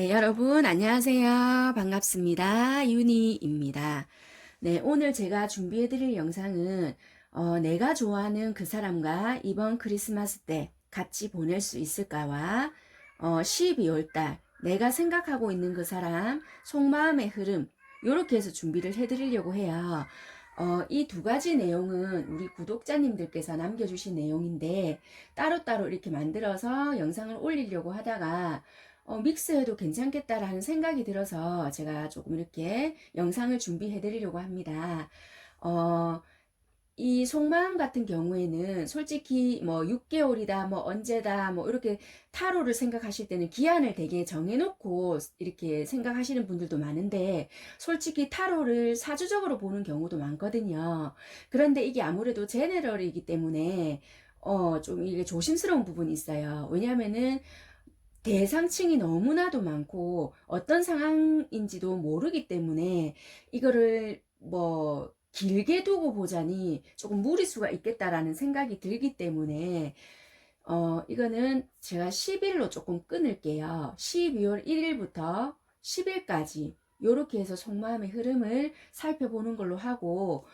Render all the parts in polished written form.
네, 여러분, 안녕하세요. 반갑습니다. 유니입니다. 네, 오늘 제가 준비해 드릴 영상은, 내가 좋아하는 그 사람과 이번 크리스마스 때 같이 보낼 수 있을까와, 12월 달, 내가 생각하고 있는 그 사람, 속마음의 흐름, 요렇게 해서 준비를 해 드리려고 해요. 이 두 가지 내용은 우리 구독자님들께서 남겨주신 내용인데, 따로따로 이렇게 만들어서 영상을 올리려고 하다가, 믹스해도 괜찮겠다라는 생각이 들어서 제가 조금 이렇게 영상을 준비해 드리려고 합니다. 어, 이 속마음 같은 경우에는 솔직히 뭐 6개월이다, 뭐 언제다, 뭐 이렇게 타로를 생각하실 때는 기한을 되게 정해놓고 이렇게 생각하시는 분들도 많은데 솔직히 타로를 사주적으로 보는 경우도 많거든요. 그런데 이게 아무래도 제네럴이기 때문에 좀 이게 조심스러운 부분이 있어요. 왜냐하면은 대상층이 너무나도 많고 어떤 상황인지도 모르기 때문에 이거를 뭐 길게 두고 보자니 조금 무리수가 있겠다라는 생각이 들기 때문에 이거는 제가 10일로 조금 끊을게요. 12월 1일부터 10일까지 요렇게 해서 속마음의 흐름을 살펴보는 걸로 하고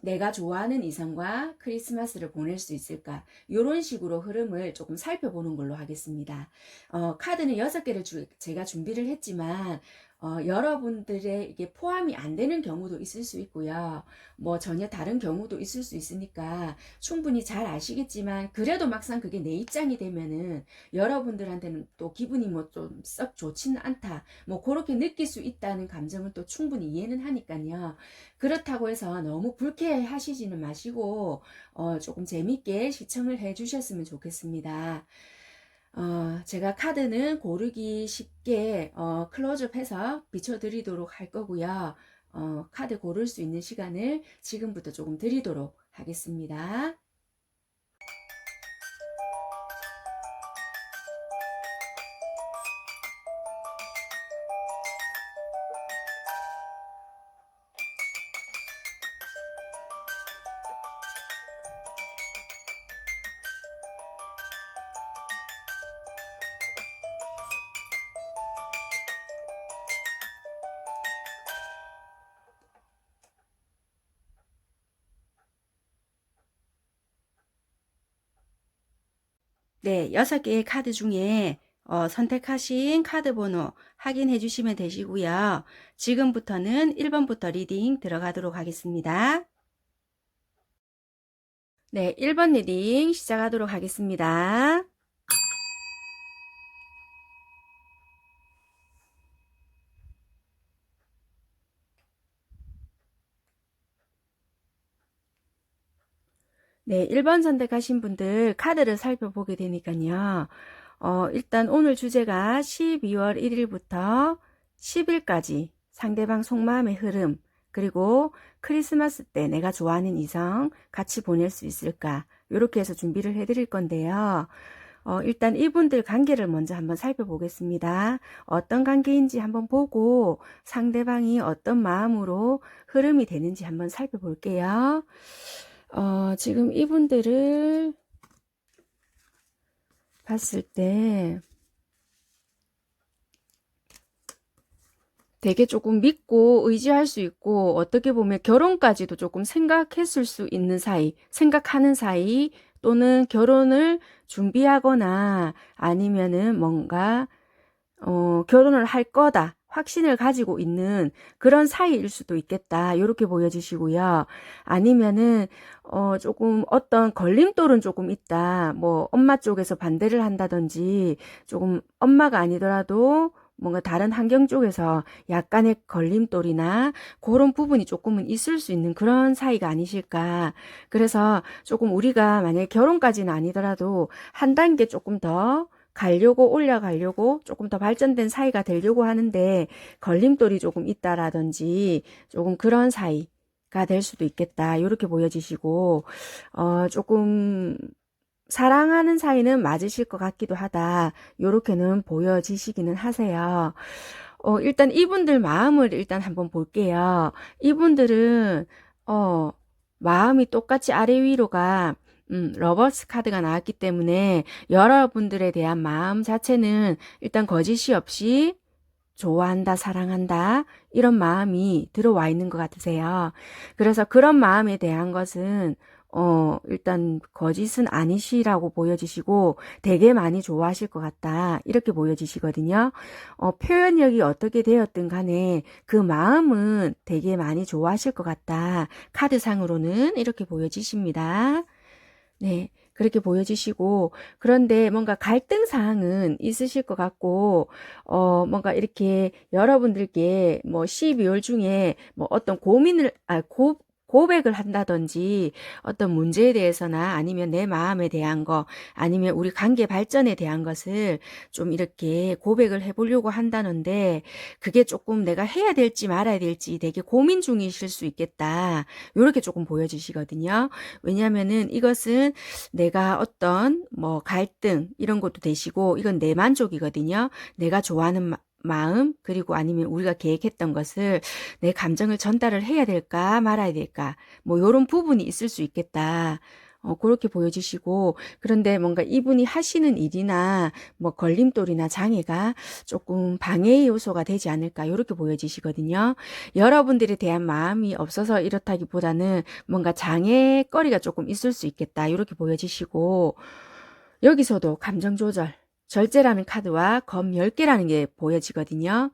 내가 좋아하는 이성과 크리스마스를 보낼 수 있을까? 요런 식으로 흐름을 조금 살펴보는 걸로 하겠습니다. 카드는 6개를 제가 준비를 했지만 여러분들의 이게 포함이 안 되는 경우도 있을 수 있고요. 뭐 전혀 다른 경우도 있을 수 있으니까 충분히 잘 아시겠지만 그래도 막상 그게 내 입장이 되면은 여러분들한테는 또 기분이 뭐 좀 썩 좋지는 않다. 뭐 그렇게 느낄 수 있다는 감정은 또 충분히 이해는 하니까요. 그렇다고 해서 너무 불쾌해 하시지는 마시고 조금 재밌게 시청을 해 주셨으면 좋겠습니다. 제가 카드는 고르기 쉽게 클로즈업해서 비춰드리도록 할 거고요. 카드 고를 수 있는 시간을 지금부터 조금 드리도록 하겠습니다. 네, 6개의 카드 중에 선택하신 카드 번호 확인해 주시면 되시고요. 지금부터는 1번부터 리딩 들어가도록 하겠습니다. 네, 1번 리딩 시작하도록 하겠습니다. 네, 1번 선택하신 분들 카드를 살펴보게 되니까요. 일단 오늘 주제가 12월 1일부터 10일까지 상대방 속마음의 흐름, 그리고 크리스마스 때 내가 좋아하는 이성 같이 보낼 수 있을까? 이렇게 해서 준비를 해드릴 건데요. 일단 이분들 관계를 먼저 한번 살펴보겠습니다. 어떤 관계인지 한번 보고 상대방이 어떤 마음으로 흐름이 되는지 한번 살펴볼게요. 지금 이분들을 봤을 때 되게 조금 믿고 의지할 수 있고 어떻게 보면 결혼까지도 조금 생각했을 수 있는 사이, 생각하는 사이 또는 결혼을 준비하거나 아니면은 뭔가 결혼을 할 거다. 확신을 가지고 있는 그런 사이일 수도 있겠다. 이렇게 보여지시고요. 아니면은 조금 어떤 걸림돌은 조금 있다. 뭐 엄마 쪽에서 반대를 한다든지 조금 엄마가 아니더라도 뭔가 다른 환경 쪽에서 약간의 걸림돌이나 그런 부분이 조금은 있을 수 있는 그런 사이가 아니실까. 그래서 조금 우리가 만약에 결혼까지는 아니더라도 한 단계 조금 더 가려고 올라가려고 조금 더 발전된 사이가 되려고 하는데 걸림돌이 조금 있다라든지 조금 그런 사이가 될 수도 있겠다. 이렇게 보여지시고 조금 사랑하는 사이는 맞으실 것 같기도 하다. 이렇게는 보여지시기는 하세요. 일단 이분들 마음을 일단 한번 볼게요. 이분들은 마음이 똑같이 아래 위로가 러버스 카드가 나왔기 때문에 여러분들에 대한 마음 자체는 일단 거짓이 없이 좋아한다, 사랑한다, 이런 마음이 들어와 있는 것 같으세요. 그래서 그런 마음에 대한 것은, 일단 거짓은 아니시라고 보여지시고 되게 많이 좋아하실 것 같다. 이렇게 보여지시거든요. 표현력이 어떻게 되었든 간에 그 마음은 되게 많이 좋아하실 것 같다. 카드상으로는 이렇게 보여지십니다. 네. 그렇게 보여지시고, 그런데 뭔가 갈등 사항은 있으실 것 같고, 뭔가 이렇게 여러분들께 뭐 12월 중에 뭐 어떤 고백을 한다든지 어떤 문제에 대해서나 아니면 내 마음에 대한 거 아니면 우리 관계 발전에 대한 것을 좀 이렇게 고백을 해보려고 한다는데 그게 조금 내가 해야 될지 말아야 될지 되게 고민 중이실 수 있겠다. 이렇게 조금 보여지시거든요. 왜냐하면은 이것은 내가 어떤 뭐 갈등 이런 것도 되시고 이건 내 만족이거든요. 내가 좋아하는 마음 그리고 아니면 우리가 계획했던 것을 내 감정을 전달을 해야 될까 말아야 될까 뭐 이런 부분이 있을 수 있겠다. 그렇게 보여지시고 그런데 뭔가 이분이 하시는 일이나 뭐 걸림돌이나 장애가 조금 방해의 요소가 되지 않을까 이렇게 보여지시거든요. 여러분들에 대한 마음이 없어서 이렇다기보다는 뭔가 장애거리가 조금 있을 수 있겠다 이렇게 보여지시고 여기서도 감정 조절 절제라는 카드와 검 10개라는 게 보여지거든요.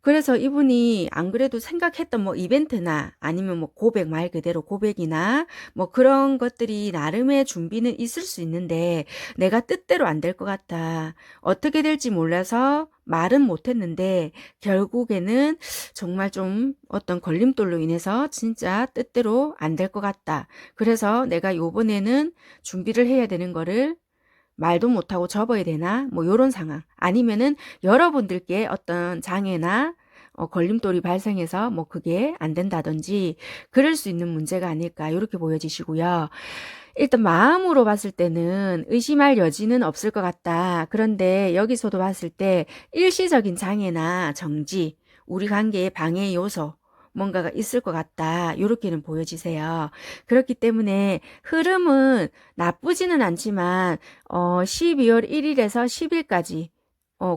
그래서 이분이 안 그래도 생각했던 뭐 이벤트나 아니면 뭐 고백 말 그대로 고백이나 뭐 그런 것들이 나름의 준비는 있을 수 있는데 내가 뜻대로 안 될 것 같다. 어떻게 될지 몰라서 말은 못했는데 결국에는 정말 좀 어떤 걸림돌로 인해서 진짜 뜻대로 안 될 것 같다. 그래서 내가 요번에는 준비를 해야 되는 거를 말도 못하고 접어야 되나? 뭐 요런 상황. 아니면은 여러분들께 어떤 장애나 걸림돌이 발생해서 뭐 그게 안 된다든지 그럴 수 있는 문제가 아닐까 이렇게 보여지시고요. 일단 마음으로 봤을 때는 의심할 여지는 없을 것 같다. 그런데 여기서도 봤을 때 일시적인 장애나 정지, 우리 관계의 방해 요소 뭔가가 있을 것 같다. 이렇게는 보여지세요. 그렇기 때문에 흐름은 나쁘지는 않지만 12월 1일에서 10일까지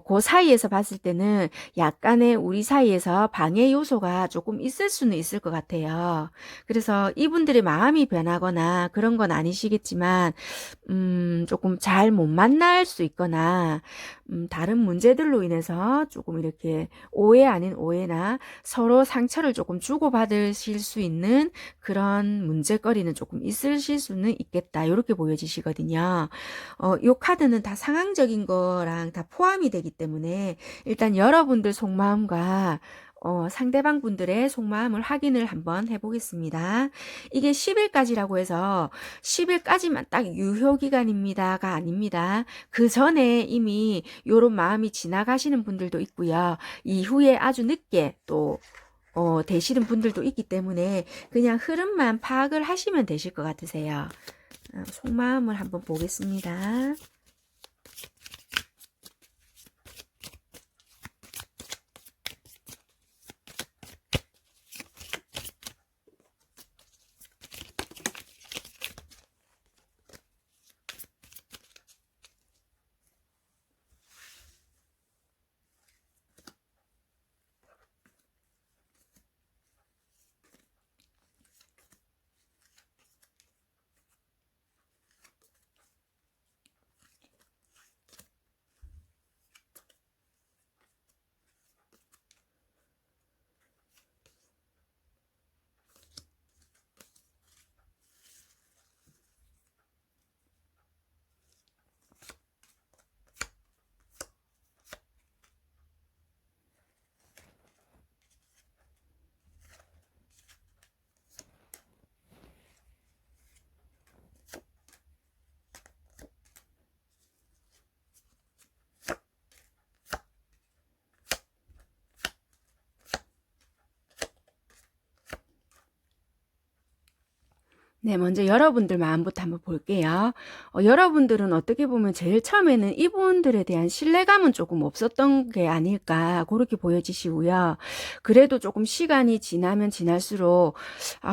그 사이에서 봤을 때는 약간의 우리 사이에서 방해 요소가 조금 있을 수는 있을 것 같아요. 그래서 이분들의 마음이 변하거나 그런 건 아니시겠지만, 조금 잘 못 만날 수 있거나, 다른 문제들로 인해서 조금 이렇게 오해 아닌 오해나 서로 상처를 조금 주고받으실 수 있는 그런 문제거리는 조금 있으실 수는 있겠다. 이렇게 보여지시거든요. 요 카드는 다 상황적인 거랑 다 포함이 되기 때문에 일단 여러분들 속마음과 상대방 분들의 속마음을 확인을 한번 해보겠습니다. 이게 10일까지라고 해서 10일까지만 딱 유효기간입니다가 아닙니다. 그 전에 이미 요런 마음이 지나가시는 분들도 있고요. 이후에 아주 늦게 또 되시는 분들도 있기 때문에 그냥 흐름만 파악을 하시면 되실 것 같으세요. 속마음을 한번 보겠습니다. 네, 먼저 여러분들 마음부터 한번 볼게요. 여러분들은 어떻게 보면 제일 처음에는 이분들에 대한 신뢰감은 조금 없었던 게 아닐까, 그렇게 보여지시고요. 그래도 조금 시간이 지나면 지날수록,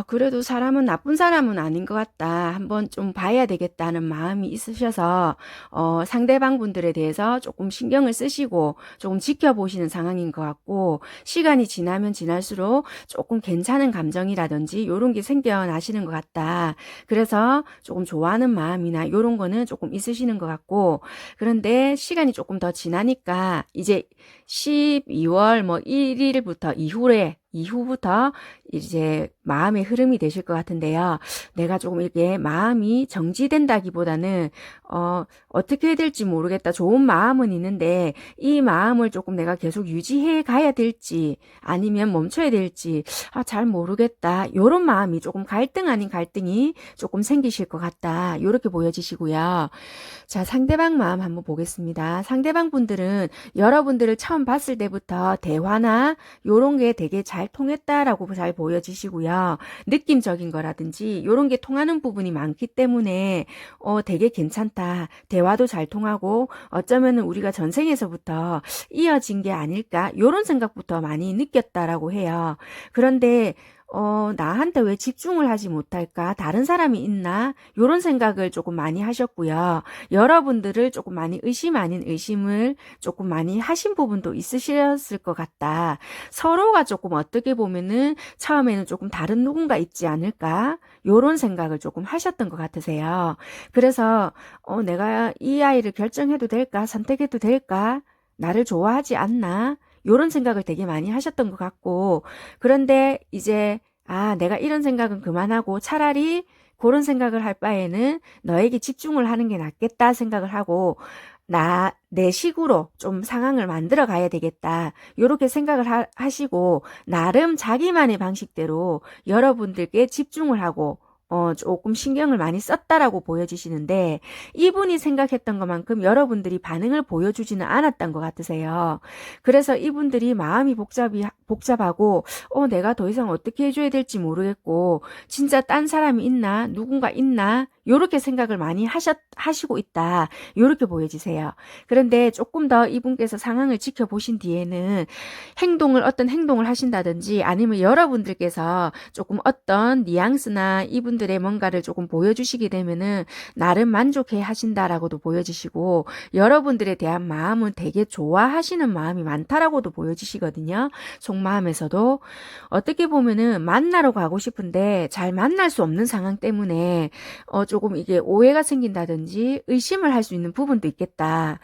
그래도 사람은 나쁜 사람은 아닌 것 같다. 한번 좀 봐야 되겠다는 마음이 있으셔서, 상대방 분들에 대해서 조금 신경을 쓰시고, 조금 지켜보시는 상황인 것 같고, 시간이 지나면 지날수록 조금 괜찮은 감정이라든지, 이런 게 생겨나시는 것 같다. 그래서 조금 좋아하는 마음이나 이런 거는 조금 있으시는 것 같고, 그런데 시간이 조금 더 지나니까 이제 12월 뭐 1일부터 이후부터 이제 마음의 흐름이 되실 것 같은데요. 내가 조금 이렇게 마음이 정지된다기보다는 어떻게 해야 될지 모르겠다. 좋은 마음은 있는데 이 마음을 조금 내가 계속 유지해 가야 될지 아니면 멈춰야 될지 잘 모르겠다. 이런 마음이 조금 갈등 아닌 갈등이 조금 생기실 것 같다. 이렇게 보여지시고요. 자, 상대방 마음 한번 보겠습니다. 상대방 분들은 여러분들을 처음 봤을 때부터 대화나 요런 게 되게 잘 통했다라고 잘 보여지시고요. 느낌적인 거라든지 요런 게 통하는 부분이 많기 때문에 되게 괜찮다. 대화도 잘 통하고 어쩌면은 우리가 전생에서부터 이어진 게 아닐까 요런 생각부터 많이 느꼈다라고 해요. 그런데 나한테 왜 집중을 하지 못할까? 다른 사람이 있나? 요런 생각을 조금 많이 하셨고요. 여러분들을 조금 많이 의심 아닌 의심을 조금 많이 하신 부분도 있으셨을 것 같다. 서로가 조금 어떻게 보면은 처음에는 조금 다른 누군가 있지 않을까? 요런 생각을 조금 하셨던 것 같으세요. 그래서 내가 이 아이를 결정해도 될까? 선택해도 될까? 나를 좋아하지 않나? 요런 생각을 되게 많이 하셨던 것 같고, 그런데 이제 내가 이런 생각은 그만하고 차라리 그런 생각을 할 바에는 너에게 집중을 하는 게 낫겠다 생각을 하고 내 식으로 좀 상황을 만들어 가야 되겠다. 요렇게 생각을 하시고 나름 자기만의 방식대로 여러분들께 집중을 하고 조금 신경을 많이 썼다라고 보여지시는데 이분이 생각했던 것만큼 여러분들이 반응을 보여주지는 않았던 것 같으세요. 그래서 이분들이 마음이 복잡하고 내가 더 이상 어떻게 해줘야 될지 모르겠고 진짜 딴 사람이 있나 누군가 있나 요렇게 생각을 많이 하시고 있다. 요렇게 보여지세요. 그런데 조금 더 이분께서 상황을 지켜보신 뒤에는 어떤 행동을 하신다든지 아니면 여러분들께서 조금 어떤 뉘앙스나 이분들의 뭔가를 조금 보여주시게 되면은 나름 만족해 하신다라고도 보여지시고 여러분들에 대한 마음은 되게 좋아하시는 마음이 많다라고도 보여지시거든요. 속마음에서도 어떻게 보면은 만나러 가고 싶은데 잘 만날 수 없는 상황 때문에 조금 이게 오해가 생긴다든지 의심을 할 수 있는 부분도 있겠다.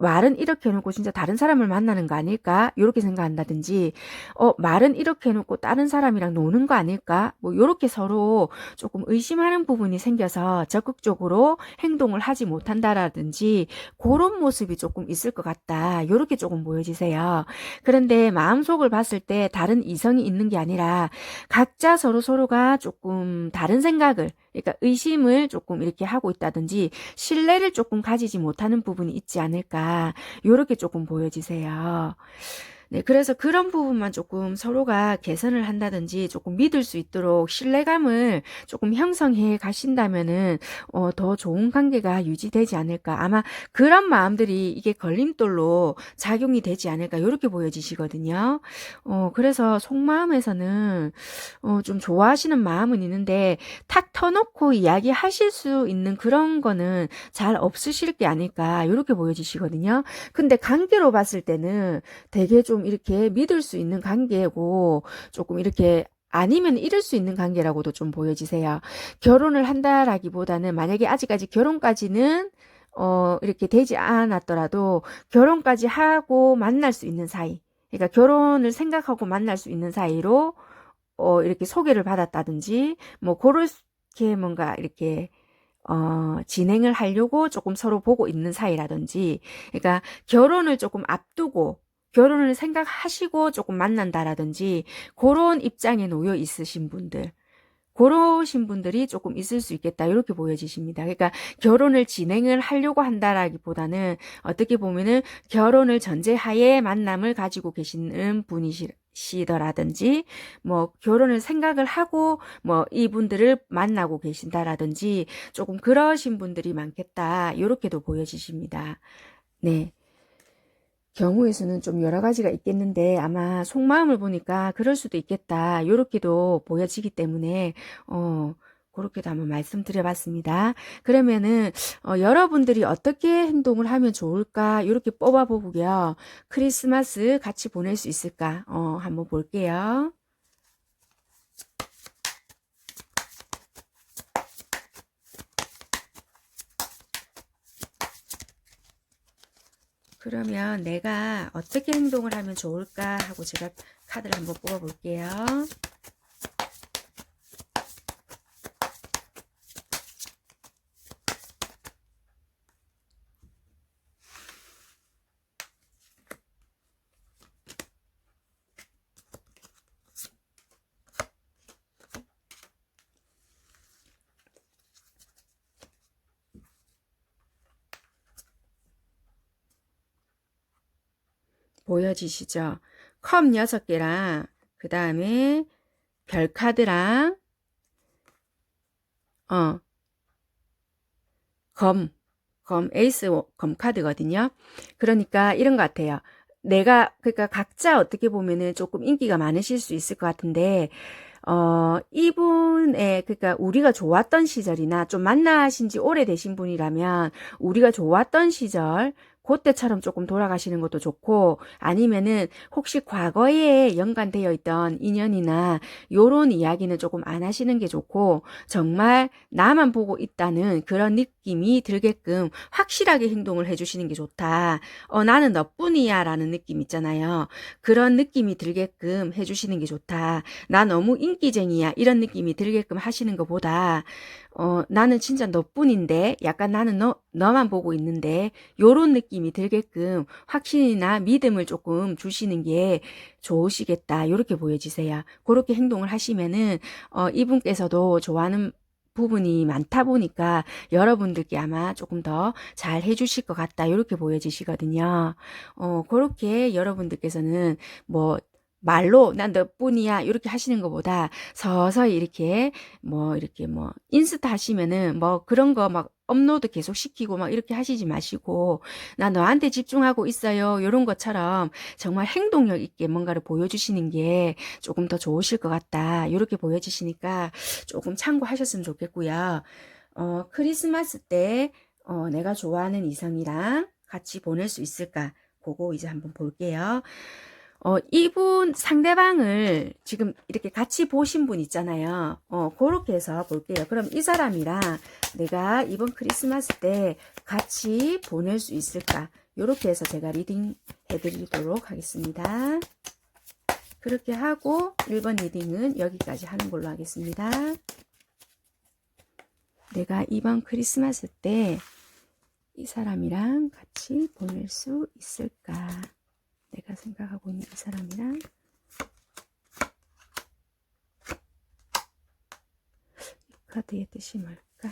말은 이렇게 해놓고 진짜 다른 사람을 만나는 거 아닐까? 이렇게 생각한다든지, 말은 이렇게 해놓고 다른 사람이랑 노는 거 아닐까? 뭐, 이렇게 서로 조금 의심하는 부분이 생겨서 적극적으로 행동을 하지 못한다라든지, 그런 모습이 조금 있을 것 같다. 이렇게 조금 보여지세요. 그런데 마음속을 봤을 때 다른 이성이 있는 게 아니라 각자 서로가 조금 다른 생각을 그러니까 의심을 조금 이렇게 하고 있다든지 신뢰를 조금 가지지 못하는 부분이 있지 않을까 이렇게 조금 보여지세요. 네, 그래서 그런 부분만 조금 서로가 개선을 한다든지 조금 믿을 수 있도록 신뢰감을 조금 형성해 가신다면은 더 좋은 관계가 유지되지 않을까. 아마 그런 마음들이 이게 걸림돌로 작용이 되지 않을까 이렇게 보여지시거든요. 그래서 속마음에서는 좀 좋아하시는 마음은 있는데 탁 터놓고 이야기하실 수 있는 그런 거는 잘 없으실 게 아닐까 이렇게 보여지시거든요. 근데 관계로 봤을 때는 되게 좀 이렇게 믿을 수 있는 관계고 조금 이렇게 아니면 잃을 수 있는 관계라고도 좀 보여지세요. 결혼을 한다라기보다는 만약에 아직까지 결혼까지는 이렇게 되지 않았더라도 결혼까지 하고 만날 수 있는 사이. 그러니까 결혼을 생각하고 만날 수 있는 사이로 이렇게 소개를 받았다든지 뭐 그렇게 뭔가 이렇게 진행을 하려고 조금 서로 보고 있는 사이라든지 그러니까 결혼을 조금 앞두고 결혼을 생각하시고 조금 만난다라든지 그런 입장에 놓여 있으신 분들 그러신 분들이 조금 있을 수 있겠다 이렇게 보여지십니다. 그러니까 결혼을 진행을 하려고 한다라기보다는 어떻게 보면은 결혼을 전제하에 만남을 가지고 계시는 분이시 시더라든지 뭐 결혼을 생각을 하고 뭐 이분들을 만나고 계신다라든지 조금 그러신 분들이 많겠다. 이렇게도 보여지십니다. 네. 경우의 수는 좀 여러 가지가 있겠는데 아마 속마음을 보니까 그럴 수도 있겠다. 이렇게도 보여지기 때문에 그렇게도 한번 말씀드려 봤습니다. 그러면은 여러분들이 어떻게 행동을 하면 좋을까? 이렇게 뽑아 보고요. 크리스마스 같이 보낼 수 있을까? 한번 볼게요. 그러면 내가 어떻게 행동을 하면 좋을까 하고 제가 카드를 한번 뽑아 볼게요. 보여지시죠? 컵 6개랑 그 다음에 별카드랑 에이스 검 카드거든요. 그러니까 이런 것 같아요. 그러니까 각자 어떻게 보면은 조금 인기가 많으실 수 있을 것 같은데, 이분의, 그러니까 우리가 좋았던 시절이나 좀 만나신 지 오래되신 분이라면 우리가 좋았던 시절, 그때처럼 조금 돌아가시는 것도 좋고, 아니면은 혹시 과거에 연관되어 있던 인연이나 요런 이야기는 조금 안 하시는 게 좋고, 정말 나만 보고 있다는 그런 느낌이 들게끔 확실하게 행동을 해주시는 게 좋다. 나는 너뿐이야 라는 느낌 있잖아요. 그런 느낌이 들게끔 해주시는 게 좋다. 나 너무 인기쟁이야 이런 느낌이 들게끔 하시는 것보다 나는 진짜 너뿐인데 약간 나는 너만 보고 있는데 요런 느낌이 들게끔 확신이나 믿음을 조금 주시는 게 좋으시겠다. 요렇게 보여지세요. 그렇게 행동을 하시면은 이분께서도 좋아하는 부분이 많다 보니까 여러분들께 아마 조금 더 잘 해주실 것 같다. 이렇게 보여지시거든요. 그렇게 여러분들께서는 뭐 말로 난 너뿐이야 이렇게 하시는 것보다 서서히 이렇게 뭐 인스타 하시면은 뭐 그런 거 막 업로드 계속 시키고 막 이렇게 하시지 마시고 나 너한테 집중하고 있어요 이런 것처럼 정말 행동력 있게 뭔가를 보여주시는 게 조금 더 좋으실 것 같다 이렇게 보여지시니까 조금 참고하셨으면 좋겠고요. 크리스마스 때 내가 좋아하는 이성이랑 같이 보낼 수 있을까 그거 이제 한번 볼게요. 이분 상대방을 지금 이렇게 같이 보신 분 있잖아요. 그렇게 해서 볼게요. 그럼 이 사람이랑 내가 이번 크리스마스 때 같이 보낼 수 있을까? 이렇게 해서 제가 리딩 해드리도록 하겠습니다. 그렇게 하고 1번 리딩은 여기까지 하는 걸로 하겠습니다. 내가 이번 크리스마스 때 이 사람이랑 같이 보낼 수 있을까? 내가 생각하고 있는 이 사람이랑 이 카드의 뜻이 뭘까?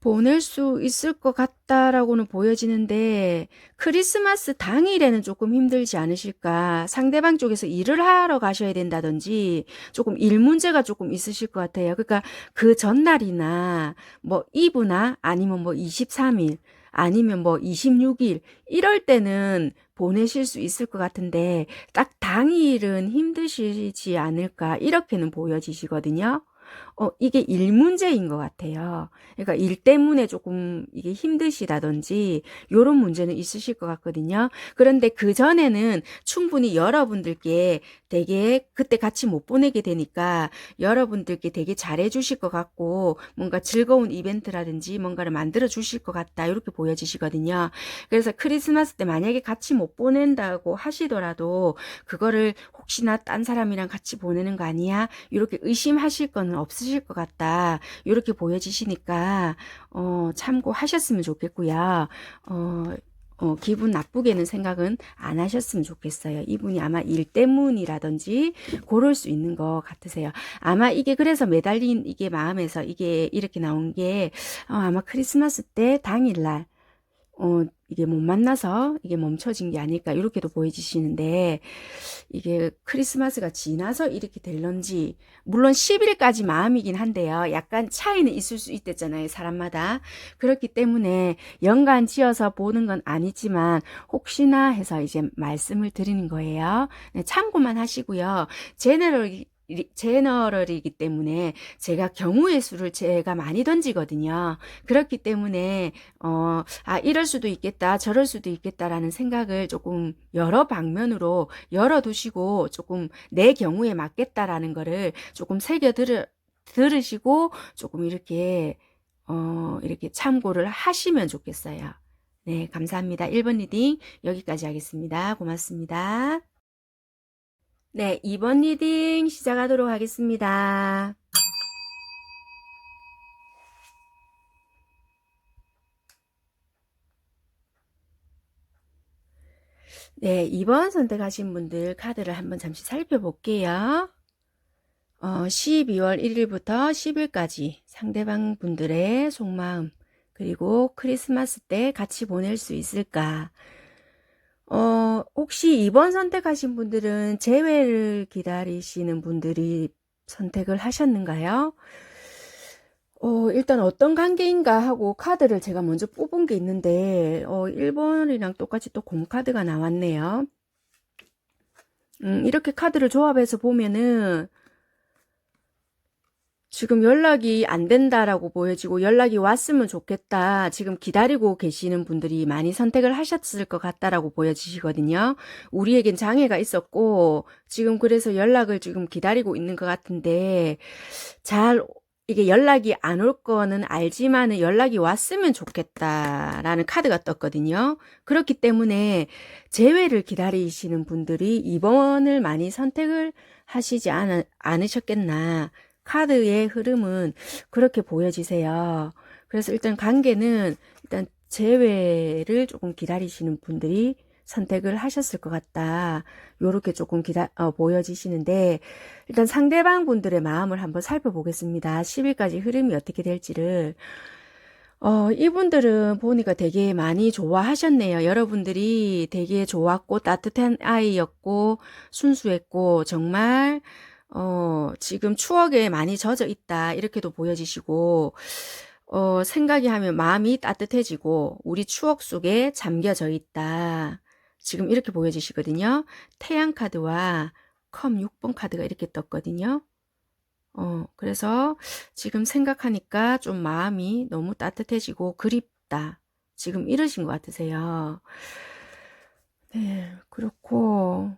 보낼 수 있을 것 같다라고는 보여지는데 크리스마스 당일에는 조금 힘들지 않으실까? 상대방 쪽에서 일을 하러 가셔야 된다든지 조금 일 문제가 조금 있으실 것 같아요. 그러니까 그 전날이나 뭐 이브나 아니면 뭐 23일 아니면 뭐 26일 이럴 때는 보내실 수 있을 것 같은데 딱 당일은 힘드시지 않을까 이렇게는 보여지시거든요. 이게 일 문제인 것 같아요. 그러니까 일 때문에 조금 이게 힘드시다든지 요런 문제는 있으실 것 같거든요. 그런데 그 전에는 충분히 여러분들께 되게 그때 같이 못 보내게 되니까 여러분들께 되게 잘해 주실 것 같고 뭔가 즐거운 이벤트라든지 뭔가를 만들어 주실 것 같다 이렇게 보여지시거든요. 그래서 크리스마스 때 만약에 같이 못 보낸다고 하시더라도 그거를 혹시나 딴 사람이랑 같이 보내는 거 아니야? 이렇게 의심하실 거는 없으실 것 같다. 이렇게 보여지시니까 참고하셨으면 좋겠고요. 기분 나쁘게는 생각은 안 하셨으면 좋겠어요. 이분이 아마 일 때문이라든지 그럴 수 있는 것 같으세요. 아마 이게 그래서 매달린 이게 마음에서 이게 이렇게 나온 게 아마 크리스마스 때 당일날 이게 못 만나서 이게 멈춰진 게 아닐까 이렇게도 보여지시는데 이게 크리스마스가 지나서 이렇게 될런지 물론 10일까지 마음이긴 한데요. 약간 차이는 있을 수 있댔잖아요. 사람마다. 그렇기 때문에 연간 지어서 보는 건 아니지만 혹시나 해서 이제 말씀을 드리는 거예요. 네, 참고만 하시고요. 제너럴이기 때문에 제가 경우의 수를 제가 많이 던지거든요. 그렇기 때문에 이럴 수도 있겠다, 저럴 수도 있겠다라는 생각을 조금 여러 방면으로 열어두시고 조금 내 경우에 맞겠다라는 거를 조금 들으시고 조금 이렇게 참고를 하시면 좋겠어요. 네, 감사합니다. 1번 리딩 여기까지 하겠습니다. 고맙습니다. 네, 2번 리딩 시작하도록 하겠습니다. 네, 2번 선택하신 분들 카드를 한번 잠시 살펴볼게요. 12월 1일부터 10일까지 상대방 분들의 속마음, 그리고 크리스마스 때 같이 보낼 수 있을까? 혹시 2번 선택하신 분들은 재회를 기다리시는 분들이 선택을 하셨는가요? 일단 어떤 관계인가 하고 카드를 제가 먼저 뽑은 게 있는데, 1번이랑 똑같이 또 곰카드가 나왔네요. 이렇게 카드를 조합해서 보면은, 지금 연락이 안 된다라고 보여지고 연락이 왔으면 좋겠다. 지금 기다리고 계시는 분들이 많이 선택을 하셨을 것 같다라고 보여지시거든요. 우리에겐 장애가 있었고 지금 그래서 연락을 지금 기다리고 있는 것 같은데 이게 연락이 안 올 거는 알지만은 연락이 왔으면 좋겠다라는 카드가 떴거든요. 그렇기 때문에 재회를 기다리시는 분들이 2번을 많이 선택을 하시지 않으셨겠나. 카드의 흐름은 그렇게 보여지세요. 그래서 일단 관계는 일단 재회를 조금 기다리시는 분들이 선택을 하셨을 것 같다. 요렇게 조금 보여지시는데 일단 상대방 분들의 마음을 한번 살펴보겠습니다. 10일까지 흐름이 어떻게 될지를. 이분들은 보니까 되게 많이 좋아하셨네요. 여러분들이 되게 좋았고 따뜻한 아이였고 순수했고 정말 지금 추억에 많이 젖어 있다. 이렇게도 보여지시고 생각이 하면 마음이 따뜻해지고 우리 추억 속에 잠겨져 있다. 지금 이렇게 보여지시거든요. 태양 카드와 컵 6번 카드가 이렇게 떴거든요. 그래서 지금 생각하니까 좀 마음이 너무 따뜻해지고 그립다. 지금 이러신 것 같으세요. 네, 그렇고,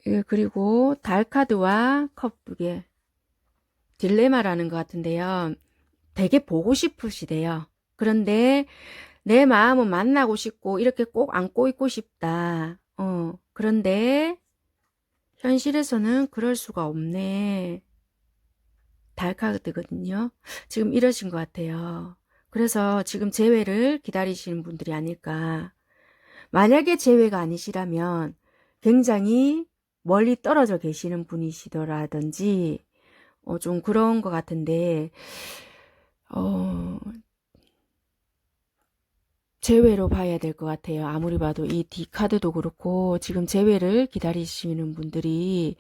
예, 그리고 달 카드와 컵 2개. 딜레마라는 것 같은데요. 되게 보고 싶으시대요. 그런데 내 마음은 만나고 싶고 이렇게 꼭 안고 있고 싶다. 그런데 현실에서는 그럴 수가 없네. 달 카드거든요. 지금 이러신 것 같아요. 그래서 지금 재회를 기다리시는 분들이 아닐까. 만약에 재회가 아니시라면 굉장히 멀리 떨어져 계시는 분이시더라든지 좀 그런 것 같은데 재회로 봐야 될 것 같아요. 아무리 봐도 이 D카드도 그렇고 지금 재회를 기다리시는 분들이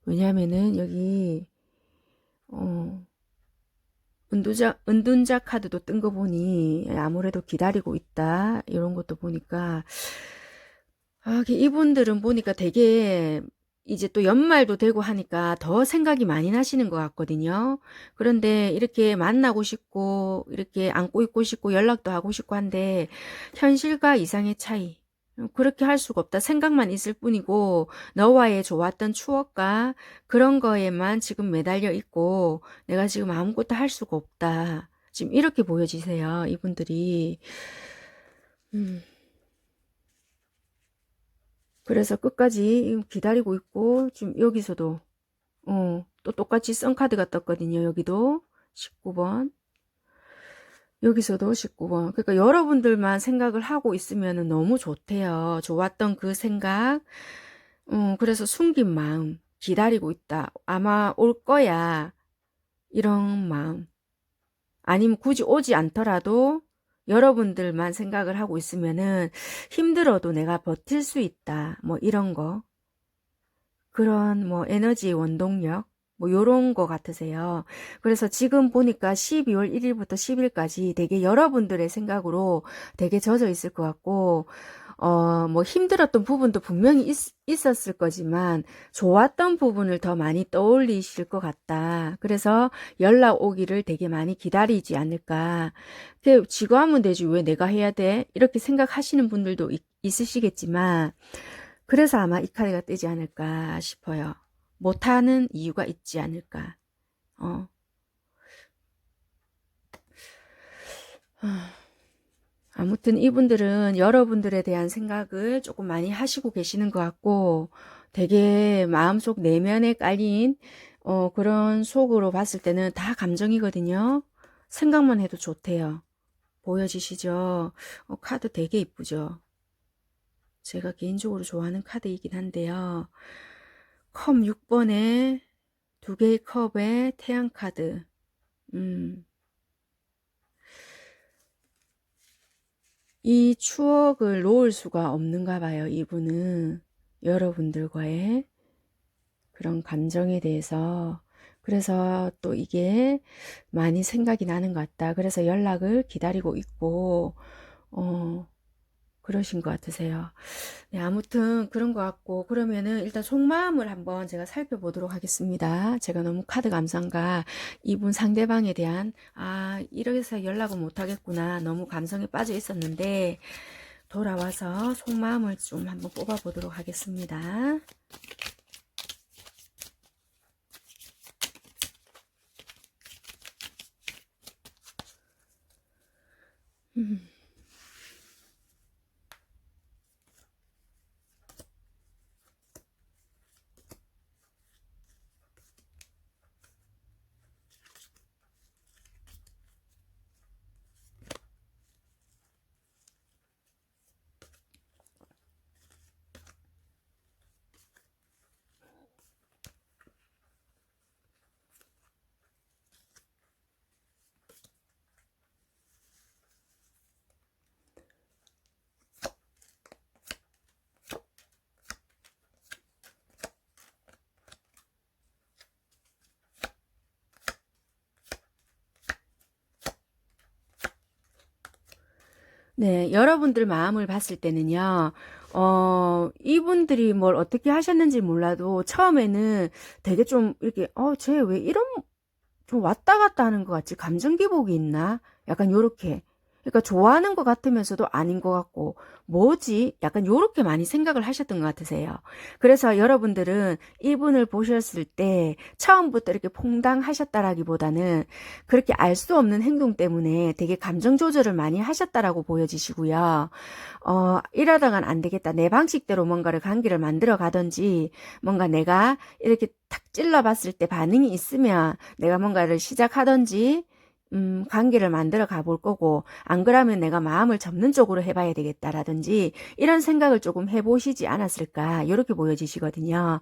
왜냐면은 여기 은둔자 카드도 뜬 거 보니 아무래도 기다리고 있다. 이런 것도 보니까 이분들은 보니까 되게 이제 또 연말도 되고 하니까 더 생각이 많이 나시는 것 같거든요. 그런데 이렇게 만나고 싶고 이렇게 안고 있고 싶고 연락도 하고 싶고 한데 현실과 이상의 차이. 그렇게 할 수가 없다. 생각만 있을 뿐이고 너와의 좋았던 추억과 그런 거에만 지금 매달려 있고 내가 지금 아무것도 할 수가 없다. 지금 이렇게 보여지세요. 이분들이. 그래서 끝까지 기다리고 있고 지금 여기서도 또 똑같이 썬카드가 떴거든요. 여기도 19번. 여기서도 19번. 그러니까 여러분들만 생각을 하고 있으면 너무 좋대요. 좋았던 그 생각. 그래서 숨긴 마음. 기다리고 있다. 아마 올 거야. 이런 마음. 아니면 굳이 오지 않더라도 여러분들만 생각을 하고 있으면은 힘들어도 내가 버틸 수 있다. 뭐 이런 거. 그런 뭐 에너지 원동력. 뭐 요런 거 같으세요. 그래서 지금 보니까 12월 1일부터 10일까지 되게 여러분들의 생각으로 되게 젖어 있을 것 같고, 뭐 힘들었던 부분도 분명히 있었을 거지만 좋았던 부분을 더 많이 떠올리실 것 같다. 그래서 연락 오기를 되게 많이 기다리지 않을까. 지가 하면 되지 왜 내가 해야 돼? 이렇게 생각하시는 분들도 있으시겠지만 그래서 아마 이 카드가 뜨지 않을까 싶어요. 못하는 이유가 있지 않을까. 어. 아무튼 이분들은 여러분들에 대한 생각을 조금 많이 하시고 계시는 것 같고 되게 마음속 내면에 깔린 그런 속으로 봤을 때는 다 감정이거든요. 생각만 해도 좋대요. 보여지시죠? 카드 되게 이쁘죠? 제가 개인적으로 좋아하는 카드이긴 한데요. 컵 6번에 두 개의 컵에 태양 카드. 이 추억을 놓을 수가 없는가 봐요. 이분은 여러분들과의 그런 감정에 대해서. 그래서 또 이게 많이 생각이 나는 것 같다. 그래서 연락을 기다리고 있고 그러신 것 같으세요. 네, 아무튼 그런 것 같고 그러면은 일단 속마음을 한번 제가 살펴보도록 하겠습니다. 제가 너무 카드 감상과 이분 상대방에 대한 이래서 연락을 못 하겠구나 너무 감성에 빠져 있었는데 돌아와서 속마음을 좀 한번 뽑아 보도록 하겠습니다. 네, 여러분들 마음을 봤을 때는요, 이분들이 뭘 어떻게 하셨는지 몰라도 처음에는 되게 좀 이렇게, 쟤 왜 이런, 좀 왔다 갔다 하는 것 같지? 감정 기복이 있나? 약간 요렇게. 그러니까 좋아하는 것 같으면서도 아닌 것 같고, 뭐지? 약간 요렇게 많이 생각을 하셨던 것 같으세요. 그래서 여러분들은 이분을 보셨을 때 처음부터 이렇게 퐁당하셨다라기보다는 그렇게 알 수 없는 행동 때문에 되게 감정 조절을 많이 하셨다라고 보여지시고요. 이러다간 안 되겠다. 내 방식대로 뭔가를 관계를 만들어 가든지, 뭔가 내가 이렇게 탁 찔러봤을 때 반응이 있으면 내가 뭔가를 시작하든지, 관계를 만들어 가볼 거고, 안 그러면 내가 마음을 접는 쪽으로 해봐야 되겠다라든지, 이런 생각을 조금 해보시지 않았을까, 이렇게 보여지시거든요.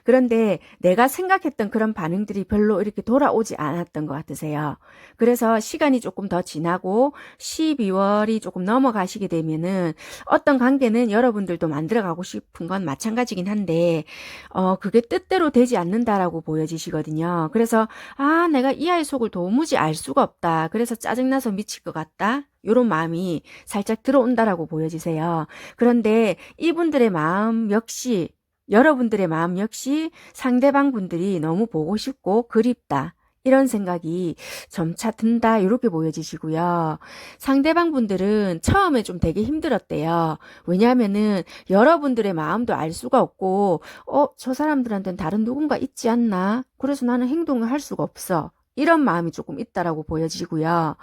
그런데 내가 생각했던 그런 반응들이 별로 이렇게 돌아오지 않았던 것 같으세요. 그래서 시간이 조금 더 지나고 12월이 조금 넘어가시게 되면은 어떤 관계는 여러분들도 만들어가고 싶은 건 마찬가지긴 한데 그게 뜻대로 되지 않는다라고 보여지시거든요. 그래서 내가 이 아이 속을 도무지 알 수가 없다. 그래서 짜증나서 미칠 것 같다. 이런 마음이 살짝 들어온다라고 보여지세요. 그런데 이분들의 마음 역시 여러분들의 마음 역시 상대방 분들이 너무 보고 싶고 그립다. 이런 생각이 점차 든다. 이렇게 보여지시고요. 상대방 분들은 처음에 좀 되게 힘들었대요. 왜냐하면은 여러분들의 마음도 알 수가 없고 저 사람들한테는 다른 누군가 있지 않나? 그래서 나는 행동을 할 수가 없어. 이런 마음이 조금 있다라고 보여지고요.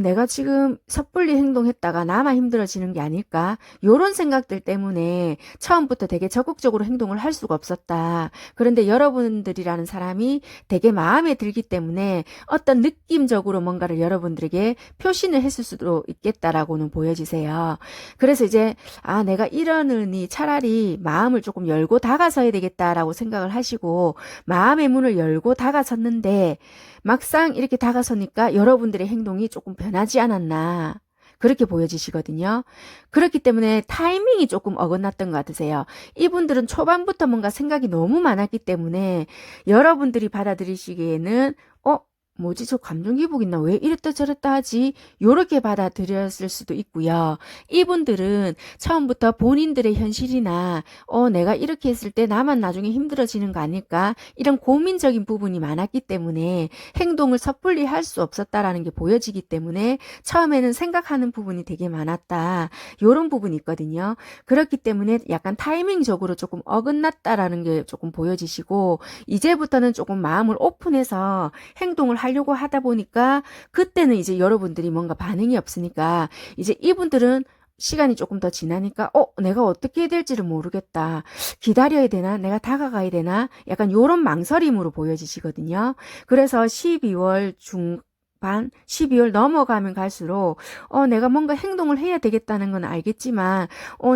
내가 지금 섣불리 행동했다가 나만 힘들어지는 게 아닐까? 요런 생각들 때문에 처음부터 되게 적극적으로 행동을 할 수가 없었다. 그런데 여러분들이라는 사람이 되게 마음에 들기 때문에 어떤 느낌적으로 뭔가를 여러분들에게 표시를 했을 수도 있겠다라고는 보여지세요. 그래서 이제 내가 이러느니 차라리 마음을 조금 열고 다가서야 되겠다라고 생각을 하시고 마음의 문을 열고 다가섰는데 막상 이렇게 다가서니까 여러분들의 행동이 조금 변하지 않았나. 그렇게 보여지시거든요. 그렇기 때문에 타이밍이 조금 어긋났던 것 같으세요. 이분들은 초반부터 뭔가 생각이 너무 많았기 때문에 여러분들이 받아들이시기에는 뭐지 저 감정기복 있나 왜 이랬다 저랬다 하지 요렇게 받아들였을 수도 있고요. 이분들은 처음부터 본인들의 현실이나 내가 이렇게 했을 때 나만 나중에 힘들어지는 거 아닐까 이런 고민적인 부분이 많았기 때문에 행동을 섣불리 할 수 없었다라는 게 보여지기 때문에 처음에는 생각하는 부분이 되게 많았다 요런 부분이 있거든요. 그렇기 때문에 약간 타이밍적으로 조금 어긋났다라는 게 조금 보여지시고 이제부터는 조금 마음을 오픈해서 행동을 하려고 하다 보니까 그때는 이제 여러분들이 뭔가 반응이 없으니까 이제 이분들은 시간이 조금 더 지나니까 내가 어떻게 해야 될지를 모르겠다. 기다려야 되나? 내가 다가가야 되나? 약간 요런 망설임으로 보여지시거든요. 그래서 12월 중 반, 12월 넘어가면 갈수록 내가 뭔가 행동을 해야 되겠다는 건 알겠지만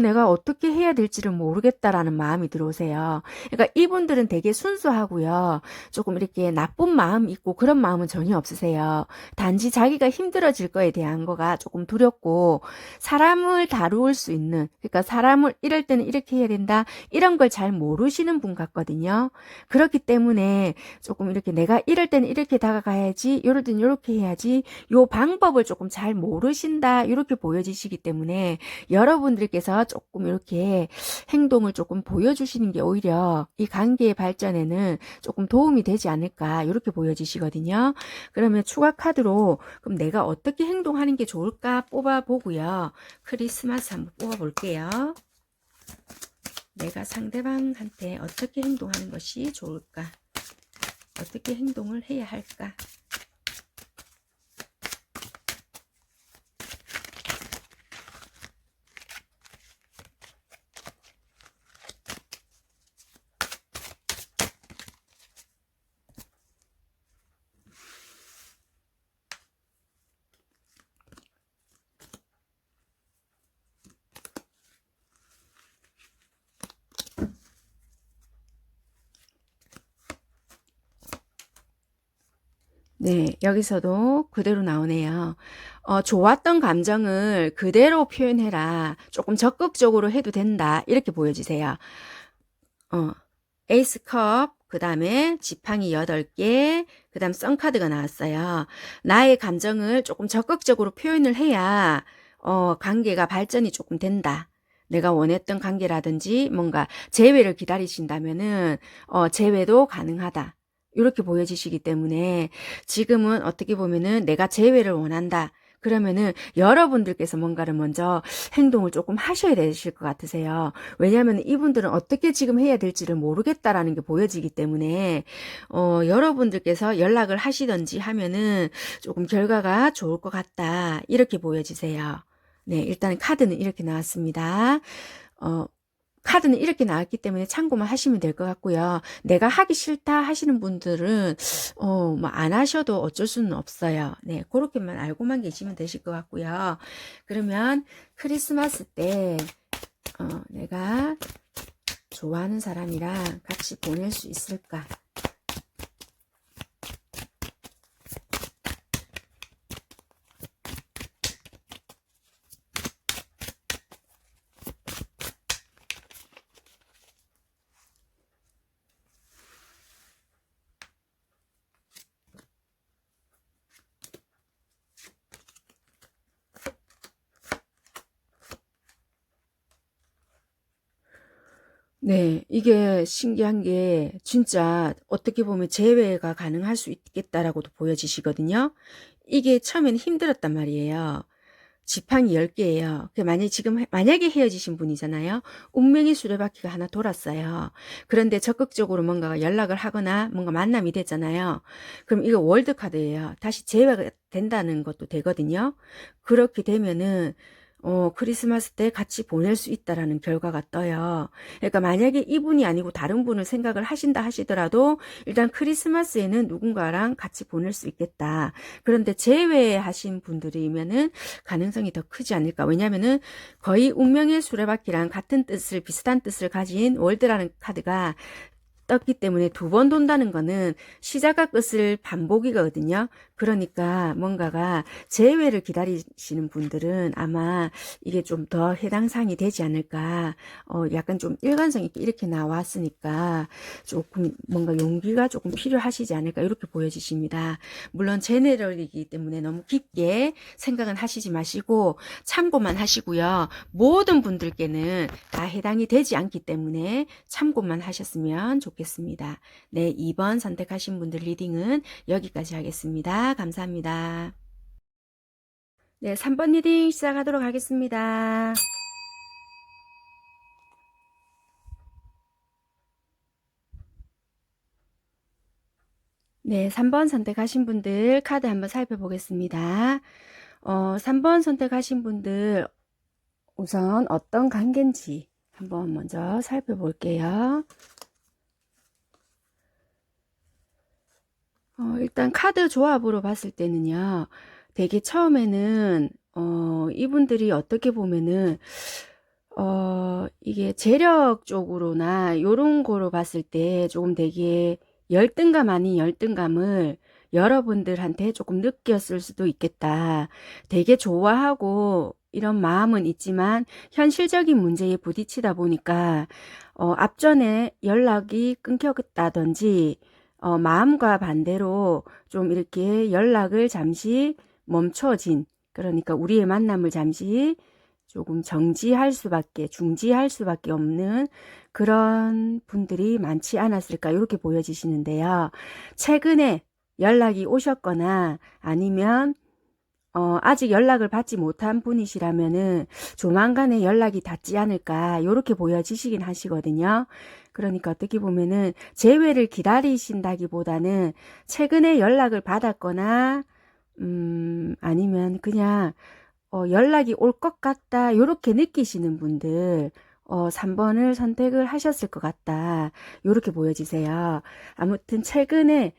내가 어떻게 해야 될지를 모르겠다라는 마음이 들어오세요. 그러니까 이분들은 되게 순수하고요. 조금 이렇게 나쁜 마음 있고 그런 마음은 전혀 없으세요. 단지 자기가 힘들어질 거에 대한 거가 조금 두렵고 사람을 다루을 수 있는 그러니까 사람을 이럴 때는 이렇게 해야 된다 이런 걸 잘 모르시는 분 같거든요. 그렇기 때문에 조금 이렇게 내가 이럴 때는 이렇게 다가가야지 이럴 때는 이렇게 해야지 요 방법을 조금 잘 모르신다 이렇게 보여지시기 때문에 여러분들께서 조금 이렇게 행동을 조금 보여주시는 게 오히려 이 관계의 발전에는 조금 도움이 되지 않을까 이렇게 보여지시거든요. 그러면 추가 카드로 그럼 내가 어떻게 행동하는 게 좋을까 뽑아보고요. 크리스마스 한번 뽑아볼게요. 내가 상대방한테 어떻게 행동하는 것이 좋을까? 어떻게 행동을 해야 할까? 네, 여기서도 그대로 나오네요. 좋았던 감정을 그대로 표현해라. 조금 적극적으로 해도 된다. 이렇게 보여지세요. 에이스 컵, 그 다음에 지팡이 8개, 그 다음 썬카드가 나왔어요. 나의 감정을 조금 적극적으로 표현을 해야 관계가 발전이 조금 된다. 내가 원했던 관계라든지 뭔가 재회를 기다리신다면은 재회도 가능하다. 이렇게 보여지시기 때문에 지금은 어떻게 보면은 내가 재회를 원한다. 그러면은 여러분들께서 뭔가를 먼저 행동을 조금 하셔야 되실 것 같으세요. 왜냐하면 이분들은 어떻게 지금 해야 될지를 모르겠다라는 게 보여지기 때문에 여러분들께서 연락을 하시든지 하면은 조금 결과가 좋을 것 같다. 이렇게 보여지세요. 네, 일단 카드는 이렇게 나왔습니다. 카드는 이렇게 나왔기 때문에 참고만 하시면 될 것 같고요. 내가 하기 싫다 하시는 분들은 뭐 안 하셔도 어쩔 수는 없어요. 네, 그렇게만 알고만 계시면 되실 것 같고요. 그러면 크리스마스 때 내가 좋아하는 사람이랑 같이 보낼 수 있을까? 네, 이게 신기한 게 진짜 어떻게 보면 재회가 가능할 수 있겠다라고도 보여지시거든요. 이게 처음에는 힘들었단 말이에요. 지팡이 10개예요. 만약에 헤어지신 분이잖아요. 운명의 수레바퀴가 하나 돌았어요. 그런데 적극적으로 뭔가 연락을 하거나 뭔가 만남이 됐잖아요. 그럼 이거 월드 카드예요. 다시 재회가 된다는 것도 되거든요. 그렇게 되면은 크리스마스 때 같이 보낼 수 있다라는 결과가 떠요. 그러니까 만약에 이분이 아니고 다른 분을 생각을 하신다 하시더라도 일단 크리스마스에는 누군가랑 같이 보낼 수 있겠다. 그런데 제외하신 분들이면은 가능성이 더 크지 않을까. 왜냐면은 거의 운명의 수레바퀴랑 같은 뜻을 비슷한 뜻을 가진 월드라는 카드가 떴기 때문에 두 번 돈다는 거는 시작과 끝을 반복이거든요. 그러니까 뭔가가 재회를 기다리시는 분들은 아마 이게 좀 더 해당 사항이 되지 않을까. 약간 좀 일관성 있게 이렇게 나왔으니까 조금 뭔가 용기가 조금 필요하시지 않을까 이렇게 보여지십니다. 물론 제네럴이기 때문에 너무 깊게 생각은 하시지 마시고 참고만 하시고요. 모든 분들께는 다 해당이 되지 않기 때문에 참고만 하셨으면 좋겠습니다. 네, 2번 선택하신 분들 리딩은 여기까지 하겠습니다. 감사합니다. 네, 3번 리딩 시작하도록 하겠습니다. 네, 3번 선택하신 분들 카드 한번 살펴보겠습니다. 3번 선택하신 분들 우선 어떤 관계인지 한번 먼저 살펴볼게요. 일단 카드 조합으로 봤을 때는요. 되게 처음에는 이분들이 어떻게 보면은 이게 재력 쪽으로나 요런 거로 봤을 때 조금 되게 열등감 아닌 열등감을 여러분들한테 조금 느꼈을 수도 있겠다. 되게 좋아하고 이런 마음은 있지만 현실적인 문제에 부딪히다 보니까 앞전에 연락이 끊겼다든지 마음과 반대로 좀 이렇게 연락을 잠시 멈춰진, 그러니까 우리의 만남을 잠시 조금 중지할 수밖에 없는 그런 분들이 많지 않았을까 이렇게 보여지시는데요. 최근에 연락이 오셨거나 아니면 아직 연락을 받지 못한 분이시라면은 조만간에 연락이 닿지 않을까 이렇게 보여지시긴 하시거든요. 그러니까 어떻게 보면은 재회를 기다리신다기보다는 최근에 연락을 받았거나 아니면 그냥 연락이 올 것 같다 이렇게 느끼시는 분들 3번을 선택을 하셨을 것 같다 이렇게 보여지세요. 아무튼 최근에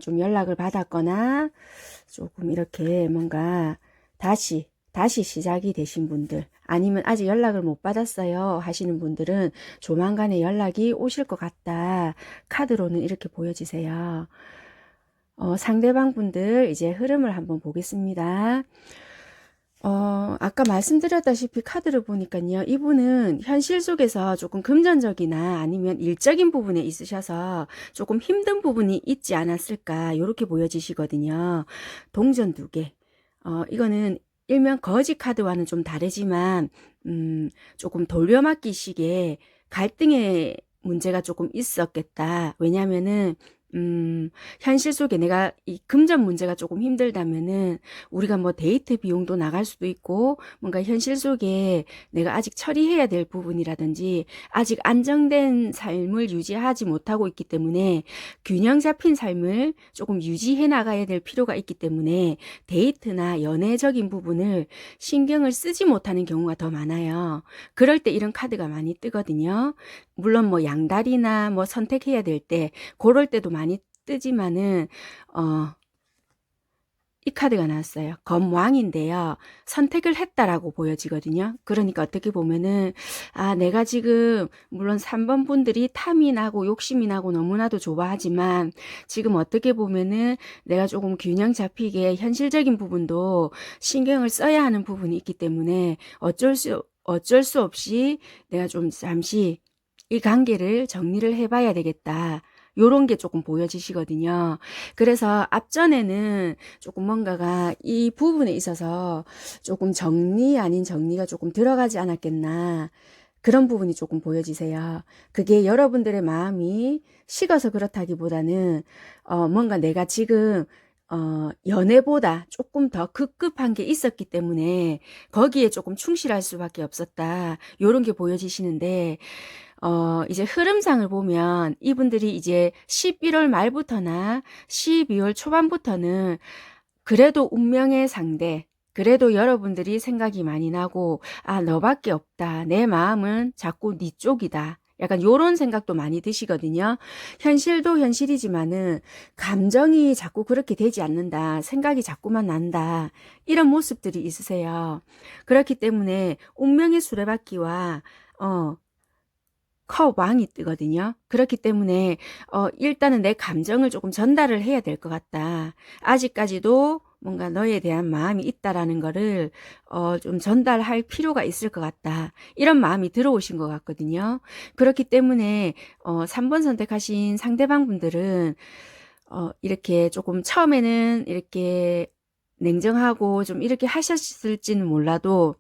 좀 연락을 받았거나 조금 이렇게 뭔가 다시 시작이 되신 분들 아니면 아직 연락을 못 받았어요 하시는 분들은 조만간에 연락이 오실 것 같다 카드로는 이렇게 보여지세요. 상대방 분들 이제 흐름을 한번 보겠습니다. 아까 말씀드렸다시피 카드를 보니까요. 이분은 현실 속에서 조금 금전적이나 아니면 일적인 부분에 있으셔서 조금 힘든 부분이 있지 않았을까 이렇게 보여지시거든요. 동전 2개. 이거는 일명 거지 카드와는 좀 다르지만 조금 돌려막기식의 갈등의 문제가 조금 있었겠다. 왜냐면은 현실 속에 내가 이 금전 문제가 조금 힘들다면은 우리가 뭐 데이트 비용도 나갈 수도 있고 뭔가 현실 속에 내가 아직 처리해야 될 부분이라든지 아직 안정된 삶을 유지하지 못하고 있기 때문에 균형 잡힌 삶을 조금 유지해 나가야 될 필요가 있기 때문에 데이트나 연애적인 부분을 신경을 쓰지 못하는 경우가 더 많아요. 그럴 때 이런 카드가 많이 뜨거든요. 물론 뭐 양다리나 뭐 선택해야 될 때 그럴 때도 많이 뜨지만은 이 카드가 나왔어요. 검왕인데요. 선택을 했다라고 보여지거든요. 그러니까 어떻게 보면은 내가 지금 물론 3번 분들이 탐이 나고 욕심이 나고 너무나도 좋아하지만 지금 어떻게 보면은 내가 조금 균형 잡히게 현실적인 부분도 신경을 써야 하는 부분이 있기 때문에 어쩔 수 없이 내가 좀 잠시 이 관계를 정리를 해봐야 되겠다. 요런 게 조금 보여지시거든요. 그래서 앞전에는 조금 뭔가가 이 부분에 있어서 조금 정리 아닌 정리가 조금 들어가지 않았겠나. 그런 부분이 조금 보여지세요. 그게 여러분들의 마음이 식어서 그렇다기보다는 뭔가 내가 지금 연애보다 조금 더 급급한 게 있었기 때문에 거기에 조금 충실할 수밖에 없었다. 요런 게 보여지시는데 이제 흐름상을 보면 이분들이 이제 11월 말부터나 12월 초반부터는 그래도 운명의 상대, 그래도 여러분들이 생각이 많이 나고, 너밖에 없다. 내 마음은 자꾸 네 쪽이다. 약간 요런 생각도 많이 드시거든요. 현실도 현실이지만은 감정이 자꾸 그렇게 되지 않는다. 생각이 자꾸만 난다. 이런 모습들이 있으세요. 그렇기 때문에 운명의 수레바퀴와 컵 왕이 뜨거든요. 그렇기 때문에 일단은 내 감정을 조금 전달을 해야 될 것 같다. 아직까지도 뭔가 너에 대한 마음이 있다라는 거를 좀 전달할 필요가 있을 것 같다. 이런 마음이 들어오신 것 같거든요. 그렇기 때문에 3번 선택하신 상대방 분들은 이렇게 조금 처음에는 이렇게 냉정하고 좀 이렇게 하셨을지는 몰라도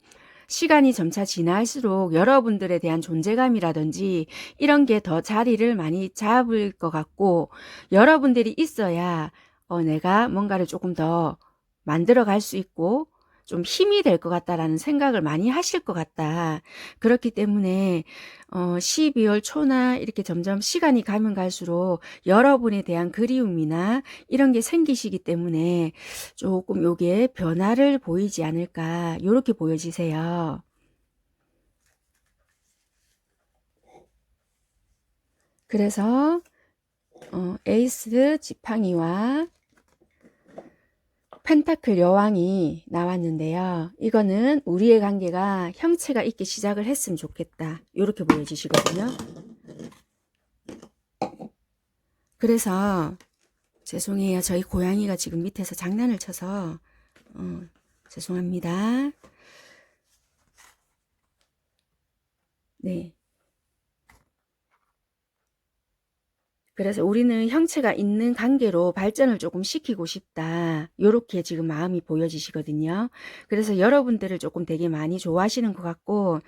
시간이 점차 지날수록 여러분들에 대한 존재감이라든지 이런 게 더 자리를 많이 잡을 것 같고, 여러분들이 있어야 내가 뭔가를 조금 더 만들어 갈 수 있고 좀 힘이 될 것 같다라는 생각을 많이 하실 것 같다. 그렇기 때문에 12월 초나 이렇게 점점 시간이 가면 갈수록 여러분에 대한 그리움이나 이런 게 생기시기 때문에 조금 요게 변화를 보이지 않을까, 요렇게 보여지세요. 그래서 에이스 지팡이와 펜타클 여왕이 나왔는데요. 이거는 우리의 관계가 형체가 있게 시작을 했으면 좋겠다, 이렇게 보여지시거든요. 그래서 죄송해요. 저희 고양이가 지금 밑에서 장난을 쳐서 죄송합니다. 네. 그래서 우리는 형체가 있는 관계로 발전을 조금 시키고 싶다, 요렇게 지금 마음이 보여지시거든요. 그래서 여러분들을 조금 되게 많이 좋아하시는 것 같고,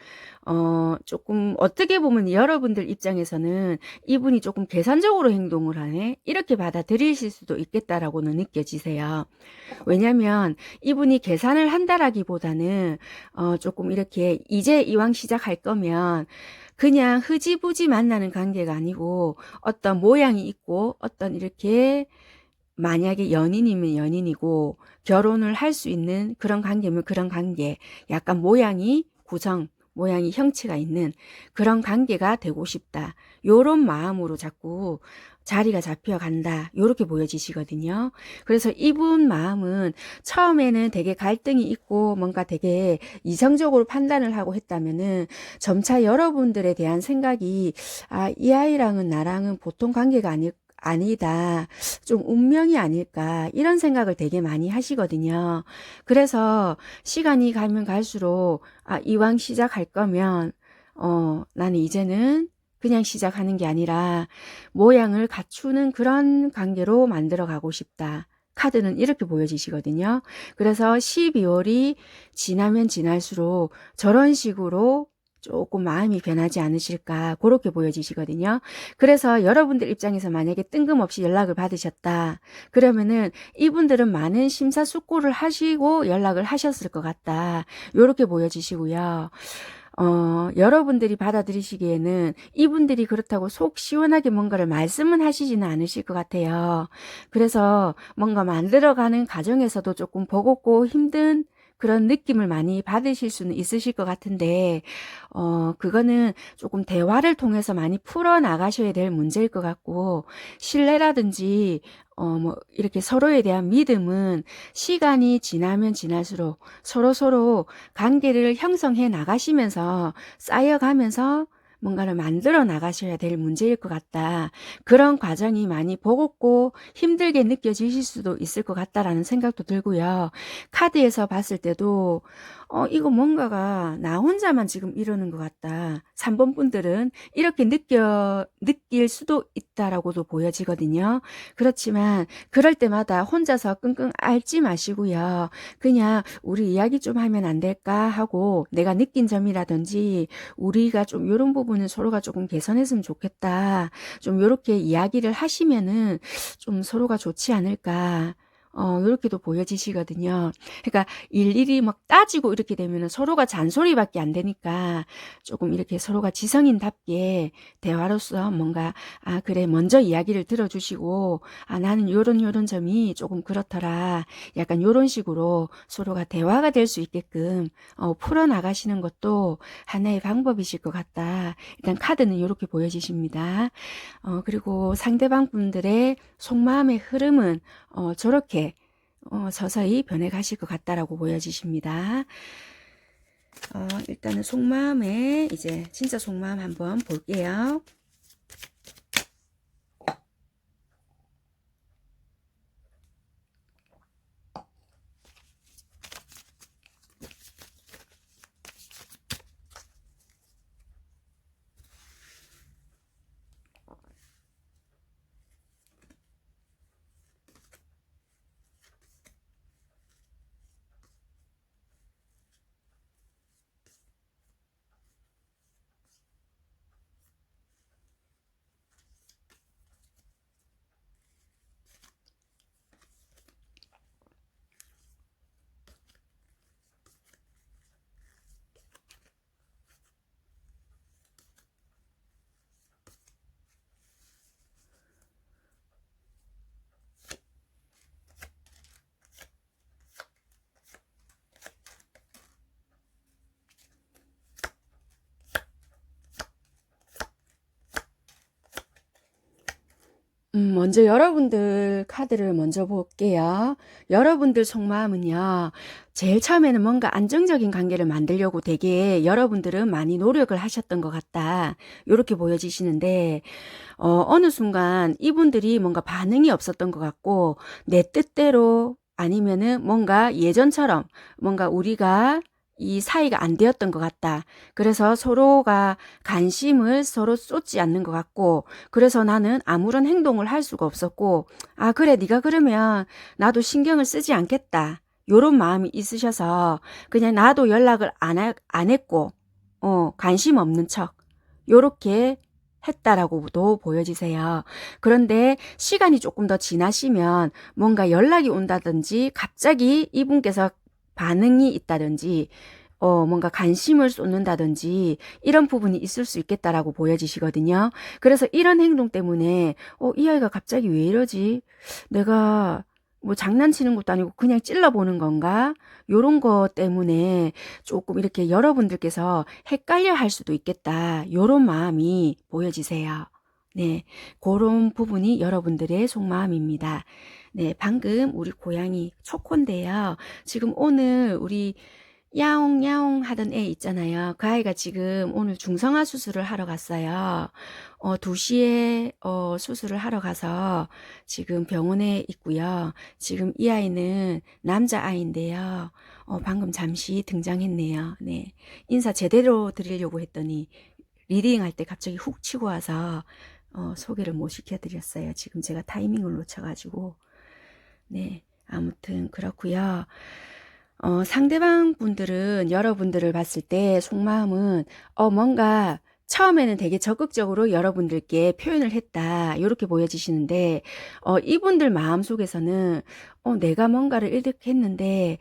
조금 어떻게 보면 여러분들 입장에서는 이분이 조금 계산적으로 행동을 하네, 이렇게 받아들이실 수도 있겠다라고는 느껴지세요. 왜냐면 이분이 계산을 한다라기보다는 조금 이렇게 이제 이왕 시작할 거면 그냥 흐지부지 만나는 관계가 아니고 어떤 모양이 있고, 어떤 이렇게 만약에 연인이면 연인이고 결혼을 할 수 있는 그런 관계면 그런 관계, 약간 모양이 구성, 모양이 형체가 있는 그런 관계가 되고 싶다, 요런 마음으로 자꾸 자리가 잡혀간다, 요렇게 보여지시거든요. 그래서 이분 마음은 처음에는 되게 갈등이 있고 뭔가 되게 이성적으로 판단을 하고 했다면은 점차 여러분들에 대한 생각이, 아, 이 아이랑은 나랑은 보통 관계가 아니다, 좀 운명이 아닐까, 이런 생각을 되게 많이 하시거든요. 그래서 시간이 가면 갈수록 이왕 시작할 거면 나는 이제는 그냥 시작하는 게 아니라 모양을 갖추는 그런 관계로 만들어 가고 싶다, 카드는 이렇게 보여지시거든요. 그래서 12월이 지나면 지날수록 저런 식으로 조금 마음이 변하지 않으실까, 그렇게 보여지시거든요. 그래서 여러분들 입장에서 만약에 뜬금없이 연락을 받으셨다 그러면은 이분들은 많은 심사숙고를 하시고 연락을 하셨을 것 같다, 요렇게 보여지시고요. 여러분들이 받아들이시기에는 이분들이 그렇다고 속 시원하게 뭔가를 말씀은 하시지는 않으실 것 같아요. 그래서 뭔가 만들어가는 과정에서도 조금 버겁고 힘든 그런 느낌을 많이 받으실 수는 있으실 것 같은데, 그거는 조금 대화를 통해서 많이 풀어 나가셔야 될 문제일 것 같고, 신뢰라든지 뭐 이렇게 서로에 대한 믿음은 시간이 지나면 지날수록 서로 관계를 형성해 나가시면서 쌓여가면서 뭔가를 만들어 나가셔야 될 문제일 것 같다, 그런 과정이 많이 버겁고 힘들게 느껴지실 수도 있을 것 같다라는 생각도 들고요. 카드에서 봤을 때도 이거 뭔가가 나 혼자만 지금 이러는 것 같다, 3번 분들은 이렇게 느낄 수도 있다라고도 보여지거든요. 그렇지만 그럴 때마다 혼자서 끙끙 앓지 마시고요. 그냥 우리 이야기 좀 하면 안 될까 하고, 내가 느낀 점이라든지 우리가 좀 이런 부분은 서로가 조금 개선했으면 좋겠다, 좀 이렇게 이야기를 하시면은 좀 서로가 좋지 않을까, 이렇게도 보여지시거든요. 그러니까 일일이 막 따지고 이렇게 되면은 서로가 잔소리밖에 안 되니까 조금 이렇게 서로가 지성인답게 대화로서 뭔가, 그래, 먼저 이야기를 들어주시고, 나는 요런 점이 조금 그렇더라, 약간 요런 식으로 서로가 대화가 될 수 있게끔 풀어나가시는 것도 하나의 방법이실 것 같다, 일단 카드는 이렇게 보여지십니다. 그리고 상대방 분들의 속마음의 흐름은 저렇게 서서히 변해가실 것 같다라고 보여지십니다. 일단은 속마음에 이제 진짜 속마음 한번 볼게요. 먼저 여러분들 카드를 먼저 볼게요. 여러분들 속마음은요, 제일 처음에는 뭔가 안정적인 관계를 만들려고 되게 여러분들은 많이 노력을 하셨던 것 같다. 이렇게 보여지시는데, 어느 순간 이분들이 뭔가 반응이 없었던 것 같고, 내 뜻대로 아니면은 뭔가 예전처럼 뭔가 우리가 이 사이가 안 되었던 것 같다. 그래서 서로가 관심을 서로 쏟지 않는 것 같고, 그래서 나는 아무런 행동을 할 수가 없었고, 아, 그래, 네가 그러면 나도 신경을 쓰지 않겠다. 요런 마음이 있으셔서 그냥 나도 연락을 안 했고, 관심 없는 척. 요렇게 했다라고도 보여지세요. 그런데 시간이 조금 더 지나시면 뭔가 연락이 온다든지 갑자기 이분께서 반응이 있다든지 뭔가 관심을 쏟는다든지 이런 부분이 있을 수 있겠다라고 보여지시거든요. 그래서 이런 행동 때문에 이 아이가 갑자기 왜 이러지? 내가 뭐 장난치는 것도 아니고 그냥 찔러보는 건가? 요런 거 때문에 조금 이렇게 여러분들께서 헷갈려 할 수도 있겠다. 요런 마음이 보여지세요. 네, 그런 부분이 여러분들의 속마음입니다. 네, 방금 우리 고양이 초코인데요. 지금 오늘 우리 야옹 야옹 하던 애 있잖아요. 그 아이가 지금 오늘 중성화 수술을 하러 갔어요. 2시에 수술을 하러 가서 지금 병원에 있고요. 지금 이 아이는 남자아이인데요. 방금 잠시 등장했네요. 네. 인사 제대로 드리려고 했더니 리딩 할 때 갑자기 훅 치고 와서 소개를 못 시켜드렸어요. 지금 제가 타이밍을 놓쳐가지고. 네. 아무튼 그렇고요. 상대방 분들은 여러분들을 봤을 때 속마음은 뭔가 처음에는 되게 적극적으로 여러분들께 표현을 했다. 이렇게 보여지시는데 이분들 마음속에서는 내가 뭔가를 이렇게 했는데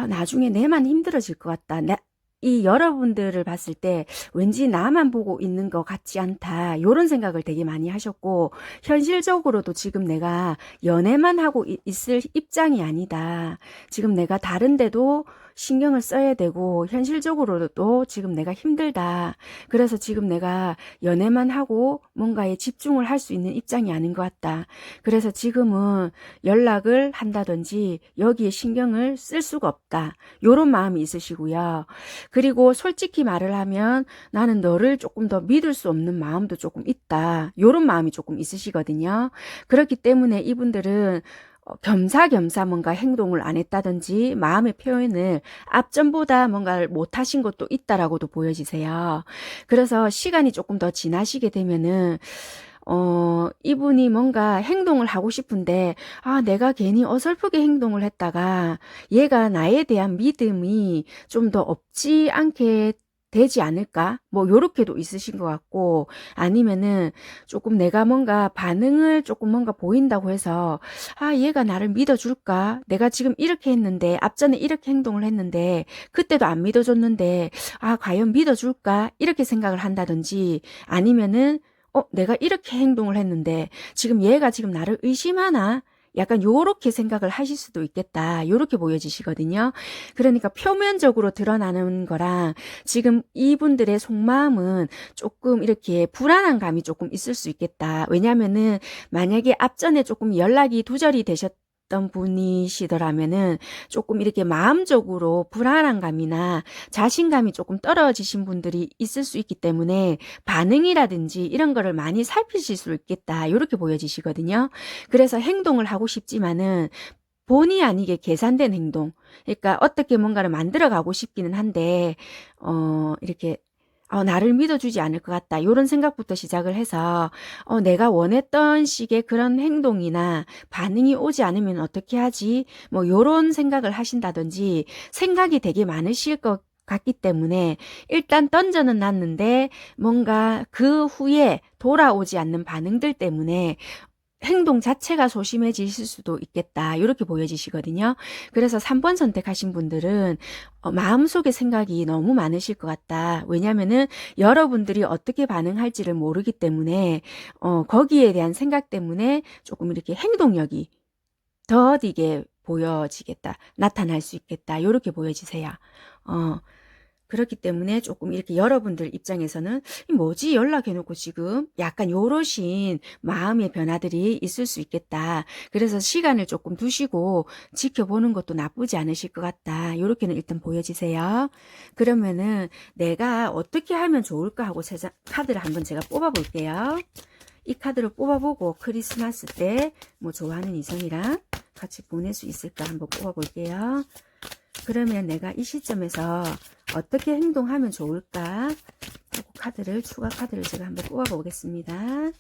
나중에 내만 힘들어질 것 같다. 이 여러분들을 봤을 때 왠지 나만 보고 있는 것 같지 않다. 이런 생각을 되게 많이 하셨고 현실적으로도 지금 내가 연애만 하고 있을 입장이 아니다. 지금 내가 다른 데도 신경을 써야 되고 현실적으로도 지금 내가 힘들다. 그래서 지금 내가 연애만 하고 뭔가에 집중을 할 수 있는 입장이 아닌 것 같다. 그래서 지금은 연락을 한다든지 여기에 신경을 쓸 수가 없다. 이런 마음이 있으시고요. 그리고 솔직히 말을 하면 나는 너를 조금 더 믿을 수 없는 마음도 조금 있다. 이런 마음이 조금 있으시거든요. 그렇기 때문에 이분들은 겸사겸사 뭔가 행동을 안 했다든지 마음의 표현을 앞전보다 뭔가를 못 하신 것도 있다라고도 보여지세요. 그래서 시간이 조금 더 지나시게 되면은 이분이 뭔가 행동을 하고 싶은데, 내가 괜히 어설프게 행동을 했다가 얘가 나에 대한 믿음이 좀 더 없지 않게 되지 않을까? 뭐, 요렇게도 있으신 것 같고, 아니면은 조금 내가 뭔가 반응을 조금 뭔가 보인다고 해서, 얘가 나를 믿어줄까? 내가 지금 이렇게 했는데, 앞전에 이렇게 행동을 했는데, 그때도 안 믿어줬는데, 과연 믿어줄까? 이렇게 생각을 한다든지, 아니면은, 내가 이렇게 행동을 했는데 지금 얘가 지금 나를 의심하나? 약간 요렇게 생각을 하실 수도 있겠다. 요렇게 보여지시거든요. 그러니까 표면적으로 드러나는 거랑 지금 이분들의 속마음은 조금 이렇게 불안한 감이 조금 있을 수 있겠다. 왜냐면은 만약에 앞전에 조금 연락이 두절이 있던 분이시더라면은 조금 이렇게 마음적으로 불안한 감이나 자신감이 조금 떨어지신 분들이 있을 수 있기 때문에 반응이라든지 이런 거를 많이 살피실 수 있겠다. 이렇게 보여지시거든요. 그래서 행동을 하고 싶지만은 본의 아니게 계산된 행동. 그러니까 어떻게 뭔가를 만들어 가고 싶기는 한데, 이렇게, 나를 믿어주지 않을 것 같다. 이런 생각부터 시작을 해서, 내가 원했던 식의 그런 행동이나 반응이 오지 않으면 어떻게 하지? 뭐, 요런 생각을 하신다든지, 생각이 되게 많으실 것 같기 때문에, 일단 던져는 놨는데, 뭔가 그 후에 돌아오지 않는 반응들 때문에, 행동 자체가 소심해지실 수도 있겠다. 이렇게 보여지시거든요. 그래서 3번 선택하신 분들은 마음속에 생각이 너무 많으실 것 같다. 왜냐하면은 여러분들이 어떻게 반응할지를 모르기 때문에 거기에 대한 생각 때문에 조금 이렇게 행동력이 더디게 보여지겠다. 나타날 수 있겠다. 이렇게 보여지세요. 그렇기 때문에 조금 이렇게 여러분들 입장에서는 뭐지 연락해놓고 지금 약간 요러신 마음의 변화들이 있을 수 있겠다. 그래서 시간을 조금 두시고 지켜보는 것도 나쁘지 않으실 것 같다. 이렇게는 일단 보여지세요. 그러면은 내가 어떻게 하면 좋을까 하고 카드를 한번 제가 뽑아볼게요. 이 카드를 뽑아보고 크리스마스 때 뭐 좋아하는 이성이랑 같이 보낼 수 있을까 한번 뽑아볼게요. 그러면 내가 이 시점에서 어떻게 행동하면 좋을까? 카드를, 추가 카드를 제가 한번 뽑아 보겠습니다.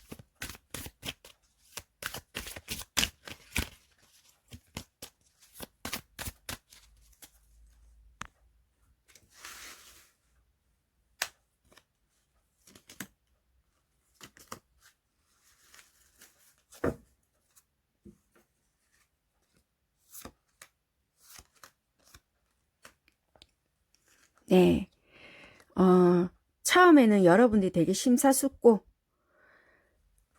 네. 처음에는 여러분들이 되게 심사숙고,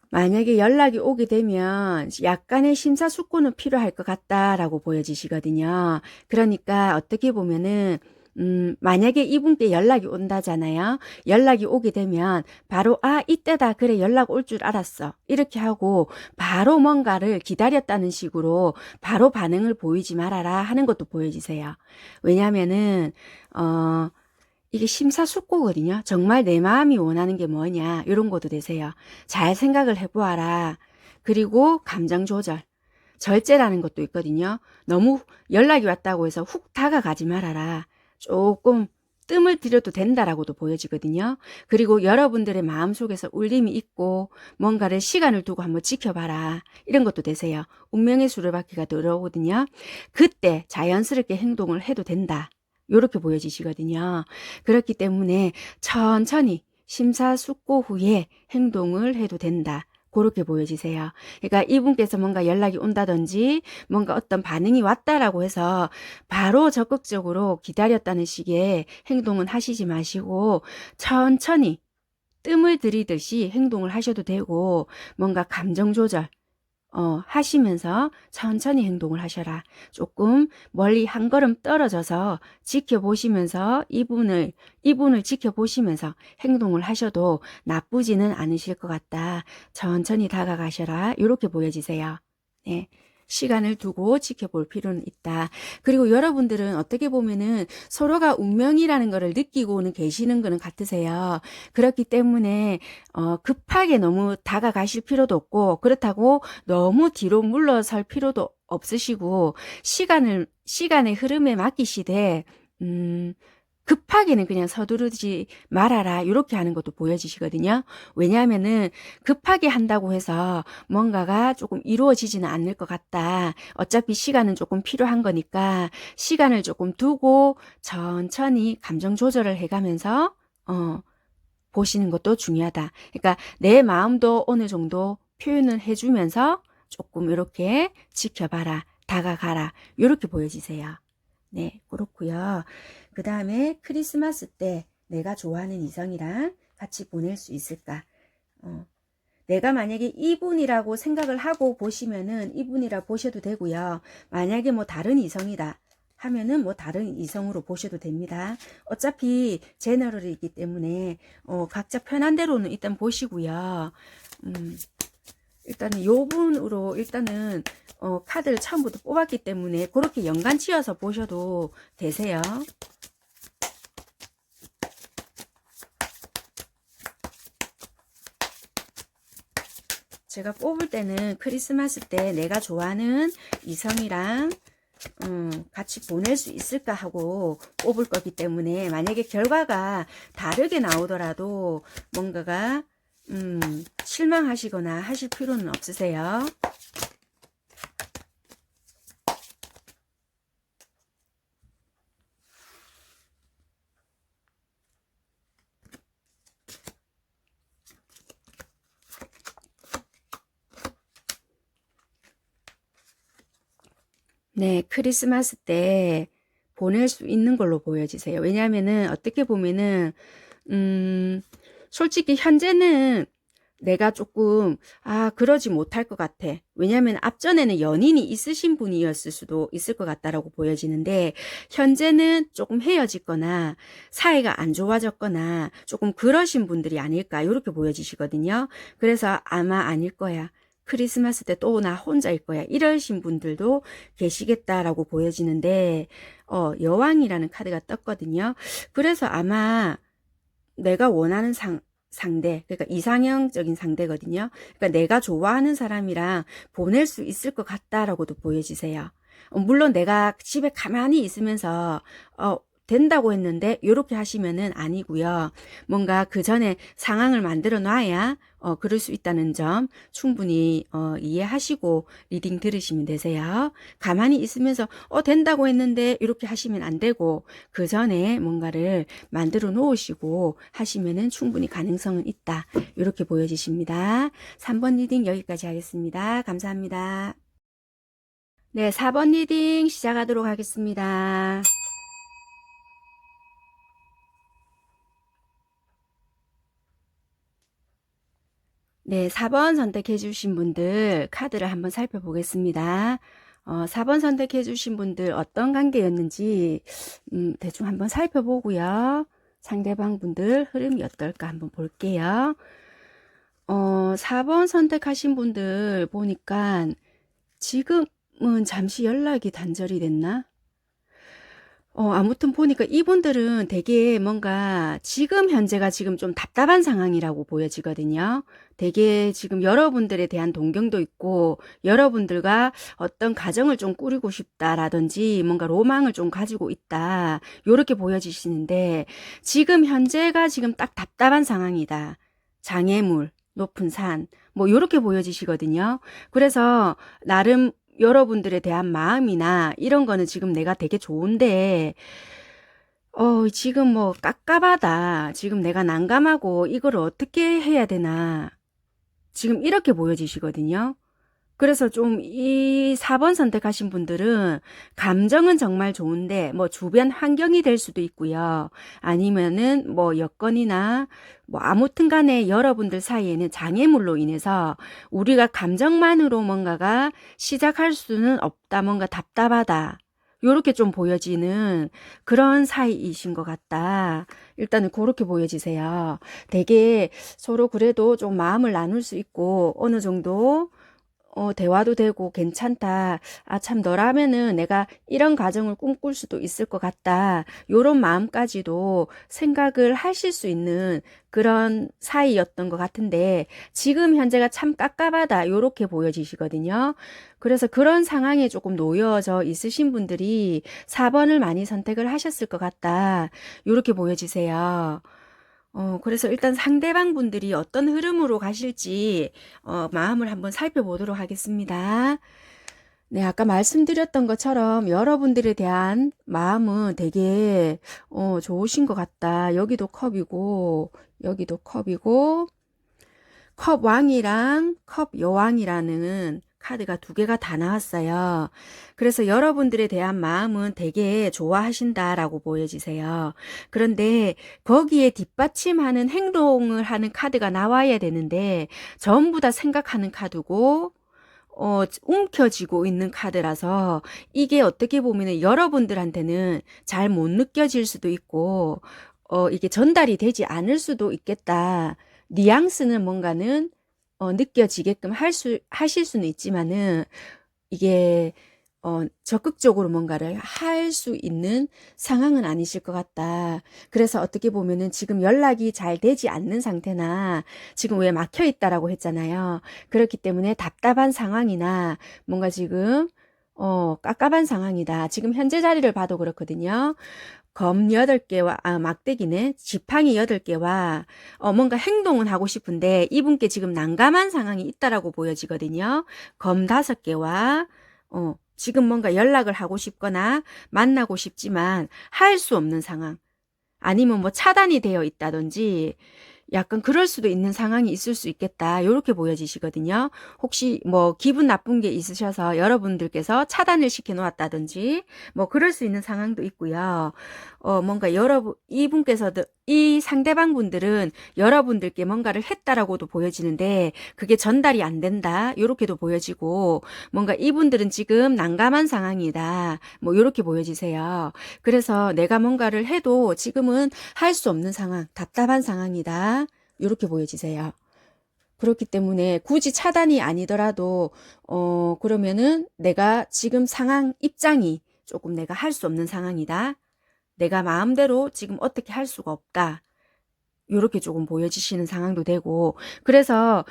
만약에 연락이 오게 되면 약간의 심사숙고는 필요할 것 같다라고 보여지시거든요. 그러니까 어떻게 보면은 만약에 이분께 연락이 온다잖아요. 연락이 오게 되면 바로 이때다 그래 연락 올 줄 알았어 이렇게 하고 바로 뭔가를 기다렸다는 식으로 바로 반응을 보이지 말아라 하는 것도 보여지세요. 왜냐하면은 이게 심사숙고거든요. 정말 내 마음이 원하는 게 뭐냐 이런 것도 되세요. 잘 생각을 해보아라. 그리고 감정 조절. 절제라는 것도 있거든요. 너무 연락이 왔다고 해서 훅 다가가지 말아라. 조금 뜸을 들여도 된다라고도 보여지거든요. 그리고 여러분들의 마음속에서 울림이 있고 뭔가를 시간을 두고 한번 지켜봐라. 이런 것도 되세요. 운명의 수레바퀴가 들어오거든요. 그때 자연스럽게 행동을 해도 된다. 이렇게 보여지시거든요. 그렇기 때문에 천천히 심사숙고 후에 행동을 해도 된다. 그렇게 보여지세요. 그러니까 이분께서 뭔가 연락이 온다든지 뭔가 어떤 반응이 왔다라고 해서 바로 적극적으로 기다렸다는 식의 행동은 하시지 마시고 천천히 뜸을 들이듯이 행동을 하셔도 되고 뭔가 감정 조절 하시면서 천천히 행동을 하셔라. 조금 멀리 한 걸음 떨어져서 지켜보시면서 이분을 지켜보시면서 행동을 하셔도 나쁘지는 않으실 것 같다. 천천히 다가가셔라. 이렇게 보여지세요. 네. 시간을 두고 지켜볼 필요는 있다. 그리고 여러분들은 어떻게 보면은 서로가 운명이라는 것을 느끼고는 계시는 거는 같으세요. 그렇기 때문에 급하게 너무 다가가실 필요도 없고 그렇다고 너무 뒤로 물러설 필요도 없으시고 시간의 흐름에 맡기시되 급하게는 그냥 서두르지 말아라 이렇게 하는 것도 보여지시거든요. 왜냐하면은 급하게 한다고 해서 뭔가가 조금 이루어지지는 않을 것 같다. 어차피 시간은 조금 필요한 거니까 시간을 조금 두고 천천히 감정 조절을 해가면서 보시는 것도 중요하다. 그러니까 내 마음도 어느 정도 표현을 해주면서 조금 이렇게 지켜봐라. 다가가라. 이렇게 보여지세요. 네, 그렇고요. 그 다음에 크리스마스 때 내가 좋아하는 이성이랑 같이 보낼 수 있을까? 내가 만약에 이분이라고 생각을 하고 보시면은 이분이라 보셔도 되고요. 만약에 뭐 다른 이성이다 하면은 뭐 다른 이성으로 보셔도 됩니다. 어차피 제너럴이기 때문에 각자 편한 대로는 일단 보시고요. 일단은 요 분으로 일단은 카드를 처음부터 뽑았기 때문에 그렇게 연관지어서 보셔도 되세요. 제가 뽑을 때는 크리스마스 때 내가 좋아하는 이성이랑 같이 보낼 수 있을까 하고 뽑을 거기 때문에 만약에 결과가 다르게 나오더라도 뭔가가 실망하시거나 하실 필요는 없으세요. 네, 크리스마스 때 보낼 수 있는 걸로 보여지세요. 왜냐하면은 어떻게 보면은 솔직히 현재는 내가 조금 그러지 못할 것 같아. 왜냐하면 앞전에는 연인이 있으신 분이었을 수도 있을 것 같다라고 보여지는데 현재는 조금 헤어졌거나 사이가 안 좋아졌거나 조금 그러신 분들이 아닐까 이렇게 보여지시거든요. 그래서 아마 아닐 거야. 크리스마스 때 또 나 혼자일 거야. 이러신 분들도 계시겠다라고 보여지는데 여왕이라는 카드가 떴거든요. 그래서 아마 내가 원하는 상대, 그러니까 이상형적인 상대거든요. 그러니까 내가 좋아하는 사람이랑 보낼 수 있을 것 같다라고도 보여지세요. 물론 내가 집에 가만히 있으면서 된다고 했는데 이렇게 하시면은 아니고요. 뭔가 그 전에 상황을 만들어 놔야 그럴 수 있다는 점 충분히 이해하시고 리딩 들으시면 되세요. 가만히 있으면서 된다고 했는데 이렇게 하시면 안 되고 그 전에 뭔가를 만들어 놓으시고 하시면은 충분히 가능성은 있다. 이렇게 보여지십니다. 3번 리딩 여기까지 하겠습니다. 감사합니다. 네, 4번 리딩 시작하도록 하겠습니다. 네, 4번 선택해 주신 분들 카드를 한번 살펴보겠습니다. 4번 선택해 주신 분들 어떤 관계였는지 대충 한번 살펴보고요. 상대방 분들 흐름이 어떨까 한번 볼게요. 4번 선택하신 분들 보니까 지금은 잠시 연락이 단절이 됐나? 아무튼 보니까 이분들은 되게 뭔가 지금 현재가 지금 좀 답답한 상황이라고 보여지거든요. 되게 지금 여러분들에 대한 동경도 있고 여러분들과 어떤 가정을 좀 꾸리고 싶다라든지 뭔가 로망을 좀 가지고 있다. 요렇게 보여지시는데 지금 현재가 지금 딱 답답한 상황이다. 장애물, 높은 산, 뭐 요렇게 보여지시거든요. 그래서 나름 여러분들에 대한 마음이나 이런 거는 지금 내가 되게 좋은데 지금 뭐 깝깝하다. 지금 내가 난감하고 이걸 어떻게 해야 되나. 지금 이렇게 보여지시거든요. 그래서 좀 이 4번 선택하신 분들은 감정은 정말 좋은데 뭐 주변 환경이 될 수도 있고요. 아니면은 뭐 여건이나 뭐 아무튼 간에 여러분들 사이에는 장애물로 인해서 우리가 감정만으로 뭔가가 시작할 수는 없다. 뭔가 답답하다. 요렇게 좀 보여지는 그런 사이이신 것 같다. 일단은 그렇게 보여지세요. 되게 서로 그래도 좀 마음을 나눌 수 있고 어느 정도 대화도 되고 괜찮다. 참 너라면은 내가 이런 가정을 꿈꿀 수도 있을 것 같다. 요런 마음까지도 생각을 하실 수 있는 그런 사이였던 것 같은데 지금 현재가 참 깝깝하다. 요렇게 보여지시거든요. 그래서 그런 상황에 조금 놓여져 있으신 분들이 4번을 많이 선택을 하셨을 것 같다. 요렇게 보여지세요. 그래서 일단 상대방 분들이 어떤 흐름으로 가실지, 마음을 한번 살펴보도록 하겠습니다. 네, 아까 말씀드렸던 것처럼 여러분들에 대한 마음은 되게, 좋으신 것 같다. 여기도 컵이고, 여기도 컵이고, 컵 왕이랑 컵 여왕이라는 카드가 두 개가 다 나왔어요. 그래서 여러분들에 대한 마음은 되게 좋아하신다라고 보여지세요. 그런데 거기에 뒷받침하는 행동을 하는 카드가 나와야 되는데 전부 다 생각하는 카드고 움켜쥐고 있는 카드라서 이게 어떻게 보면 여러분들한테는 잘 못 느껴질 수도 있고 이게 전달이 되지 않을 수도 있겠다. 뉘앙스는 뭔가는 느껴지게끔 하실 수는 있지만은 이게 적극적으로 뭔가를 할 수 있는 상황은 아니실 것 같다. 그래서 어떻게 보면은 지금 연락이 잘 되지 않는 상태나 지금 왜 막혀 있다라고 했잖아요. 그렇기 때문에 답답한 상황이나 뭔가 지금 깝깝한 상황이다. 지금 현재 자리를 봐도 그렇거든요. 검 8개와, 막대기네. 지팡이 8개와, 뭔가 행동은 하고 싶은데, 이분께 지금 난감한 상황이 있다라고 보여지거든요. 검 5개와, 지금 뭔가 연락을 하고 싶거나, 만나고 싶지만, 할 수 없는 상황. 아니면 뭐 차단이 되어 있다든지, 약간 그럴 수도 있는 상황이 있을 수 있겠다. 이렇게 보여지시거든요. 혹시 뭐 기분 나쁜 게 있으셔서 여러분들께서 차단을 시켜 놓았다든지 뭐 그럴 수 있는 상황도 있고요. 뭔가 이분께서도 이 상대방 분들은 여러분들께 뭔가를 했다라고도 보여지는데 그게 전달이 안 된다. 이렇게도 보여지고 뭔가 이분들은 지금 난감한 상황이다. 뭐 이렇게 보여지세요. 그래서 내가 뭔가를 해도 지금은 할 수 없는 상황, 답답한 상황이다. 이렇게 보여지세요. 그렇기 때문에 굳이 차단이 아니더라도, 그러면은 내가 지금 상황, 입장이 조금 내가 할 수 없는 상황이다. 내가 마음대로 지금 어떻게 할 수가 없다. 이렇게 조금 보여지시는 상황도 되고, 그래서,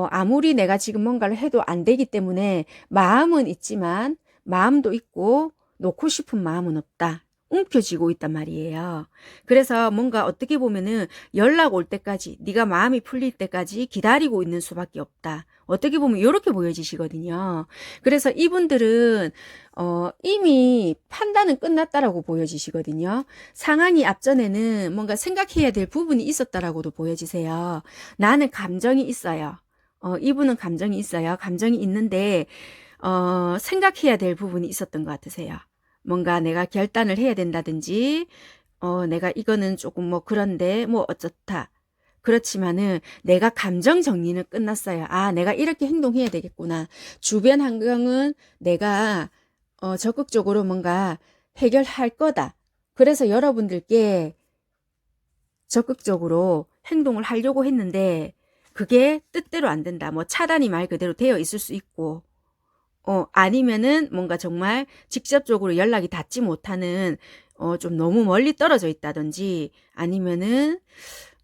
아무리 내가 지금 뭔가를 해도 안 되기 때문에 마음은 있지만, 마음도 있고, 놓고 싶은 마음은 없다. 움켜쥐고 있단 말이에요. 그래서 뭔가 어떻게 보면은 연락 올 때까지, 네가 마음이 풀릴 때까지 기다리고 있는 수밖에 없다. 어떻게 보면 이렇게 보여지시거든요. 그래서 이분들은, 이미 판단은 끝났다라고 보여지시거든요. 상황이 앞전에는 뭔가 생각해야 될 부분이 있었다라고도 보여지세요. 나는 감정이 있어요. 이분은 감정이 있어요. 감정이 있는데, 생각해야 될 부분이 있었던 것 같으세요. 뭔가 내가 결단을 해야 된다든지, 내가 이거는 조금 뭐 그런데, 뭐 어쩌다. 그렇지만은 내가 감정 정리는 끝났어요. 아, 내가 이렇게 행동해야 되겠구나. 주변 환경은 내가 적극적으로 뭔가 해결할 거다. 그래서 여러분들께 적극적으로 행동을 하려고 했는데 그게 뜻대로 안 된다. 뭐 차단이 말 그대로 되어 있을 수 있고 아니면은 뭔가 정말 직접적으로 연락이 닿지 못하는 좀 너무 멀리 떨어져 있다든지 아니면은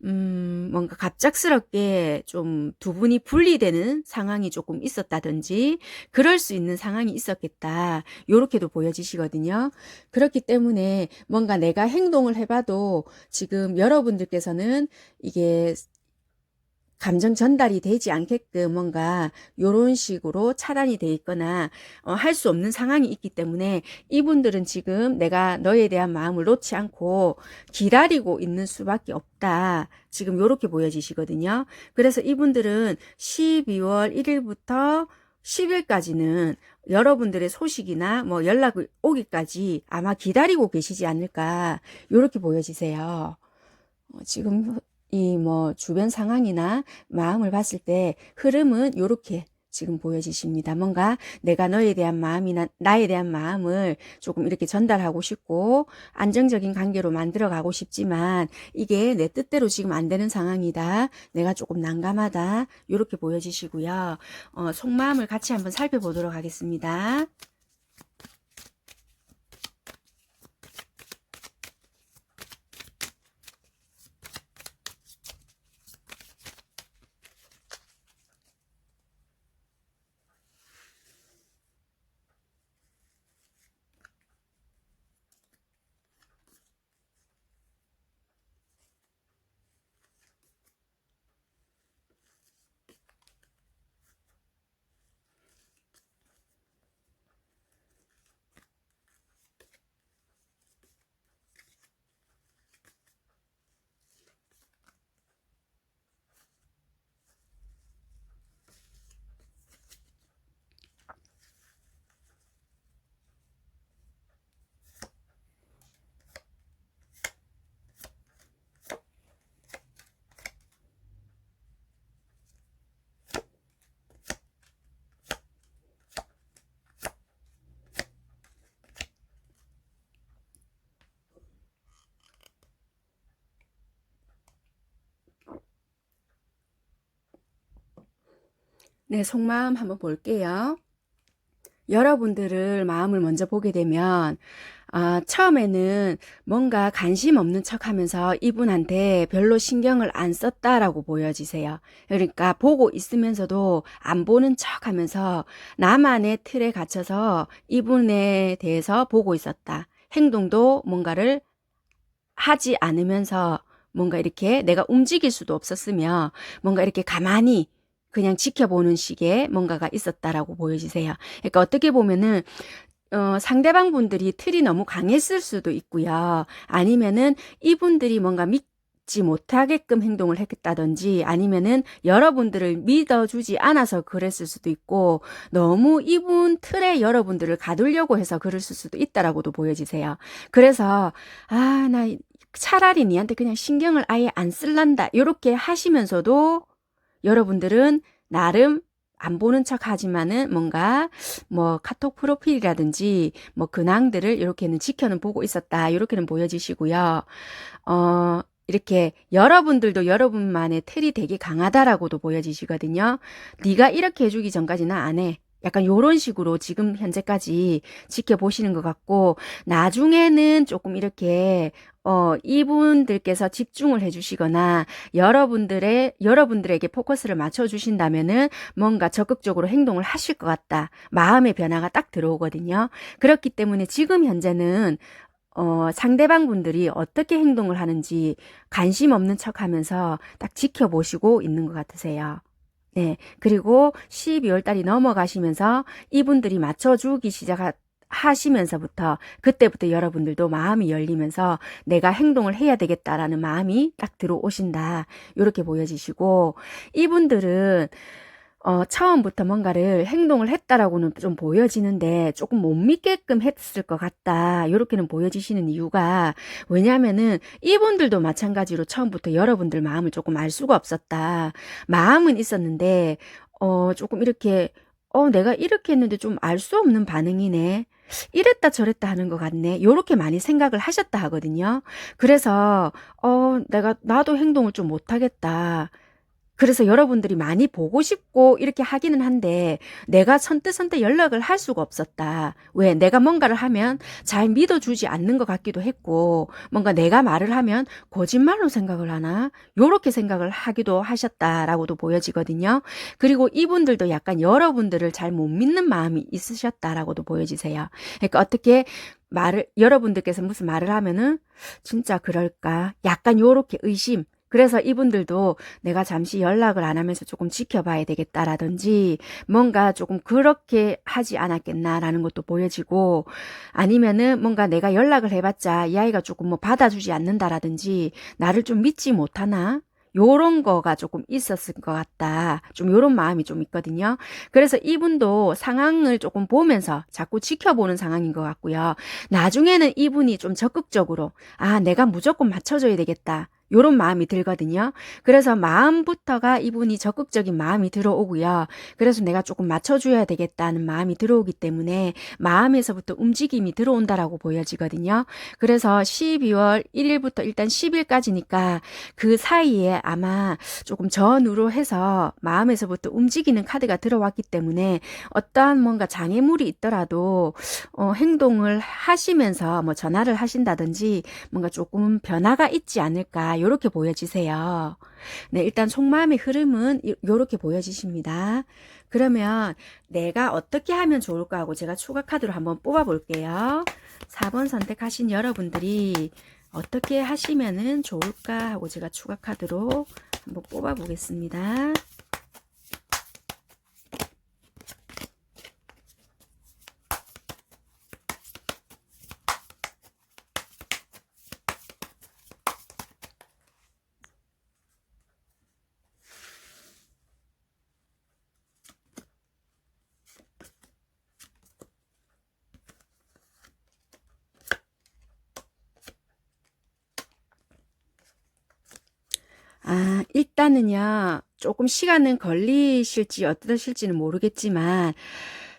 뭔가 갑작스럽게 좀 두 분이 분리되는 상황이 조금 있었다든지 그럴 수 있는 상황이 있었겠다. 요렇게도 보여지시거든요. 그렇기 때문에 뭔가 내가 행동을 해봐도 지금 여러분들께서는 이게 감정 전달이 되지 않게끔 뭔가 요런 식으로 차단이 돼 있거나 할 수 없는 상황이 있기 때문에 이분들은 지금 내가 너에 대한 마음을 놓지 않고 기다리고 있는 수밖에 없다. 지금 요렇게 보여지시거든요. 그래서 이분들은 12월 1일부터 10일까지는 여러분들의 소식이나 뭐 연락이 오기까지 아마 기다리고 계시지 않을까 요렇게 보여지세요. 지금 이 뭐 주변 상황이나 마음을 봤을 때 흐름은 요렇게 지금 보여지십니다. 뭔가 내가 너에 대한 마음이나 나에 대한 마음을 조금 이렇게 전달하고 싶고 안정적인 관계로 만들어 가고 싶지만 이게 내 뜻대로 지금 안 되는 상황이다. 내가 조금 난감하다. 요렇게 보여지시고요. 속마음을 같이 한번 살펴보도록 하겠습니다. 네, 속마음 한번 볼게요. 여러분들을 마음을 먼저 보게 되면 처음에는 뭔가 관심 없는 척 하면서 이분한테 별로 신경을 안 썼다라고 보여지세요. 그러니까 보고 있으면서도 안 보는 척 하면서 나만의 틀에 갇혀서 이분에 대해서 보고 있었다. 행동도 뭔가를 하지 않으면서 뭔가 이렇게 내가 움직일 수도 없었으며 뭔가 이렇게 가만히 그냥 지켜보는 식의 뭔가가 있었다라고 보여지세요. 그러니까 어떻게 보면은 상대방 분들이 틀이 너무 강했을 수도 있고요. 아니면은 이분들이 뭔가 믿지 못하게끔 행동을 했다든지 아니면은 여러분들을 믿어주지 않아서 그랬을 수도 있고 너무 이분 틀에 여러분들을 가두려고 해서 그랬을 수도 있다라고도 보여지세요. 그래서 나 차라리 니한테 그냥 신경을 아예 안 쓸란다. 이렇게 하시면서도 여러분들은 나름 안 보는 척 하지만은 뭔가 뭐 카톡 프로필이라든지 뭐 근황들을 이렇게는 지켜는 보고 있었다. 이렇게는 보여지시고요. 이렇게 여러분들도 여러분만의 틀이 되게 강하다라고도 보여지시거든요. 네가 이렇게 해주기 전까지는 안 해. 약간 요런 식으로 지금 현재까지 지켜보시는 것 같고 나중에는 조금 이렇게 이분들께서 집중을 해주시거나 여러분들에게 포커스를 맞춰주신다면은 뭔가 적극적으로 행동을 하실 것 같다. 마음의 변화가 딱 들어오거든요. 그렇기 때문에 지금 현재는 상대방 분들이 어떻게 행동을 하는지 관심 없는 척 하면서 딱 지켜보시고 있는 것 같으세요. 네. 그리고 12월 달이 넘어가시면서 이분들이 맞춰주기 하시면서부터 그때부터 여러분들도 마음이 열리면서 내가 행동을 해야 되겠다라는 마음이 딱 들어오신다. 이렇게 보여지시고 이분들은 처음부터 뭔가를 행동을 했다라고는 좀 보여지는데 조금 못 믿게끔 했을 것 같다. 이렇게는 보여지시는 이유가 왜냐하면은 이분들도 마찬가지로 처음부터 여러분들 마음을 조금 알 수가 없었다. 마음은 있었는데 조금 이렇게 내가 이렇게 했는데 좀 알 수 없는 반응이네. 이랬다 저랬다 하는 것 같네. 요렇게 많이 생각을 하셨다 하거든요. 그래서 나도 행동을 좀 못하겠다. 그래서 여러분들이 많이 보고 싶고 이렇게 하기는 한데 내가 선뜻 연락을 할 수가 없었다. 왜? 내가 뭔가를 하면 잘 믿어주지 않는 것 같기도 했고 뭔가 내가 말을 하면 거짓말로 생각을 하나? 요렇게 생각을 하기도 하셨다라고도 보여지거든요. 그리고 이분들도 약간 여러분들을 잘 못 믿는 마음이 있으셨다라고도 보여지세요. 그러니까 어떻게 여러분들께서 무슨 말을 하면은 진짜 그럴까? 약간 요렇게 의심. 그래서 이분들도 내가 잠시 연락을 안 하면서 조금 지켜봐야 되겠다라든지 뭔가 조금 그렇게 하지 않았겠나라는 것도 보여지고 아니면은 뭔가 내가 연락을 해봤자 이 아이가 조금 뭐 받아주지 않는다라든지 나를 좀 믿지 못하나? 요런 거가 조금 있었을 것 같다. 좀 요런 마음이 좀 있거든요. 그래서 이분도 상황을 조금 보면서 자꾸 지켜보는 상황인 것 같고요. 나중에는 이분이 좀 적극적으로 내가 무조건 맞춰줘야 되겠다. 요런 마음이 들거든요. 그래서 마음부터가 이분이 적극적인 마음이 들어오고요. 그래서 내가 조금 맞춰줘야 되겠다는 마음이 들어오기 때문에 마음에서부터 움직임이 들어온다라고 보여지거든요. 그래서 12월 1일부터 일단 10일까지니까 그 사이에 아마 조금 전후로 해서 마음에서부터 움직이는 카드가 들어왔기 때문에 어떠한 뭔가 장애물이 있더라도 행동을 하시면서 뭐 전화를 하신다든지 뭔가 조금 변화가 있지 않을까 이렇게 보여지세요. 네, 일단 속마음의 흐름은 이렇게 보여지십니다. 그러면 내가 어떻게 하면 좋을까 하고 제가 추가 카드로 한번 뽑아 볼게요. 4번 선택하신 여러분들이 어떻게 하시면은 좋을까 하고 제가 추가 카드로 한번 뽑아 보겠습니다. 일단은요, 조금 시간은 걸리실지 어떠실지는 모르겠지만,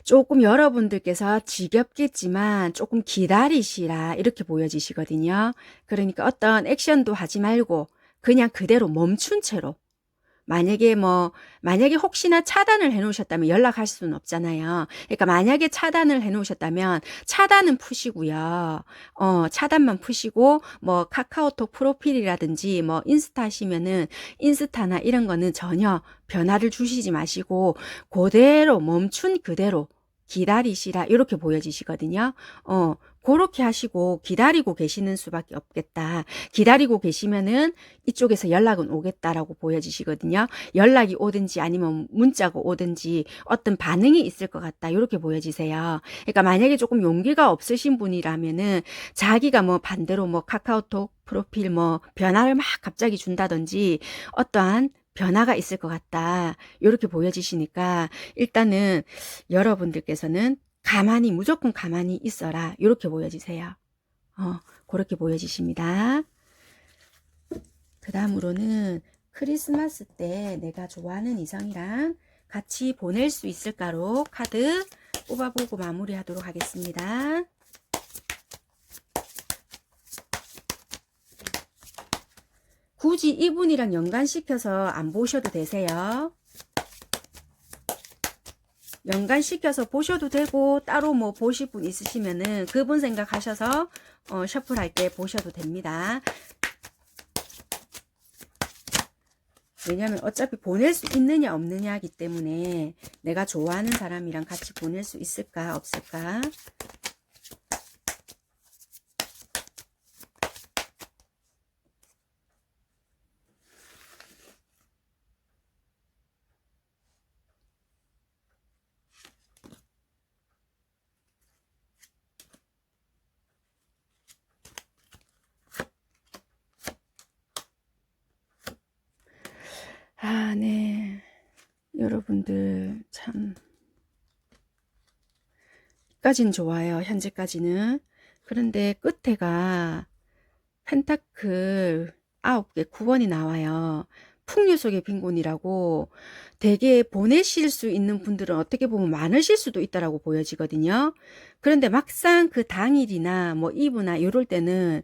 조금 여러분들께서 지겹겠지만 조금 기다리시라 이렇게 보여지시거든요. 그러니까 어떤 액션도 하지 말고 그냥 그대로 멈춘 채로 만약에 혹시나 차단을 해 놓으셨다면 연락할 수는 없잖아요. 그러니까 만약에 차단을 해 놓으셨다면 차단은 푸시고요. 차단만 푸시고 뭐 카카오톡 프로필이라든지 뭐 인스타 하시면은 인스타나 이런 거는 전혀 변화를 주시지 마시고 그대로 멈춘 그대로 기다리시라 이렇게 보여지시거든요. 그렇게 하시고 기다리고 계시는 수밖에 없겠다. 기다리고 계시면은 이쪽에서 연락은 오겠다라고 보여지시거든요. 연락이 오든지 아니면 문자가 오든지 어떤 반응이 있을 것 같다. 이렇게 보여지세요. 그러니까 만약에 조금 용기가 없으신 분이라면은 자기가 뭐 반대로 뭐 카카오톡 프로필 뭐 변화를 막 갑자기 준다든지 어떠한 변화가 있을 것 같다. 이렇게 보여지시니까 일단은 여러분들께서는 무조건 가만히 있어라. 이렇게 보여지세요. 그렇게 보여지십니다. 그 다음으로는 크리스마스 때 내가 좋아하는 이성이랑 같이 보낼 수 있을까로 카드 뽑아보고 마무리하도록 하겠습니다. 굳이 이분이랑 연관시켜서 안 보셔도 되세요. 연관시켜서 보셔도 되고 따로 뭐 보실 분 있으시면은 그분 생각하셔서 셔플할 때 보셔도 됩니다. 왜냐면 어차피 보낼 수 있느냐 없느냐이기 때문에 내가 좋아하는 사람이랑 같이 보낼 수 있을까 없을까. 네. 여러분들 참 까진 좋아요. 현재까지는. 그런데 끝에가 펜타클 9개 9번이 나와요. 풍류 속의 빈곤이라고 되게 보내실 수 있는 분들은 어떻게 보면 많으실 수도 있다라고 보여지거든요. 그런데 막상 그 당일이나 뭐 이브나 이럴 때는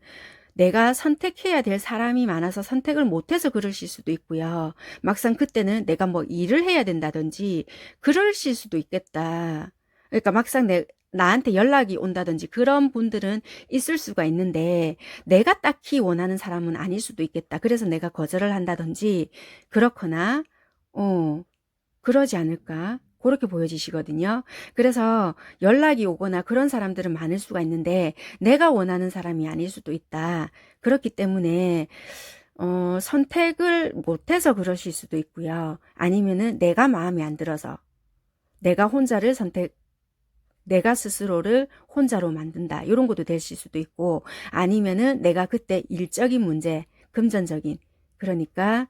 내가 선택해야 될 사람이 많아서 선택을 못해서 그러실 수도 있고요. 막상 그때는 내가 뭐 일을 해야 된다든지 그러실 수도 있겠다. 그러니까 막상 나한테 연락이 온다든지 그런 분들은 있을 수가 있는데 내가 딱히 원하는 사람은 아닐 수도 있겠다. 그래서 내가 거절을 한다든지 그렇거나 그러지 않을까? 그렇게 보여지시거든요. 그래서 연락이 오거나 그런 사람들은 많을 수가 있는데 내가 원하는 사람이 아닐 수도 있다. 그렇기 때문에 선택을 못해서 그러실 수도 있고요. 아니면은 내가 마음에 안 들어서 내가 스스로를 혼자로 만든다. 이런 것도 되실 수도 있고 아니면은 내가 그때 일적인 문제, 금전적인 그러니까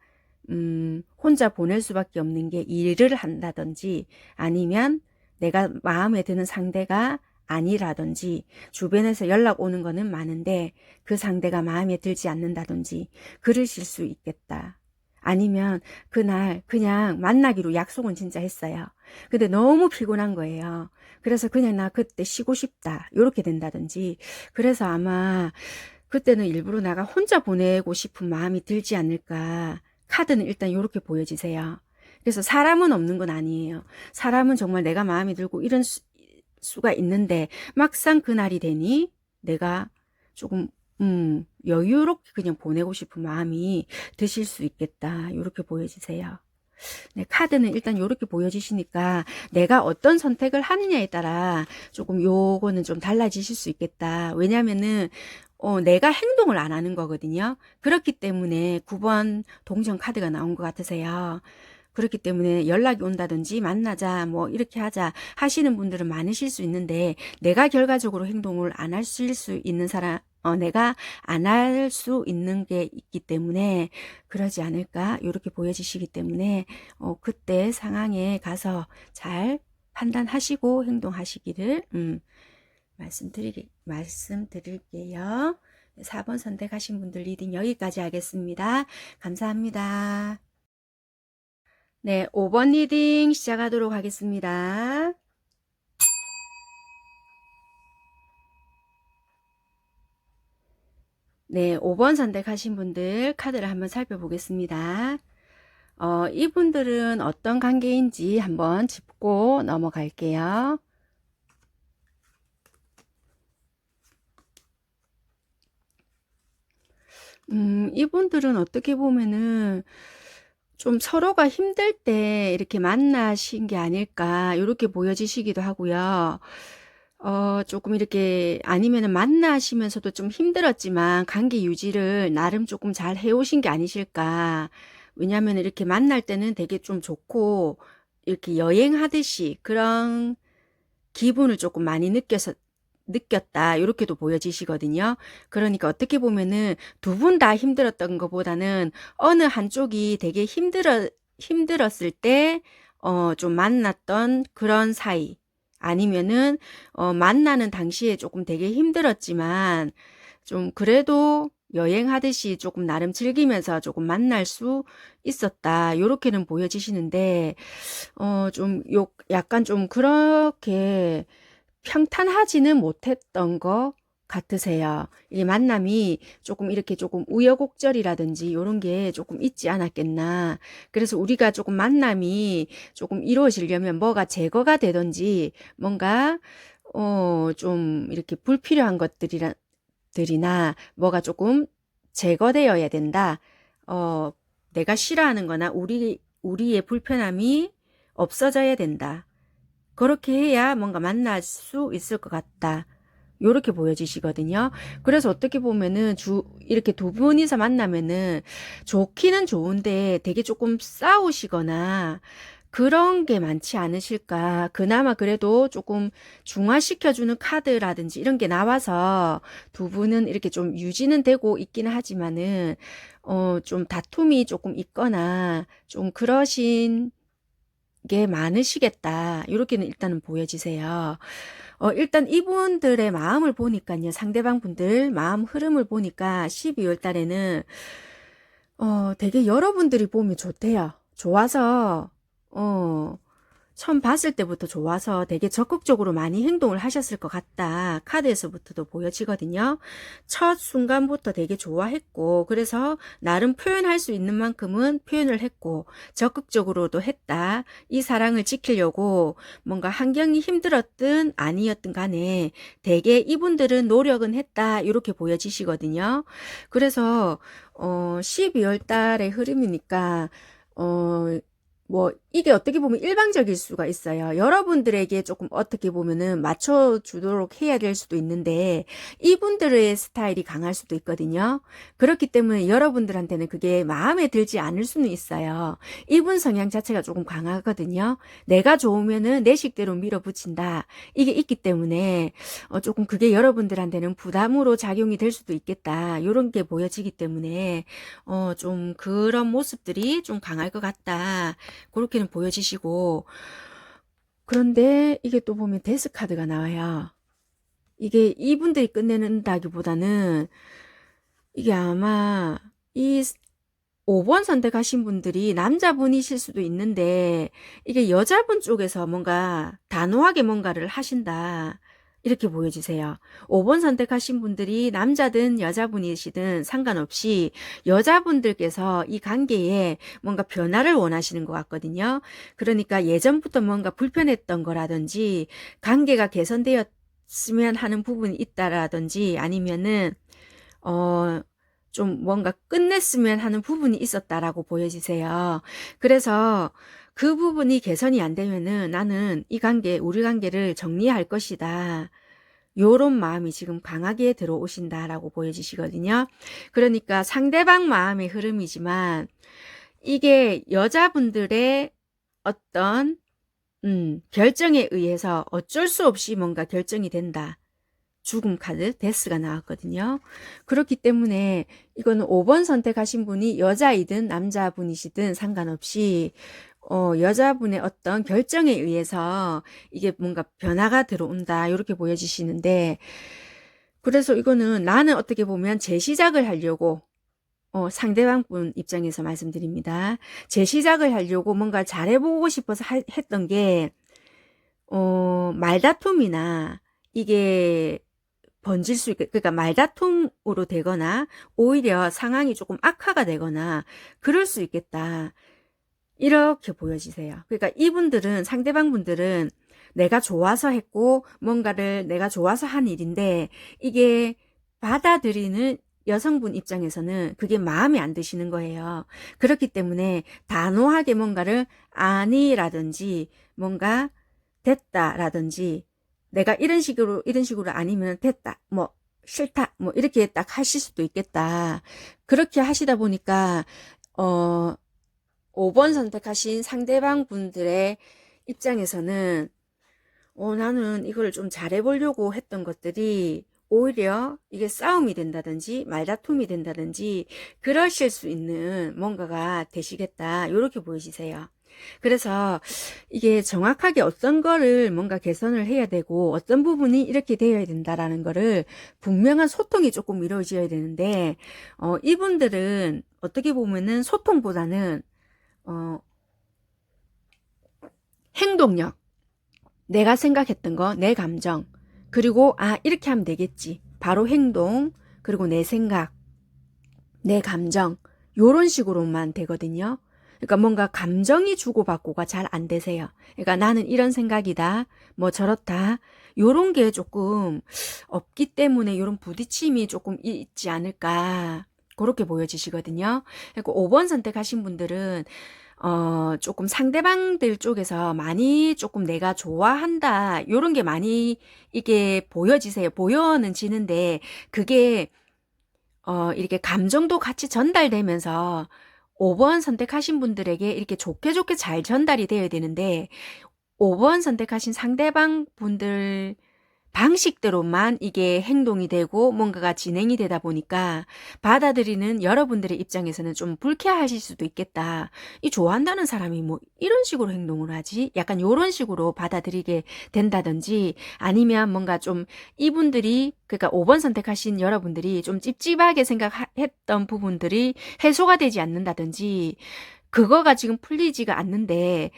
혼자 보낼 수밖에 없는 게 일을 한다든지 아니면 내가 마음에 드는 상대가 아니라든지 주변에서 연락 오는 거는 많은데 그 상대가 마음에 들지 않는다든지 그러실 수 있겠다. 아니면 그날 그냥 만나기로 약속은 진짜 했어요. 근데 너무 피곤한 거예요. 그래서 그냥 나 그때 쉬고 싶다. 이렇게 된다든지. 그래서 아마 그때는 일부러 내가 혼자 보내고 싶은 마음이 들지 않을까. 카드는 일단 이렇게 보여지세요. 그래서 사람은 없는 건 아니에요. 사람은 정말 내가 마음에 들고 이런 수가 있는데 막상 그날이 되니 내가 조금 여유롭게 그냥 보내고 싶은 마음이 드실 수 있겠다. 이렇게 보여지세요. 네, 카드는 일단 이렇게 보여지시니까 내가 어떤 선택을 하느냐에 따라 조금 요거는 좀 달라지실 수 있겠다. 왜냐면은 내가 행동을 안 하는 거거든요. 그렇기 때문에 9번 동전 카드가 나온 것 같으세요. 그렇기 때문에 연락이 온다든지 만나자 뭐 이렇게 하자 하시는 분들은 많으실 수 있는데 내가 결과적으로 행동을 안 하실 수 있는 사람 내가 안 할 수 있는 게 있기 때문에 그러지 않을까 이렇게 보여지시기 때문에 그때 상황에 가서 잘 판단하시고 행동하시기를 말씀드릴게요. 4번 선택하신 분들 리딩 여기까지 하겠습니다. 감사합니다. 네, 5번 리딩 시작하도록 하겠습니다. 네, 5번 선택하신 분들 카드를 한번 살펴보겠습니다. 이분들은 어떤 관계인지 한번 짚고 넘어갈게요. 이분들은 어떻게 보면은 좀 서로가 힘들 때 이렇게 만나신 게 아닐까, 이렇게 보여지시기도 하고요. 조금 이렇게, 아니면은 만나시면서도 좀 힘들었지만 관계 유지를 나름 조금 잘 해오신 게 아니실까. 왜냐하면 이렇게 만날 때는 되게 좀 좋고, 이렇게 여행하듯이 그런 기분을 조금 많이 느꼈다. 이렇게도 보여지시거든요. 그러니까 어떻게 보면은 두 분 다 힘들었던 것보다는 어느 한쪽이 되게 힘들었을 때, 좀 만났던 그런 사이. 아니면은, 만나는 당시에 조금 되게 힘들었지만, 좀 그래도 여행하듯이 조금 나름 즐기면서 조금 만날 수 있었다. 요렇게는 보여지시는데, 약간 좀 그렇게 평탄하지는 못했던 것 같으세요. 이 만남이 조금 이렇게 조금 우여곡절이라든지 이런 게 조금 있지 않았겠나. 그래서 우리가 조금 만남이 조금 이루어지려면 뭐가 제거가 되든지 뭔가 좀 이렇게 불필요한 들이나 뭐가 조금 제거되어야 된다. 내가 싫어하는 거나 우리의 불편함이 없어져야 된다. 그렇게 해야 뭔가 만날 수 있을 것 같다. 요렇게 보여지시거든요. 그래서 어떻게 보면은 이렇게 두 분이서 만나면은 좋기는 좋은데 되게 조금 싸우시거나 그런 게 많지 않으실까. 그나마 그래도 조금 중화시켜주는 카드라든지 이런 게 나와서 두 분은 이렇게 좀 유지는 되고 있기는 하지만은, 좀 다툼이 조금 있거나 좀 그러신 게 많으시겠다. 이렇게는 일단은 보여지세요. 일단 이분들의 마음을 보니까요. 상대방 분들 마음 흐름을 보니까 12월 달에는 되게 여러분들이 보면 좋대요. 좋아서 처음 봤을 때부터 좋아서 되게 적극적으로 많이 행동을 하셨을 것 같다. 카드에서부터도 보여지거든요. 첫 순간부터 되게 좋아했고, 그래서 나름 표현할 수 있는 만큼은 표현을 했고, 적극적으로도 했다. 이 사랑을 지키려고 뭔가 환경이 힘들었든 아니었든 간에 되게 이분들은 노력은 했다. 이렇게 보여지시거든요. 그래서 12월 달의 흐름이니까 뭐 이게 어떻게 보면 일방적일 수가 있어요. 여러분들에게 조금 어떻게 보면은 맞춰주도록 해야 될 수도 있는데 이분들의 스타일이 강할 수도 있거든요. 그렇기 때문에 여러분들한테는 그게 마음에 들지 않을 수는 있어요. 이분 성향 자체가 조금 강하거든요. 내가 좋으면은 내 식대로 밀어붙인다. 이게 있기 때문에 조금 그게 여러분들한테는 부담으로 작용이 될 수도 있겠다. 이런 게 보여지기 때문에 좀 그런 모습들이 좀 강할 것 같다. 그렇게는 보여지시고, 그런데 이게 또 보면 데스 카드가 나와요. 이게 이분들이 끝내는다기보다는 이게 아마 이 5번 선택하신 분들이 남자분이실 수도 있는데 이게 여자분 쪽에서 뭔가 단호하게 뭔가를 하신다. 이렇게 보여지세요. 5번 선택하신 분들이 남자든 여자분이시든 상관없이 여자분들께서 이 관계에 뭔가 변화를 원하시는 것 같거든요. 그러니까 예전부터 뭔가 불편했던 거라든지 관계가 개선되었으면 하는 부분이 있다라든지 아니면은 어, 좀 뭔가 끝냈으면 하는 부분이 있었다라고 보여지세요. 그래서 그 부분이 개선이 안 되면은 나는 우리 관계를 정리할 것이다. 요런 마음이 지금 강하게 들어오신다라고 보여지시거든요. 그러니까 상대방 마음의 흐름이지만 이게 여자분들의 어떤 결정에 의해서 어쩔 수 없이 뭔가 결정이 된다. 죽음 카드 데스가 나왔거든요. 그렇기 때문에 이거는 5번 선택하신 분이 여자이든 남자분이시든 상관없이 여자분의 어떤 결정에 의해서 이게 뭔가 변화가 들어온다. 이렇게 보여지시는데 그래서 이거는 나는 어떻게 보면 재시작을 하려고 상대방 분 입장에서 말씀드립니다. 재시작을 하려고 뭔가 잘해보고 싶어서 했던 게 말다툼이나 이게 번질 수 있게, 그러니까 말다툼으로 되거나 오히려 상황이 조금 악화가 되거나 그럴 수 있겠다. 이렇게 보여지세요. 그러니까 이분들은, 상대방 분들은 내가 좋아서 했고 뭔가를 내가 좋아서 한 일인데 이게 받아들이는 여성분 입장에서는 그게 마음에 안 드시는 거예요. 그렇기 때문에 단호하게 뭔가를 아니라든지 뭔가 됐다라든지 내가 이런 식으로 아니면 됐다, 뭐 싫다, 뭐 이렇게 딱 하실 수도 있겠다. 그렇게 하시다 보니까 5번 선택하신 상대방 분들의 입장에서는 나는 이걸 좀 잘해보려고 했던 것들이 오히려 이게 싸움이 된다든지 말다툼이 된다든지 그러실 수 있는 뭔가가 되시겠다. 이렇게 보이시세요. 그래서 이게 정확하게 어떤 거를 뭔가 개선을 해야 되고 어떤 부분이 이렇게 되어야 된다라는 거를 분명한 소통이 조금 이루어져야 되는데 이분들은 어떻게 보면은 소통보다는 어, 행동력, 내가 생각했던 거, 내 감정, 그리고 이렇게 하면 되겠지. 바로 행동, 그리고 내 생각, 내 감정, 요런 식으로만 되거든요. 그러니까 뭔가 감정이 주고받고가 잘 안 되세요. 그러니까 나는 이런 생각이다, 뭐 저렇다, 요런 게 조금 없기 때문에 요런 부딪힘이 조금 있지 않을까. 그렇게 보여지시거든요. 그러니까 5번 선택하신 분들은 조금 상대방들 쪽에서 많이 조금 내가 좋아한다, 요런 게 많이 이게 보여지세요. 보여는 지는데, 그게, 이렇게 감정도 같이 전달되면서 5번 선택하신 분들에게 이렇게 좋게 좋게 잘 전달이 되어야 되는데, 5번 선택하신 상대방 분들 방식대로만 이게 행동이 되고 뭔가가 진행이 되다 보니까 받아들이는 여러분들의 입장에서는 좀 불쾌하실 수도 있겠다. 이 좋아한다는 사람이 뭐 이런 식으로 행동을 하지? 약간 요런 식으로 받아들이게 된다든지 아니면 뭔가 좀 이분들이 그러니까 5번 선택하신 여러분들이 좀 찝찝하게 생각했던 부분들이 해소가 되지 않는다든지 그거가 지금 풀리지가 않는데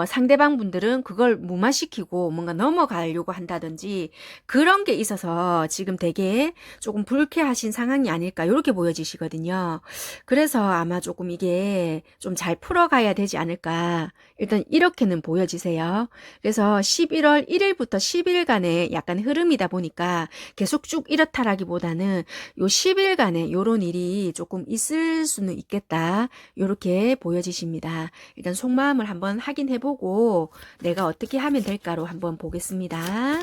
상대방 분들은 그걸 무마시키고 뭔가 넘어가려고 한다든지 그런 게 있어서 지금 되게 조금 불쾌하신 상황이 아닐까 이렇게 보여지시거든요. 그래서 아마 조금 이게 좀 잘 풀어가야 되지 않을까 일단 이렇게는 보여지세요. 그래서 11월 1일부터 10일간의 약간 흐름이다 보니까 계속 쭉 이렇다라기보다는 요 10일간에 요런 일이 조금 있을 수는 있겠다. 이렇게 보여지십니다. 일단 속마음을 한번 확인해보고 내가 어떻게 하면 될까로 한번 보겠습니다.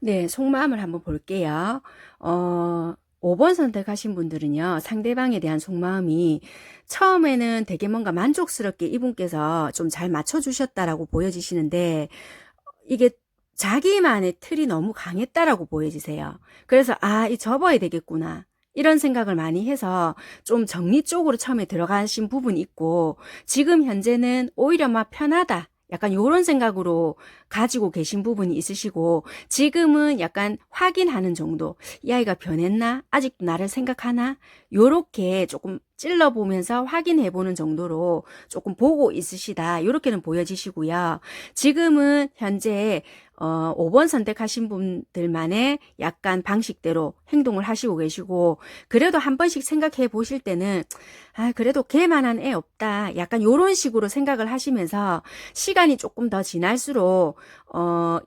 네, 속마음을 한번 볼게요. 5번 선택하신 분들은요, 상대방에 대한 속마음이 처음에는 되게 뭔가 만족스럽게 이분께서 좀 잘 맞춰주셨다라고 보여지시는데, 이게 자기만의 틀이 너무 강했다라고 보여지세요. 그래서, 이 접어야 되겠구나. 이런 생각을 많이 해서 좀 정리 쪽으로 처음에 들어가신 부분이 있고, 지금 현재는 오히려 막 편하다. 약간 요런 생각으로 가지고 계신 부분이 있으시고 지금은 약간 확인하는 정도 이 아이가 변했나? 아직도 나를 생각하나? 요렇게 조금 찔러보면서 확인해보는 정도로 조금 보고 있으시다 요렇게는 보여지시고요. 지금은 현재 5번 선택하신 분들만의 약간 방식대로 행동을 하시고 계시고 그래도 한 번씩 생각해 보실 때는 그래도 걔만한 애 없다 약간 요런 식으로 생각을 하시면서 시간이 조금 더 지날수록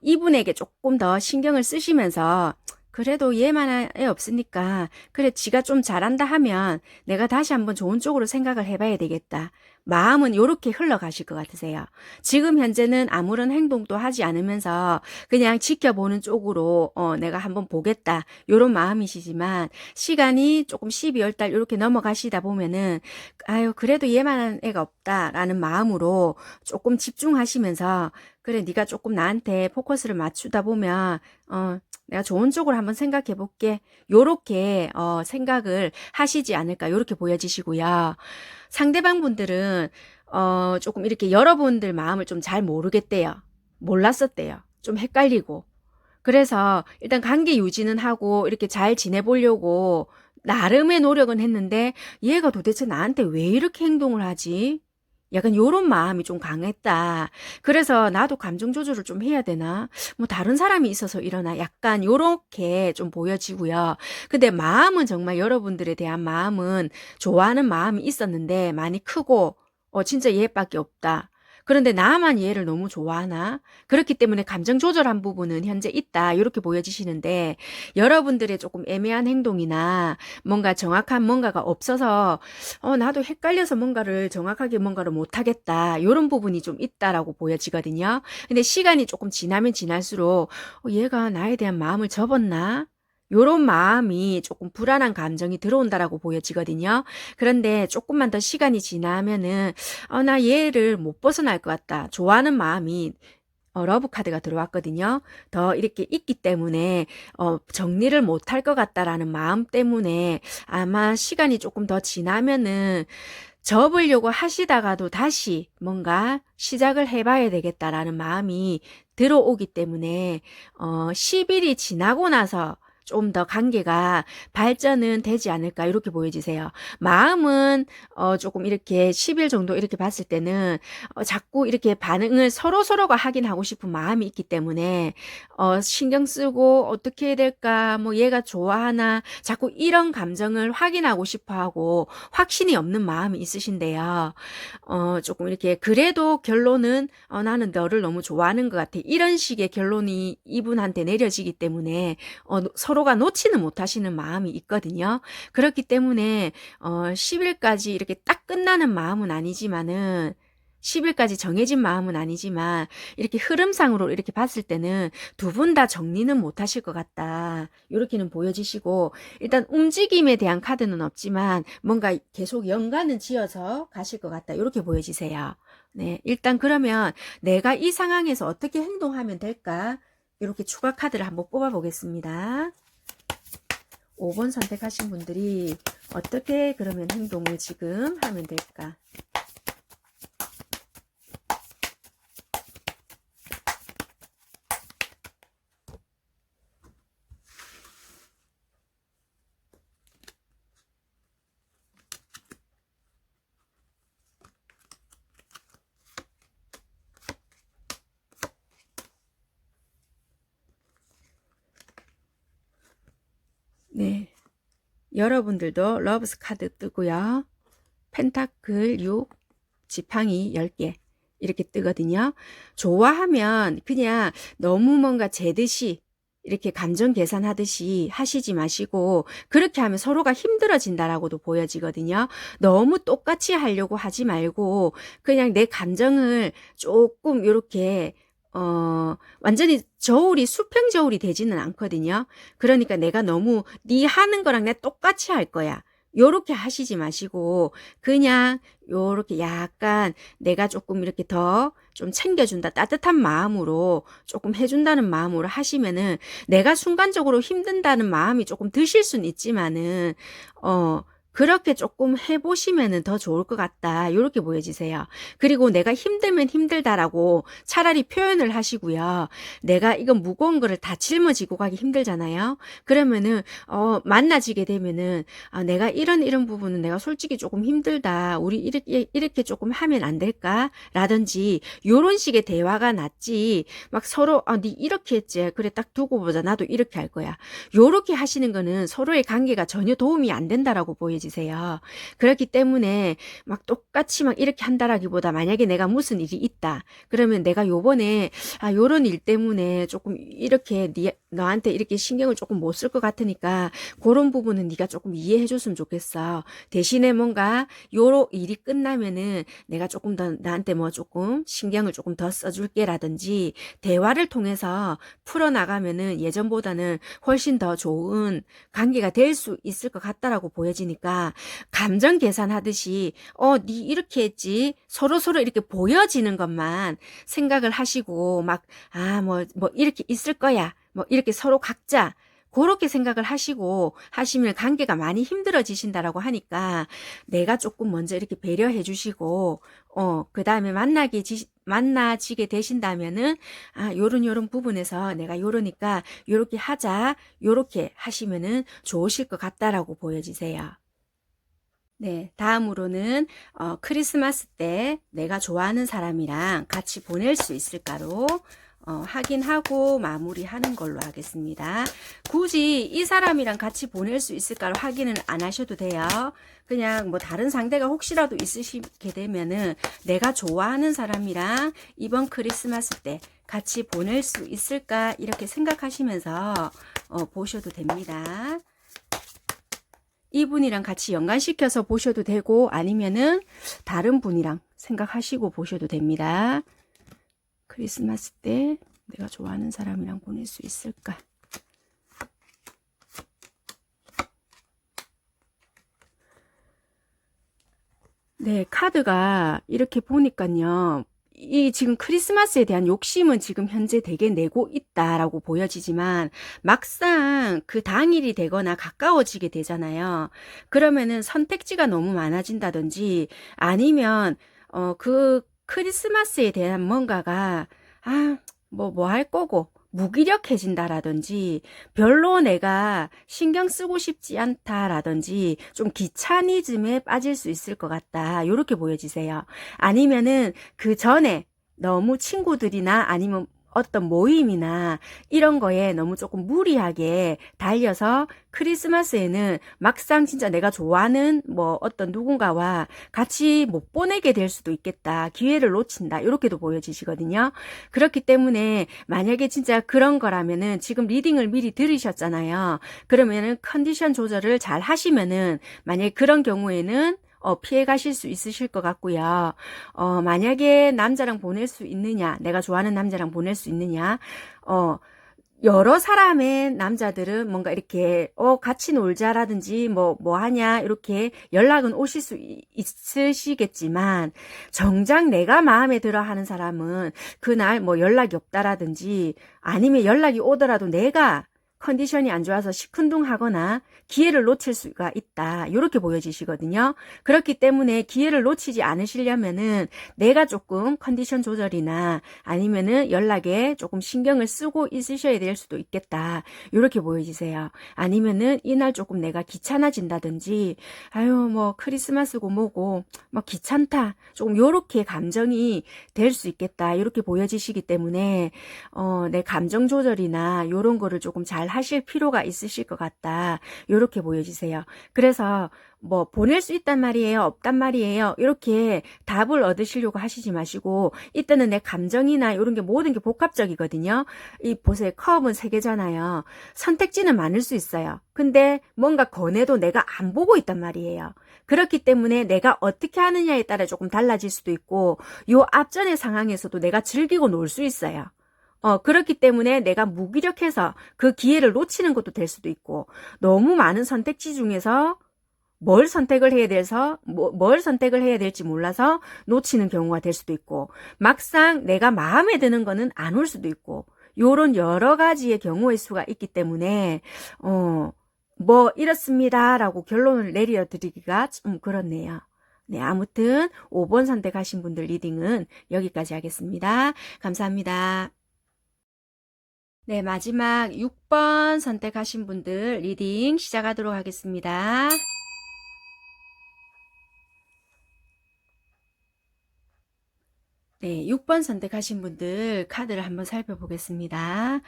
이분에게 조금 더 신경을 쓰시면서 그래도 얘만 애 없으니까 그래 지가 좀 잘한다 하면 내가 다시 한번 좋은 쪽으로 생각을 해봐야 되겠다. 마음은 요렇게 흘러가실 것 같으세요. 지금 현재는 아무런 행동도 하지 않으면서 그냥 지켜보는 쪽으로 내가 한번 보겠다 요런 마음이시지만 시간이 조금 12월 달 요렇게 넘어가시다 보면은 아유 그래도 얘만한 애가 없다라는 마음으로 조금 집중하시면서 그래 네가 조금 나한테 포커스를 맞추다 보면 내가 좋은 쪽으로 한번 생각해 볼게. 요렇게 생각을 하시지 않을까 요렇게 보여지시고요. 상대방 분들은 조금 이렇게 여러분들 마음을 좀 잘 모르겠대요. 몰랐었대요. 좀 헷갈리고. 그래서 일단 관계 유지는 하고 이렇게 잘 지내보려고 나름의 노력은 했는데 얘가 도대체 나한테 왜 이렇게 행동을 하지? 약간 요런 마음이 좀 강했다. 그래서 나도 감정 조절을 좀 해야 되나? 뭐 다른 사람이 있어서 이러나? 약간 요렇게 좀 보여지고요. 근데 마음은 정말 여러분들에 대한 마음은 좋아하는 마음이 있었는데 많이 크고 진짜 얘밖에 없다. 그런데 나만 얘를 너무 좋아하나? 그렇기 때문에 감정 조절한 부분은 현재 있다. 이렇게 보여지시는데 여러분들의 조금 애매한 행동이나 뭔가 정확한 뭔가가 없어서 나도 헷갈려서 뭔가를 정확하게 뭔가를 못하겠다. 이런 부분이 좀 있다라고 보여지거든요. 근데 시간이 조금 지나면 지날수록 얘가 나에 대한 마음을 접었나? 요런 마음이 조금 불안한 감정이 들어온다라고 보여지거든요. 그런데 조금만 더 시간이 지나면은 나 얘를 못 벗어날 것 같다. 좋아하는 마음이 러브 카드가 들어왔거든요. 더 이렇게 있기 때문에 정리를 못할 것 같다라는 마음 때문에 아마 시간이 조금 더 지나면은 접으려고 하시다가도 다시 뭔가 시작을 해봐야 되겠다라는 마음이 들어오기 때문에 10일이 지나고 나서 좀 더 관계가 발전은 되지 않을까 이렇게 보여지세요. 마음은 조금 이렇게 10일 정도 이렇게 봤을 때는 자꾸 이렇게 반응을 서로가 확인하고 싶은 마음이 있기 때문에 신경 쓰고 어떻게 해야 될까 뭐 얘가 좋아하나 자꾸 이런 감정을 확인하고 싶어 하고 확신이 없는 마음이 있으신데요. 조금 이렇게 그래도 결론은 나는 너를 너무 좋아하는 것 같아. 이런 식의 결론이 이분한테 내려지기 때문에 서로가 놓지는 못하시는 마음이 있거든요. 그렇기 때문에 10일까지 이렇게 딱 끝나는 마음은 아니지만은 10일까지 정해진 마음은 아니지만 이렇게 흐름상으로 이렇게 봤을 때는 두 분 다 정리는 못하실 것 같다. 이렇게는 보여지시고 일단 움직임에 대한 카드는 없지만 뭔가 계속 연관은 지어서 가실 것 같다. 이렇게 보여지세요. 네, 일단 그러면 내가 이 상황에서 어떻게 행동하면 될까? 이렇게 추가 카드를 한번 뽑아 보겠습니다. 5번 선택하신 분들이 어떻게 그러면 행동을 지금 하면 될까? 네. 여러분들도 러브스 카드 뜨고요. 펜타클 6, 지팡이 10개 이렇게 뜨거든요. 좋아하면 그냥 너무 뭔가 재듯이 이렇게 감정 계산하듯이 하시지 마시고 그렇게 하면 서로가 힘들어진다라고도 보여지거든요. 너무 똑같이 하려고 하지 말고 그냥 내 감정을 조금 이렇게 완전히 저울이 수평 저울이 되지는 않거든요. 그러니까 내가 너무 네 하는 거랑 내 똑같이 할 거야. 요렇게 하시지 마시고 그냥 요렇게 약간 내가 조금 이렇게 더 좀 챙겨준다 따뜻한 마음으로 조금 해준다는 마음으로 하시면은 내가 순간적으로 힘든다는 마음이 조금 드실 수는 있지만은 그렇게 조금 해보시면은 더 좋을 것 같다. 이렇게 보여지세요. 그리고 내가 힘들면 힘들다라고 차라리 표현을 하시고요. 내가 이건 무거운 거를 다 짊어지고 가기 힘들잖아요. 그러면은 만나지게 되면은 내가 이런 부분은 내가 솔직히 조금 힘들다. 우리 이렇게 조금 하면 안 될까? 라든지 요런 식의 대화가 낫지. 막 서로 네 이렇게 했지. 그래 딱 두고 보자. 나도 이렇게 할 거야. 요렇게 하시는 거는 서로의 관계가 전혀 도움이 안 된다라고 보여지세요. 보여지세요. 그렇기 때문에 막 똑같이 막 이렇게 한다라기보다 만약에 내가 무슨 일이 있다. 그러면 내가 요번에 요런 일 때문에 조금 이렇게 너한테 이렇게 신경을 조금 못 쓸 것 같으니까 그런 부분은 네가 조금 이해해 줬으면 좋겠어. 대신에 뭔가 요런 일이 끝나면은 내가 조금 더 나한테 뭐 조금 신경을 조금 더 써줄게라든지 대화를 통해서 풀어나가면은 예전보다는 훨씬 더 좋은 관계가 될 수 있을 것 같다라고 보여지니까 감정 계산하듯이 네 이렇게 했지 서로 이렇게 보여지는 것만 생각을 하시고 막 뭐 이렇게 있을 거야 뭐 이렇게 서로 각자 그렇게 생각을 하시고 하시면 관계가 많이 힘들어지신다라고 하니까 내가 조금 먼저 이렇게 배려해 주시고 그 다음에 만나지게 되신다면은 요런 부분에서 내가 요러니까 요렇게 하자 요렇게 하시면은 좋으실 것 같다라고 보여지세요. 네, 다음으로는 크리스마스 때 내가 좋아하는 사람이랑 같이 보낼 수 있을까로 확인하고 마무리하는 걸로 하겠습니다. 굳이 이 사람이랑 같이 보낼 수 있을까로 확인은 안 하셔도 돼요. 그냥 뭐 다른 상대가 혹시라도 있으시게 되면은 내가 좋아하는 사람이랑 이번 크리스마스 때 같이 보낼 수 있을까 이렇게 생각하시면서 보셔도 됩니다. 이분이랑 같이 연관시켜서 보셔도 되고 아니면은 다른 분이랑 생각하시고 보셔도 됩니다. 크리스마스 때 내가 좋아하는 사람이랑 보낼 수 있을까? 네, 카드가 이렇게 보니까요. 이 지금 크리스마스에 대한 욕심은 지금 현재 되게 내고 있다라고 보여지지만 막상 그 당일이 되거나 가까워지게 되잖아요. 그러면은 선택지가 너무 많아진다든지 아니면 그 크리스마스에 대한 뭔가가 뭐 할 거고 무기력해진다라든지 별로 내가 신경 쓰고 싶지 않다라든지 좀 귀차니즘에 빠질 수 있을 것 같다. 이렇게 보여지세요. 아니면은 그 전에 너무 친구들이나 아니면 어떤 모임이나 이런 거에 너무 조금 무리하게 달려서 크리스마스에는 막상 진짜 내가 좋아하는 뭐 어떤 누군가와 같이 못 보내게 될 수도 있겠다. 기회를 놓친다. 이렇게도 보여지시거든요. 그렇기 때문에 만약에 진짜 그런 거라면은 지금 리딩을 미리 들으셨잖아요. 그러면은 컨디션 조절을 잘 하시면은 만약에 그런 경우에는 피해 가실 수 있으실 것 같고요. 만약에 남자랑 보낼 수 있느냐, 내가 좋아하는 남자랑 보낼 수 있느냐, 여러 사람의 남자들은 뭔가 이렇게, 같이 놀자라든지, 뭐 하냐, 이렇게 연락은 오실 수 있으시겠지만, 정작 내가 마음에 들어 하는 사람은 그날 뭐 연락이 없다라든지, 아니면 연락이 오더라도 내가 컨디션이 안 좋아서 시큰둥하거나 기회를 놓칠 수가 있다. 이렇게 보여지시거든요. 그렇기 때문에 기회를 놓치지 않으시려면은 내가 조금 컨디션 조절이나 아니면은 연락에 조금 신경을 쓰고 있으셔야 될 수도 있겠다. 이렇게 보여지세요. 아니면은 이날 조금 내가 귀찮아진다든지 뭐 크리스마스고 뭐고 뭐 귀찮다. 조금 요렇게 감정이 될 수 있겠다. 이렇게 보여지시기 때문에 내 감정 조절이나 요런 거를 조금 잘 하실 필요가 있으실 것 같다. 요렇게 보여지세요. 그래서 뭐 보낼 수 있단 말이에요, 없단 말이에요, 이렇게 답을 얻으시려고 하시지 마시고 이때는 내 감정이나 이런 게 모든 게 복합적이거든요. 이 보세요, 컵은 3개잖아요. 선택지는 많을 수 있어요. 근데 뭔가 권해도 내가 안 보고 있단 말이에요. 그렇기 때문에 내가 어떻게 하느냐에 따라 조금 달라질 수도 있고 요 앞전의 상황에서도 내가 즐기고 놀 수 있어요. 그렇기 때문에 내가 무기력해서 그 기회를 놓치는 것도 될 수도 있고, 너무 많은 선택지 중에서 뭘 선택을 해야 돼서, 뭘 선택을 해야 될지 몰라서 놓치는 경우가 될 수도 있고, 막상 내가 마음에 드는 거는 안 올 수도 있고, 요런 여러 가지의 경우의 수가 있기 때문에, 뭐 이렇습니다라고 결론을 내려드리기가 좀 그렇네요. 네, 아무튼 5번 선택하신 분들 리딩은 여기까지 하겠습니다. 감사합니다. 네, 마지막 6번 선택하신 분들 리딩 시작하도록 하겠습니다. 네, 6번 선택하신 분들 카드를 한번 살펴보겠습니다.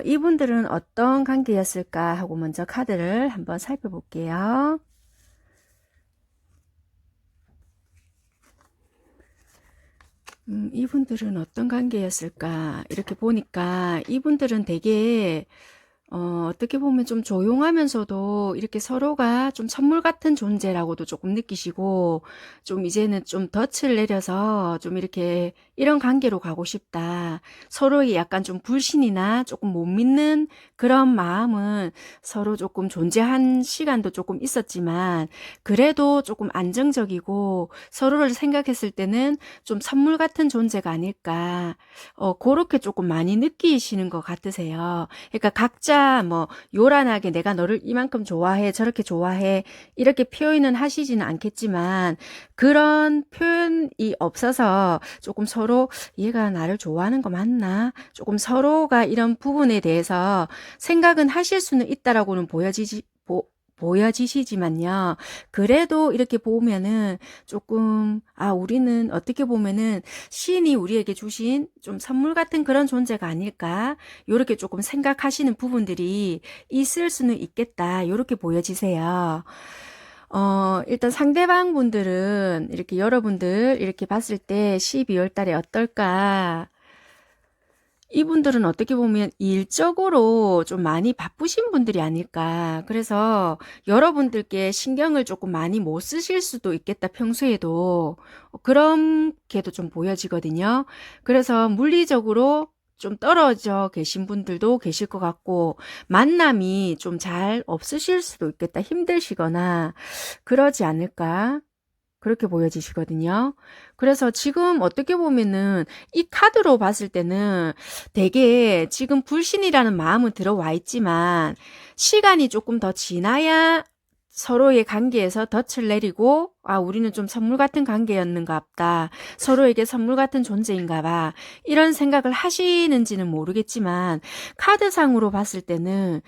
이분들은 어떤 관계였을까 하고 먼저 카드를 한번 살펴볼게요. 이분들은 어떤 관계였을까? 이렇게 보니까 이분들은 되게 어떻게 보면 좀 조용하면서도 이렇게 서로가 좀 선물 같은 존재라고도 조금 느끼시고, 좀 이제는 좀 덫을 내려서 좀 이렇게 이런 관계로 가고 싶다. 서로에게 약간 좀 불신이나 조금 못 믿는 그런 마음은 서로 조금 존재한 시간도 조금 있었지만, 그래도 조금 안정적이고 서로를 생각했을 때는 좀 선물 같은 존재가 아닐까. 그렇게 조금 많이 느끼시는 것 같으세요. 그러니까 각자 뭐 요란하게 내가 너를 이만큼 좋아해, 저렇게 좋아해, 이렇게 표현은 하시지는 않겠지만 그런 표현이 없어서 조금 서로 얘가 나를 좋아하는 거 맞나? 조금 서로가 이런 부분에 대해서 생각은 하실 수는 있다라고는 보여지시지만요. 그래도 이렇게 보면은 조금, 우리는 어떻게 보면은 신이 우리에게 주신 좀 선물 같은 그런 존재가 아닐까? 요렇게 조금 생각하시는 부분들이 있을 수는 있겠다. 요렇게 보여지세요. 일단 상대방 분들은 이렇게 여러분들 이렇게 봤을 때 12월 달에 어떨까? 이분들은 어떻게 보면 일적으로 좀 많이 바쁘신 분들이 아닐까. 그래서 여러분들께 신경을 조금 많이 못 쓰실 수도 있겠다, 평소에도. 그렇게도 좀 보여지거든요. 그래서 물리적으로 좀 떨어져 계신 분들도 계실 것 같고, 만남이 좀 잘 없으실 수도 있겠다, 힘드시거나, 그러지 않을까. 그렇게 보여지시거든요. 그래서 지금 어떻게 보면은 이 카드로 봤을 때는 되게 지금 불신이라는 마음은 들어와 있지만 시간이 조금 더 지나야 서로의 관계에서 덫을 내리고 우리는 좀 선물 같은 관계였는가 보다. 서로에게 선물 같은 존재인가 봐. 이런 생각을 하시는지는 모르겠지만 카드상으로 봤을 때는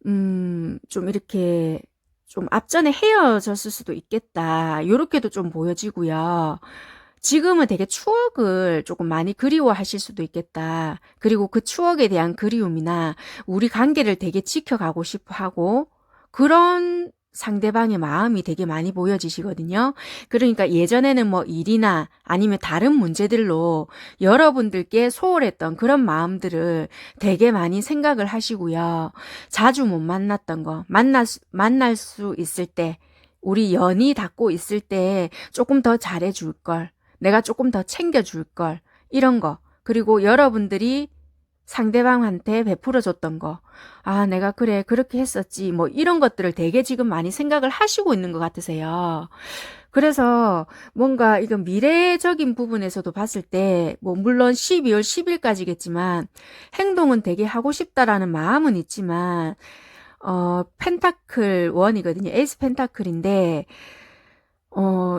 좀 이렇게 좀 앞전에 헤어졌을 수도 있겠다. 요렇게도 좀 보여지고요. 지금은 되게 추억을 조금 많이 그리워하실 수도 있겠다. 그리고 그 추억에 대한 그리움이나 우리 관계를 되게 지켜가고 싶어 하고 그런 상대방의 마음이 되게 많이 보여지시거든요. 그러니까 예전에는 뭐 일이나 아니면 다른 문제들로 여러분들께 소홀했던 그런 마음들을 되게 많이 생각을 하시고요. 자주 못 만났던 거, 만날 수 있을 때, 우리 연이 닿고 있을 때 조금 더 잘해줄 걸, 내가 조금 더 챙겨줄 걸, 이런 거. 그리고 여러분들이 상대방한테 베풀어줬던 거. 내가 그래, 그렇게 했었지. 뭐 이런 것들을 되게 지금 많이 생각을 하시고 있는 것 같으세요. 그래서 뭔가 이건 미래적인 부분에서도 봤을 때, 뭐 물론 12월 10일까지겠지만 행동은 되게 하고 싶다라는 마음은 있지만, 펜타클 원이거든요. 에이스 펜타클인데,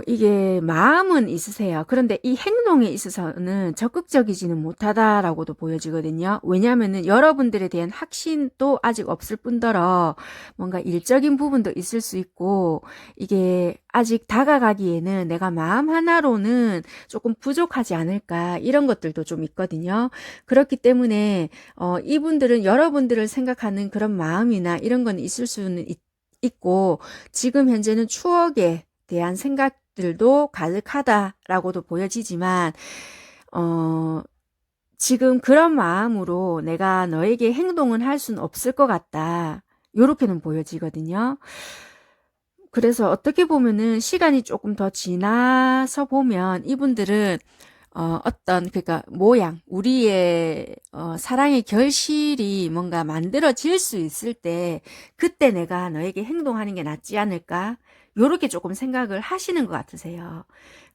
이게 마음은 있으세요. 그런데 이 행동에 있어서는 적극적이지는 못하다라고도 보여지거든요. 왜냐하면은 여러분들에 대한 확신도 아직 없을 뿐더러 뭔가 일적인 부분도 있을 수 있고 이게 아직 다가가기에는 내가 마음 하나로는 조금 부족하지 않을까 이런 것들도 좀 있거든요. 그렇기 때문에 이분들은 여러분들을 생각하는 그런 마음이나 이런 건 있을 수는 있고 지금 현재는 추억에 대한 생각들도 가득하다라고도 보여지지만, 지금 그런 마음으로 내가 너에게 행동은 할 수는 없을 것 같다. 요렇게는 보여지거든요. 그래서 어떻게 보면은 시간이 조금 더 지나서 보면 이분들은 그러니까 모양, 우리의 사랑의 결실이 뭔가 만들어질 수 있을 때, 그때 내가 너에게 행동하는 게 낫지 않을까? 요렇게 조금 생각을 하시는 것 같으세요.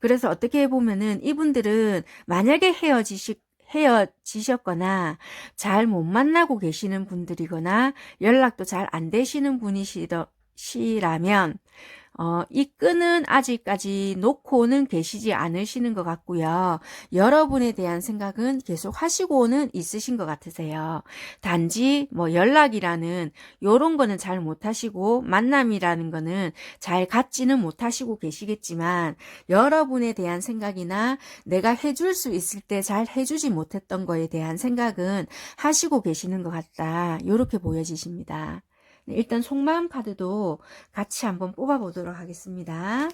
그래서 어떻게 보면은 이분들은 만약에 헤어지셨거나 잘 못 만나고 계시는 분들이거나 연락도 잘 안 되시는 분이시라면 이 끈은 아직까지 놓고는 계시지 않으시는 것 같고요. 여러분에 대한 생각은 계속 하시고는 있으신 것 같으세요. 단지 뭐 연락이라는 요런 거는 잘 못하시고 만남이라는 거는 잘 갖지는 못하시고 계시겠지만 여러분에 대한 생각이나 내가 해줄 수 있을 때 잘 해주지 못했던 거에 대한 생각은 하시고 계시는 것 같다. 요렇게 보여지십니다. 네, 일단 속마음 카드도 같이 한번 뽑아보도록 하겠습니다.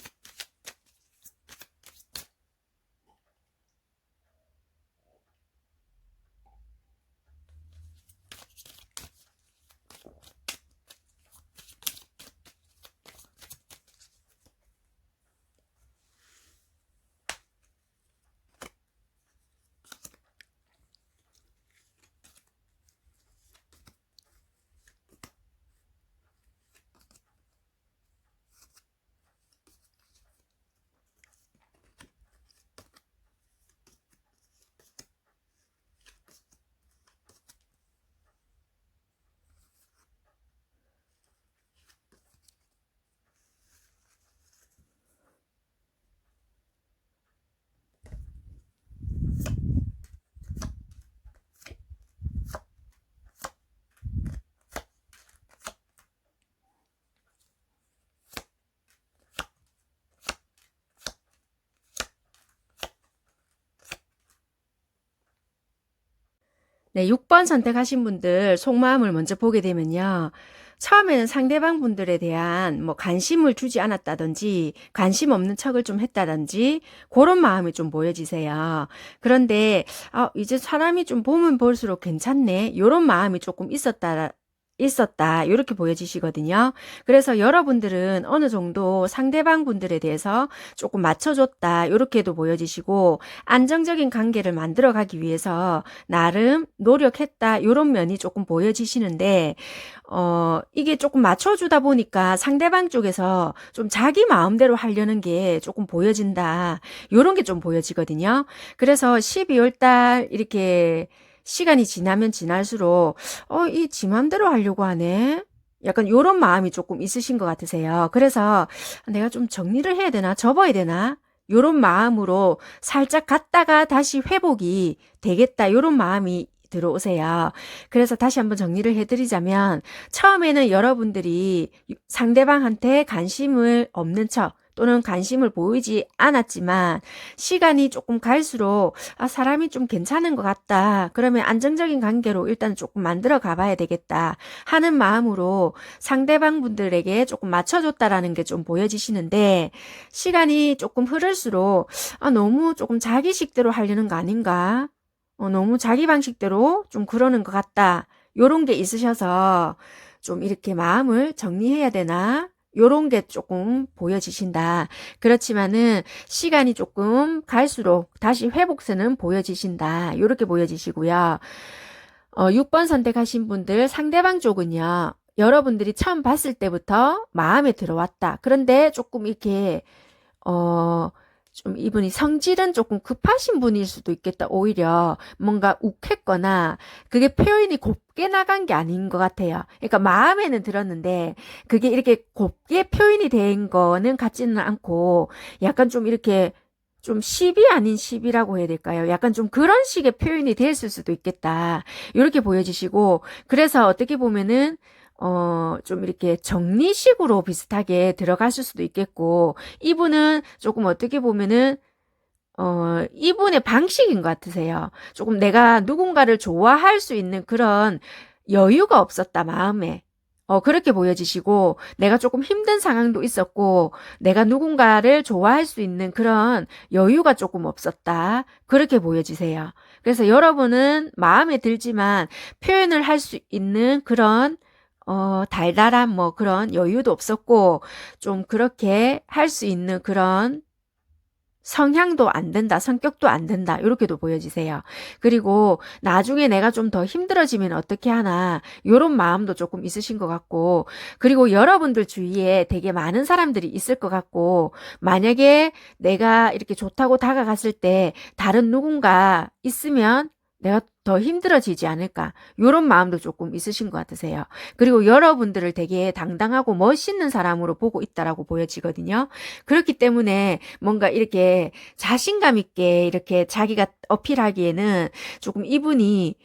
네, 6번 선택하신 분들 속마음을 먼저 보게 되면요. 처음에는 상대방 분들에 대한 뭐 관심을 주지 않았다든지 관심 없는 척을 좀 했다든지 그런 마음이 좀 보여지세요. 그런데 이제 사람이 좀 보면 볼수록 괜찮네. 이런 마음이 조금 있었다. 이렇게 보여지시거든요. 그래서 여러분들은 어느 정도 상대방 분들에 대해서 조금 맞춰줬다. 이렇게도 보여지시고 안정적인 관계를 만들어 가기 위해서 나름 노력했다. 이런 면이 조금 보여지시는데 이게 조금 맞춰주다 보니까 상대방 쪽에서 좀 자기 마음대로 하려는 게 조금 보여진다. 이런 게 좀 보여지거든요. 그래서 12월 달 이렇게 시간이 지나면 지날수록 이 지 맘대로 하려고 하네. 약간 요런 마음이 조금 있으신 것 같으세요. 그래서 내가 좀 정리를 해야 되나? 접어야 되나? 요런 마음으로 살짝 갔다가 다시 회복이 되겠다. 요런 마음이 들어오세요. 그래서 다시 한번 정리를 해드리자면 처음에는 여러분들이 상대방한테 관심을 없는 척 또는 관심을 보이지 않았지만 시간이 조금 갈수록 사람이 좀 괜찮은 것 같다. 그러면 안정적인 관계로 일단 조금 만들어 가봐야 되겠다 하는 마음으로 상대방 분들에게 조금 맞춰줬다라는 게 좀 보여지시는데 시간이 조금 흐를수록 너무 조금 자기식대로 하려는 거 아닌가? 너무 자기 방식대로 좀 그러는 것 같다. 요런 게 있으셔서 좀 이렇게 마음을 정리해야 되나? 요런 게 조금 보여지신다. 그렇지만은 시간이 조금 갈수록 다시 회복세는 보여지신다. 요렇게 보여지시고요. 6번 선택하신 분들 상대방 쪽은요. 여러분들이 처음 봤을 때부터 마음에 들어왔다. 그런데 조금 이렇게 좀 이분이 성질은 조금 급하신 분일 수도 있겠다. 오히려 뭔가 욱했거나 그게 표현이 곱게 나간 게 아닌 것 같아요. 그러니까 마음에는 들었는데 그게 이렇게 곱게 표현이 된 거는 같지는 않고 약간 좀 이렇게 좀 시비 아닌 시비라고 해야 될까요? 약간 좀 그런 식의 표현이 됐을 수도 있겠다. 이렇게 보여지시고 그래서 어떻게 보면은 좀 이렇게 정리식으로 비슷하게 들어갔을 수도 있겠고, 이분은 조금 어떻게 보면은, 이분의 방식인 것 같으세요. 조금 내가 누군가를 좋아할 수 있는 그런 여유가 없었다, 마음에. 그렇게 보여지시고, 내가 조금 힘든 상황도 있었고, 내가 누군가를 좋아할 수 있는 그런 여유가 조금 없었다. 그렇게 보여지세요. 그래서 여러분은 마음에 들지만 표현을 할 수 있는 그런 달달한 뭐 그런 여유도 없었고, 좀 그렇게 할 수 있는 그런 성향도 안 된다, 성격도 안 된다, 이렇게도 보여지세요. 그리고 나중에 내가 좀 더 힘들어지면 어떻게 하나, 요런 마음도 조금 있으신 것 같고, 그리고 여러분들 주위에 되게 많은 사람들이 있을 것 같고, 만약에 내가 이렇게 좋다고 다가갔을 때 다른 누군가 있으면 내가 더 힘들어지지 않을까. 요런 마음도 조금 있으신 것 같으세요. 그리고 여러분들을 되게 당당하고 멋있는 사람으로 보고 있다라고 보여지거든요. 그렇기 때문에 뭔가 이렇게 자신감 있게 이렇게 자기가 어필하기에는 조금 이분이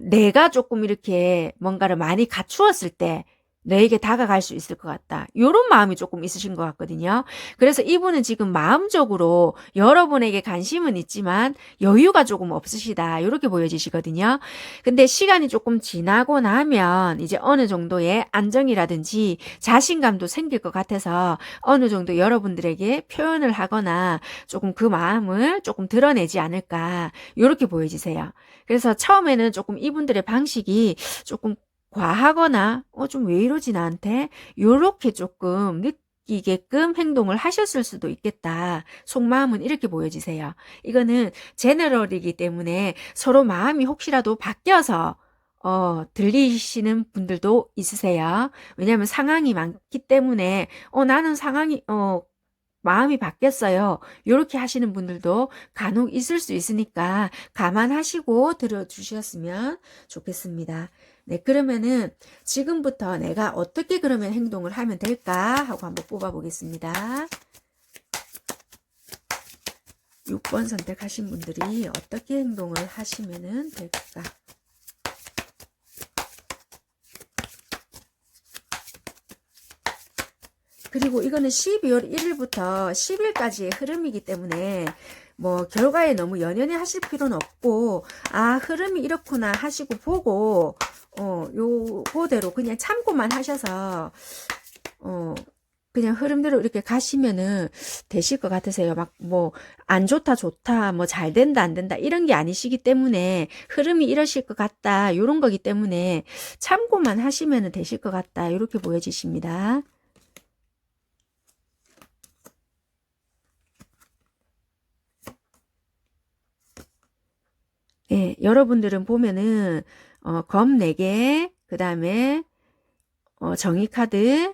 내가 조금 이렇게 뭔가를 많이 갖추었을 때 너에게 다가갈 수 있을 것 같다. 이런 마음이 조금 있으신 것 같거든요. 그래서 이분은 지금 마음적으로 여러분에게 관심은 있지만 여유가 조금 없으시다. 이렇게 보여지시거든요. 근데 시간이 조금 지나고 나면 이제 어느 정도의 안정이라든지 자신감도 생길 것 같아서 어느 정도 여러분들에게 표현을 하거나 조금 그 마음을 조금 드러내지 않을까. 이렇게 보여지세요. 그래서 처음에는 조금 이분들의 방식이 조금 과하거나 좀 왜 이러지 나한테 요렇게 조금 느끼게끔 행동을 하셨을 수도 있겠다. 속마음은 이렇게 보여지세요. 이거는 제너럴이기 때문에 서로 마음이 혹시라도 바뀌어서 들리시는 분들도 있으세요. 왜냐하면 상황이 많기 때문에 나는 상황이 마음이 바뀌었어요. 이렇게 하시는 분들도 간혹 있을 수 있으니까 감안하시고 들어주셨으면 좋겠습니다. 네, 그러면은 지금부터 내가 어떻게 그러면 행동을 하면 될까 하고 한번 뽑아 보겠습니다. 6번 선택하신 분들이 어떻게 행동을 하시면 될까? 그리고 이거는 12월 1일부터 10일까지의 흐름이기 때문에 뭐 결과에 너무 연연해 하실 필요는 없고, 아, 흐름이 이렇구나 하시고 보고 요거대로 그냥 참고만 하셔서 그냥 흐름대로 이렇게 가시면은 되실 것 같으세요. 막 뭐 안 좋다 좋다 뭐 잘 된다 안 된다 이런 게 아니시기 때문에, 흐름이 이러실 것 같다 요런 거기 때문에 참고만 하시면은 되실 것 같다 이렇게 보여지십니다. 예, 여러분들은 보면은 검 4개, 그 다음에 정의카드,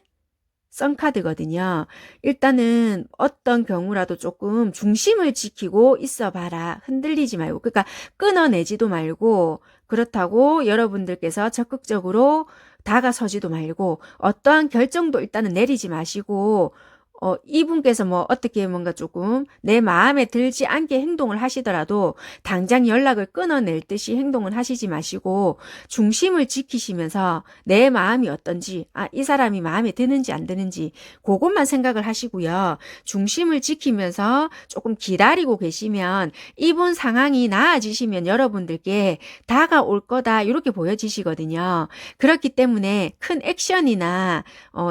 썬카드거든요. 일단은 어떤 경우라도 조금 중심을 지키고 있어 봐라. 흔들리지 말고. 그러니까 끊어내지도 말고, 그렇다고 여러분들께서 적극적으로 다가서지도 말고, 어떠한 결정도 일단은 내리지 마시고, 이분께서 뭐 어떻게 뭔가 조금 내 마음에 들지 않게 행동을 하시더라도 당장 연락을 끊어낼 듯이 행동을 하시지 마시고, 중심을 지키시면서 내 마음이 어떤지, 아, 이 사람이 마음에 드는지 안 드는지 그것만 생각을 하시고요. 중심을 지키면서 조금 기다리고 계시면 이분 상황이 나아지시면 여러분들께 다가올 거다 이렇게 보여지시거든요. 그렇기 때문에 큰 액션이나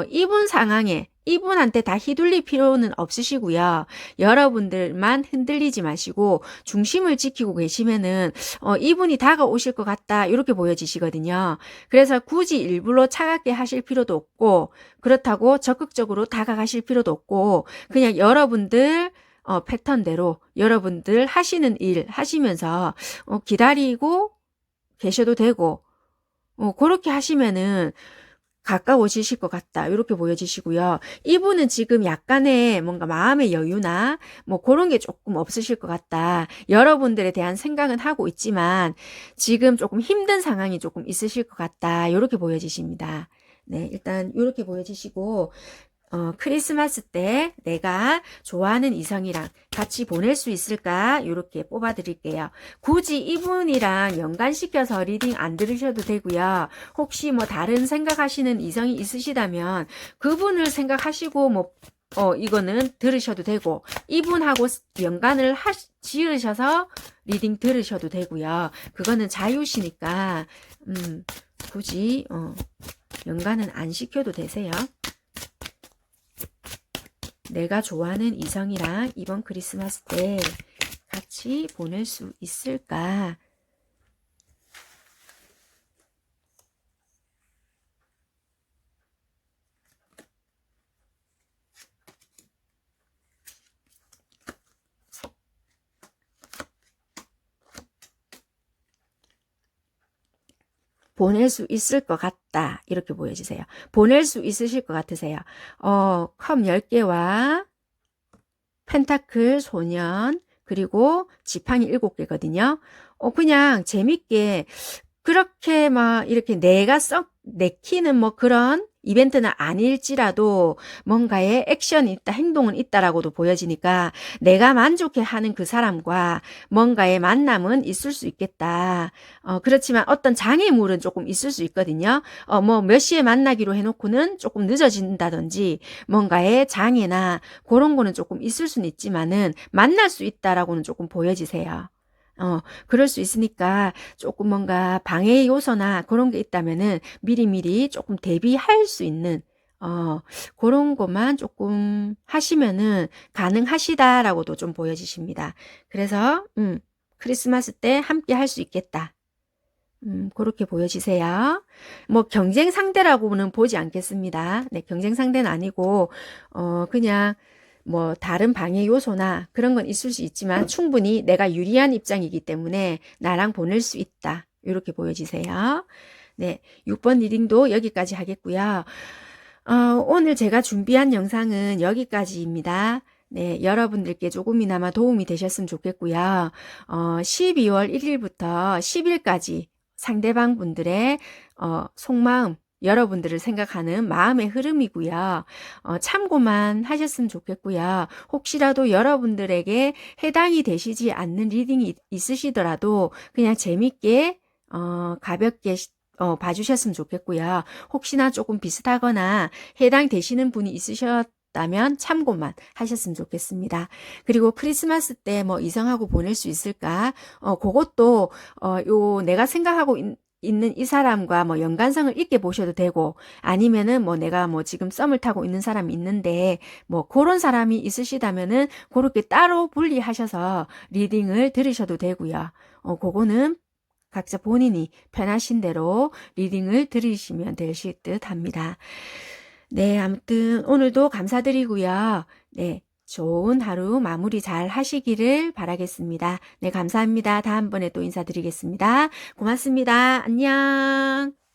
이분 상황에 이분한테 다 휘둘릴 필요는 없으시고요. 여러분들만 흔들리지 마시고 중심을 지키고 계시면은 이분이 다가오실 것 같다 이렇게 보여지시거든요. 그래서 굳이 일부러 차갑게 하실 필요도 없고, 그렇다고 적극적으로 다가가실 필요도 없고, 그냥 여러분들 패턴대로 여러분들 하시는 일 하시면서 기다리고 계셔도 되고, 그렇게 하시면은 가까워지실 것 같다 이렇게 보여지시고요. 이분은 지금 약간의 뭔가 마음의 여유나 뭐 그런 게 조금 없으실 것 같다. 여러분들에 대한 생각은 하고 있지만 지금 조금 힘든 상황이 조금 있으실 것 같다 이렇게 보여지십니다. 네, 일단 이렇게 보여지시고, 크리스마스 때 내가 좋아하는 이성이랑 같이 보낼 수 있을까? 이렇게 뽑아 드릴게요. 굳이 이분이랑 연관시켜서 리딩 안 들으셔도 되고요. 혹시 뭐 다른 생각하시는 이성이 있으시다면 그분을 생각하시고 뭐 이거는 들으셔도 되고, 이분하고 연관을 지으셔서 리딩 들으셔도 되고요. 그거는 자유시니까 굳이 연관은 안 시켜도 되세요. 내가 좋아하는 이성이랑 이번 크리스마스 때 같이 보낼 수 있을까? 보낼 수 있을 것 같다 이렇게 보여주세요. 보낼 수 있으실 것 같으세요. 컵 10개와 펜타클 소년, 그리고 지팡이 7개거든요. 그냥 재밌게 그렇게 막 이렇게 내가 썩 내키는 뭐 그런 이벤트는 아닐지라도 뭔가의 액션이 있다, 행동은 있다라고도 보여지니까 내가 만족해 하는 그 사람과 뭔가의 만남은 있을 수 있겠다. 그렇지만 어떤 장애물은 조금 있을 수 있거든요. 뭐 몇 시에 만나기로 해놓고는 조금 늦어진다든지 뭔가의 장애나 그런 거는 조금 있을 수는 있지만은 만날 수 있다라고는 조금 보여지세요. 그럴 수 있으니까 조금 뭔가 방해 요소나 그런 게 있다면은 미리미리 조금 대비할 수 있는, 그런 것만 조금 하시면은 가능하시다라고도 좀 보여지십니다. 그래서, 크리스마스 때 함께 할 수 있겠다. 그렇게 보여지세요. 뭐 경쟁 상대라고는 보지 않겠습니다. 네, 경쟁 상대는 아니고, 그냥 뭐 다른 방해 요소나 그런 건 있을 수 있지만 충분히 내가 유리한 입장이기 때문에 나랑 보낼 수 있다. 이렇게 보여지세요. 네, 6번 리딩도 여기까지 하겠고요. 오늘 제가 준비한 영상은 여기까지입니다. 네, 여러분들께 조금이나마 도움이 되셨으면 좋겠고요. 12월 1일부터 10일까지 상대방 분들의 속마음, 여러분들을 생각하는 마음의 흐름이고요. 참고만 하셨으면 좋겠고요. 혹시라도 여러분들에게 해당이 되시지 않는 리딩이 있으시더라도 그냥 재밌게 가볍게 봐주셨으면 좋겠고요. 혹시나 조금 비슷하거나 해당되시는 분이 있으셨 없다면 참고만 하셨으면 좋겠습니다. 그리고 크리스마스 때 뭐 이성하고 보낼 수 있을까? 그것도 요 내가 생각하고 있는 이 사람과 뭐 연관성을 있게 보셔도 되고, 아니면은 뭐 내가 뭐 지금 썸을 타고 있는 사람이 있는데 뭐 그런 사람이 있으시다면은 그렇게 따로 분리하셔서 리딩을 들으셔도 되고요. 그거는 각자 본인이 편하신 대로 리딩을 들으시면 되실 듯 합니다. 네, 아무튼 오늘도 감사드리고요. 네, 좋은 하루 마무리 잘 하시기를 바라겠습니다. 네, 감사합니다. 다음번에 또 인사드리겠습니다. 고맙습니다. 안녕.